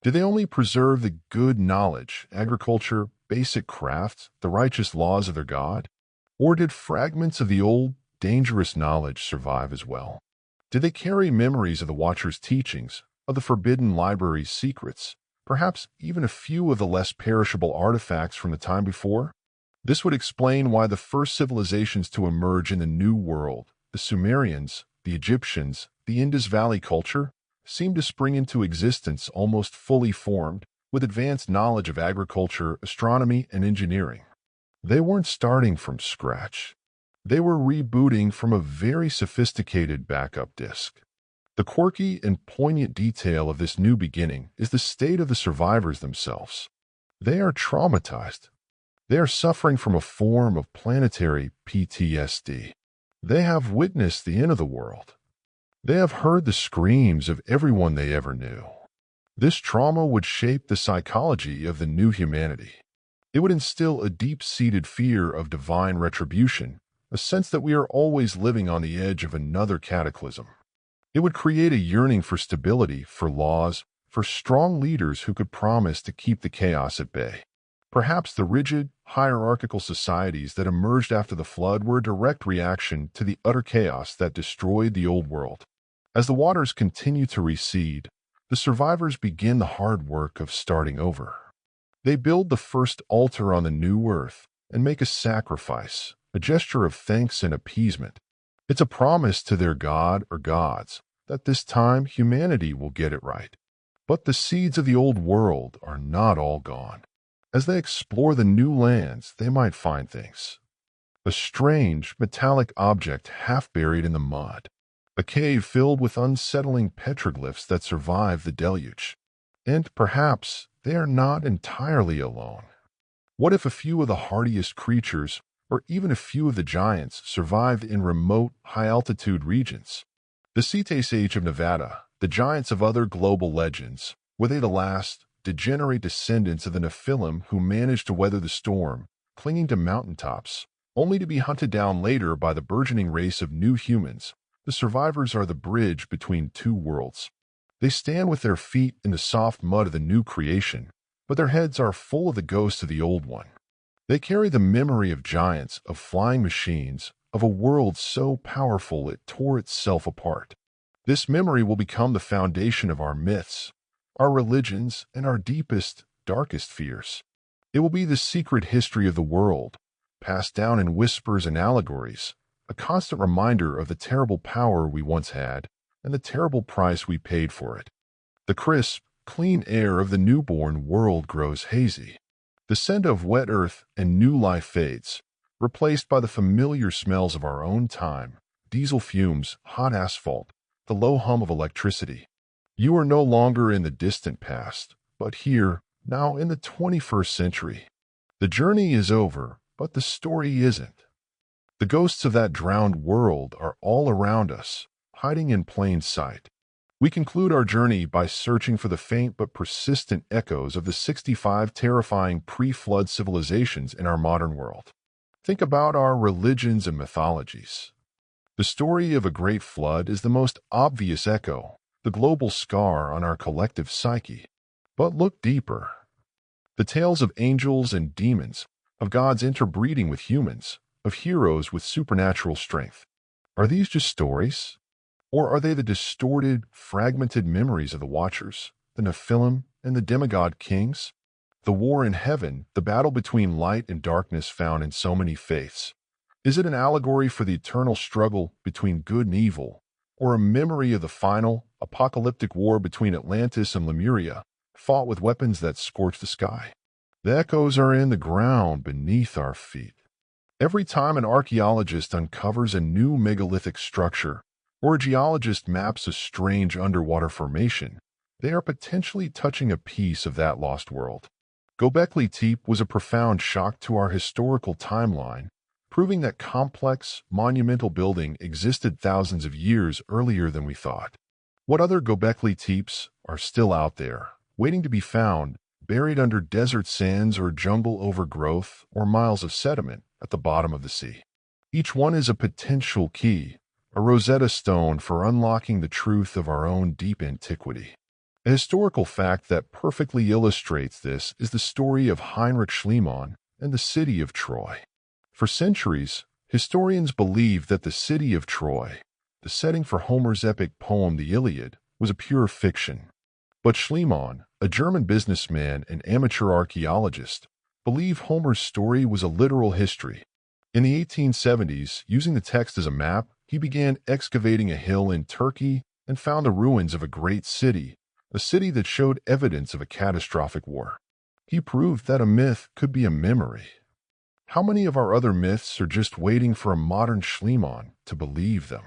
Did they only preserve the good knowledge, agriculture, basic crafts, the righteous laws of their God? Or did fragments of the old, dangerous knowledge survive as well? Did they carry memories of the Watcher's teachings, of the forbidden library's secrets, perhaps even a few of the less perishable artifacts from the time before? This would explain why the first civilizations to emerge in the New World, the Sumerians, the Egyptians, the Indus Valley culture, seemed to spring into existence almost fully formed, with advanced knowledge of agriculture, astronomy, and engineering. They weren't starting from scratch. They were rebooting from a very sophisticated backup disk. The quirky and poignant detail of this new beginning is the state of the survivors themselves. They are traumatized. They are suffering from a form of planetary PTSD. They have witnessed the end of the world. They have heard the screams of everyone they ever knew. This trauma would shape the psychology of the new humanity. It would instill a deep-seated fear of divine retribution, a sense that we are always living on the edge of another cataclysm. It would create a yearning for stability, for laws, for strong leaders who could promise to keep the chaos at bay. Perhaps the rigid, hierarchical societies that emerged after the flood were a direct reaction to the utter chaos that destroyed the old world. As the waters continue to recede, the survivors begin the hard work of starting over. They build the first altar on the new earth and make a sacrifice, a gesture of thanks and appeasement. It's a promise to their god or gods that this time humanity will get it right. But the seeds of the old world are not all gone. As they explore the new lands, they might find things. A strange, metallic object half buried in the mud. A cave filled with unsettling petroglyphs that survived the deluge. And perhaps they are not entirely alone. What if a few of the hardiest creatures, or even a few of the giants, survived in remote, high-altitude regions? The Cites Age of Nevada, the giants of other global legends, were they the last, degenerate descendants of the Nephilim who managed to weather the storm, clinging to mountaintops, only to be hunted down later by the burgeoning race of new humans? The survivors are the bridge between two worlds. They stand with their feet in the soft mud of the new creation, but their heads are full of the ghosts of the old one. They carry the memory of giants, of flying machines, of a world so powerful it tore itself apart. This memory will become the foundation of our myths, our religions, and our deepest, darkest fears. It will be the secret history of the world, passed down in whispers and allegories, a constant reminder of the terrible power we once had and the terrible price we paid for it. The crisp, clean air of the newborn world grows hazy. The scent of wet earth and new life fades, replaced by the familiar smells of our own time, diesel fumes, hot asphalt, the low hum of electricity. You are no longer in the distant past, but here, now in the 21st century. The journey is over, but the story isn't. The ghosts of that drowned world are all around us, hiding in plain sight. We conclude our journey by searching for the faint but persistent echoes of the 65 terrifying pre-flood civilizations in our modern world. Think about our religions and mythologies. The story of a great flood is the most obvious echo, the global scar on our collective psyche. But look deeper. The tales of angels and demons, of gods interbreeding with humans, of heroes with supernatural strength. Are these just stories? Or are they the distorted, fragmented memories of the Watchers, the Nephilim, and the demigod kings? The war in heaven, the battle between light and darkness found in so many faiths. Is it an allegory for the eternal struggle between good and evil, or a memory of the final, apocalyptic war between Atlantis and Lemuria, fought with weapons that scorch the sky? The echoes are in the ground beneath our feet. Every time an archaeologist uncovers a new megalithic structure, or a geologist maps a strange underwater formation, they are potentially touching a piece of that lost world. Göbekli Tepe was a profound shock to our historical timeline, proving that complex, monumental building existed thousands of years earlier than we thought. What other Göbekli Tepes are still out there, waiting to be found, buried under desert sands or jungle overgrowth or miles of sediment at the bottom of the sea? Each one is a potential key, a Rosetta Stone for unlocking the truth of our own deep antiquity. A historical fact that perfectly illustrates this is the story of Heinrich Schliemann and the city of Troy. For centuries, historians believed that the city of Troy, the setting for Homer's epic poem The Iliad, was a pure fiction. But Schliemann, a German businessman and amateur archaeologist, believed Homer's story was a literal history. In the 1870s, using the text as a map, he began excavating a hill in Turkey and found the ruins of a great city, a city that showed evidence of a catastrophic war. He proved that a myth could be a memory. How many of our other myths are just waiting for a modern Schliemann to believe them?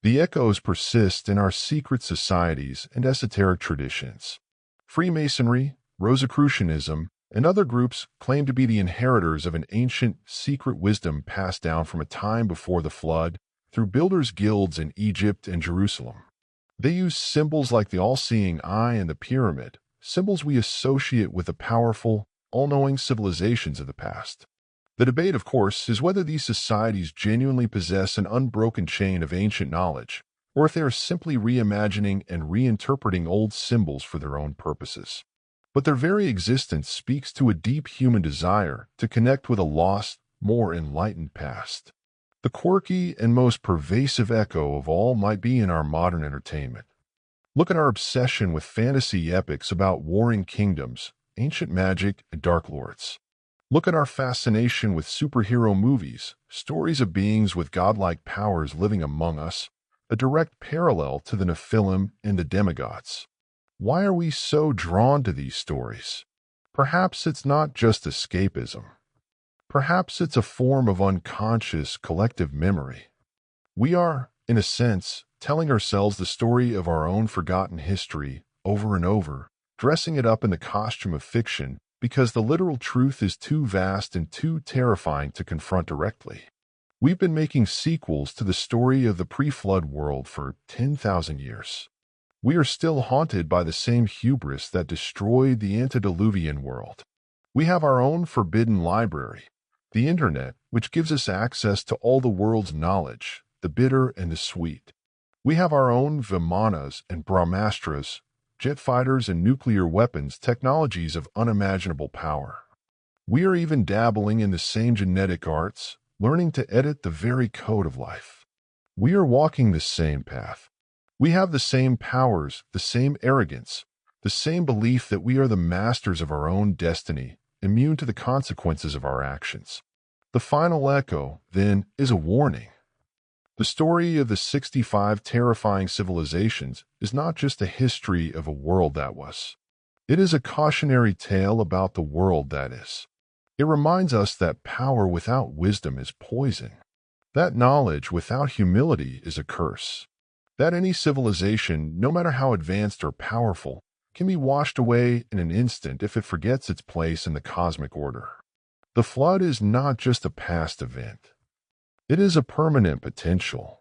The echoes persist in our secret societies and esoteric traditions. Freemasonry, Rosicrucianism, and other groups claim to be the inheritors of an ancient, secret wisdom passed down from a time before the flood through builders' guilds in Egypt and Jerusalem. They use symbols like the all-seeing eye and the pyramid, symbols we associate with the powerful, all-knowing civilizations of the past. The debate, of course, is whether these societies genuinely possess an unbroken chain of ancient knowledge, or if they are simply reimagining and reinterpreting old symbols for their own purposes. But their very existence speaks to a deep human desire to connect with a lost, more enlightened past. The quirky and most pervasive echo of all might be in our modern entertainment. Look at our obsession with fantasy epics about warring kingdoms, ancient magic, and dark lords. Look at our fascination with superhero movies, stories of beings with godlike powers living among us, a direct parallel to the Nephilim and the demigods. Why are we so drawn to these stories? Perhaps it's not just escapism. Perhaps it's a form of unconscious collective memory. We are, in a sense, telling ourselves the story of our own forgotten history over and over, dressing it up in the costume of fiction because the literal truth is too vast and too terrifying to confront directly. We've been making sequels to the story of the pre-flood world for 10,000 years. We are still haunted by the same hubris that destroyed the antediluvian world. We have our own forbidden library, the internet, which gives us access to all the world's knowledge, the bitter and the sweet. We have our own Vimanas and Brahmastras, jet fighters and nuclear weapons, technologies of unimaginable power. We are even dabbling in the same genetic arts, learning to edit the very code of life. We are walking the same path. We have the same powers, the same arrogance, the same belief that we are the masters of our own destiny, immune to the consequences of our actions. The final echo, then, is a warning. The story of the 65 terrifying civilizations is not just a history of a world that was. It is a cautionary tale about the world that is. It reminds us that power without wisdom is poison, that knowledge without humility is a curse, that any civilization, no matter how advanced or powerful, can be washed away in an instant if it forgets its place in the cosmic order. The flood is not just a past event. It is a permanent potential.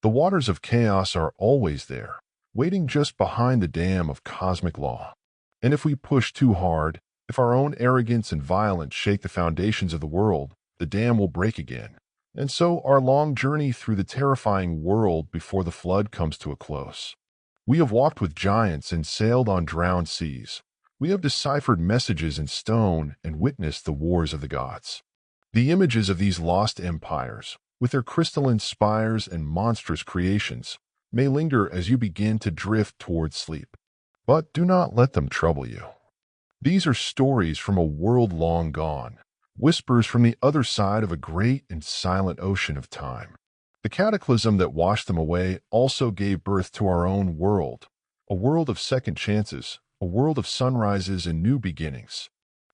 The waters of chaos are always there, waiting just behind the dam of cosmic law. And if we push too hard, if our own arrogance and violence shake the foundations of the world, the dam will break again. And so our long journey through the terrifying world before the flood comes to a close. We have walked with giants and sailed on drowned seas. We have deciphered messages in stone and witnessed the wars of the gods. The images of these lost empires, with their crystalline spires and monstrous creations, may linger as you begin to drift toward sleep. But do not let them trouble you. These are stories from a world long gone, whispers from the other side of a great and silent ocean of time. The cataclysm that washed them away also gave birth to our own world, a world of second chances, a world of sunrises and new beginnings.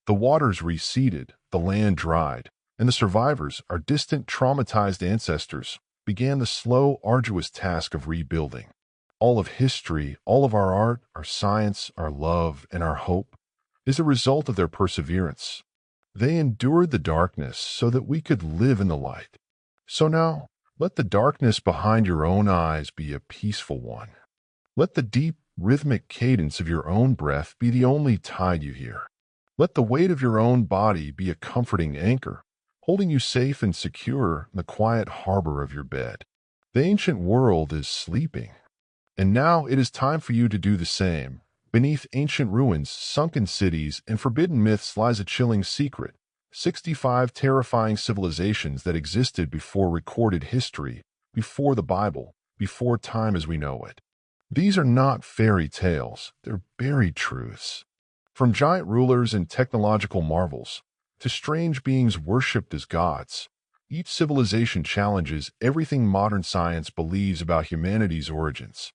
The waters receded, the land dried, and the survivors, our distant, traumatized ancestors, began the slow, arduous task of rebuilding. All of history, all of our art, our science, our love, and our hope is a result of their perseverance. They endured the darkness so that we could live in the light. So now, let the darkness behind your own eyes be a peaceful one. Let the deep, rhythmic cadence of your own breath be the only tide you hear. Let the weight of your own body be a comforting anchor, holding you safe and secure in the quiet harbor of your bed. The ancient world is sleeping, and now it is time for you to do the same. Beneath ancient ruins, sunken cities, and forbidden myths lies a chilling secret. 65 terrifying civilizations that existed before recorded history, before the Bible, before time as we know it. These are not fairy tales, they're buried truths. From giant rulers and technological marvels, to strange beings worshipped as gods, each civilization challenges everything modern science believes about humanity's origins.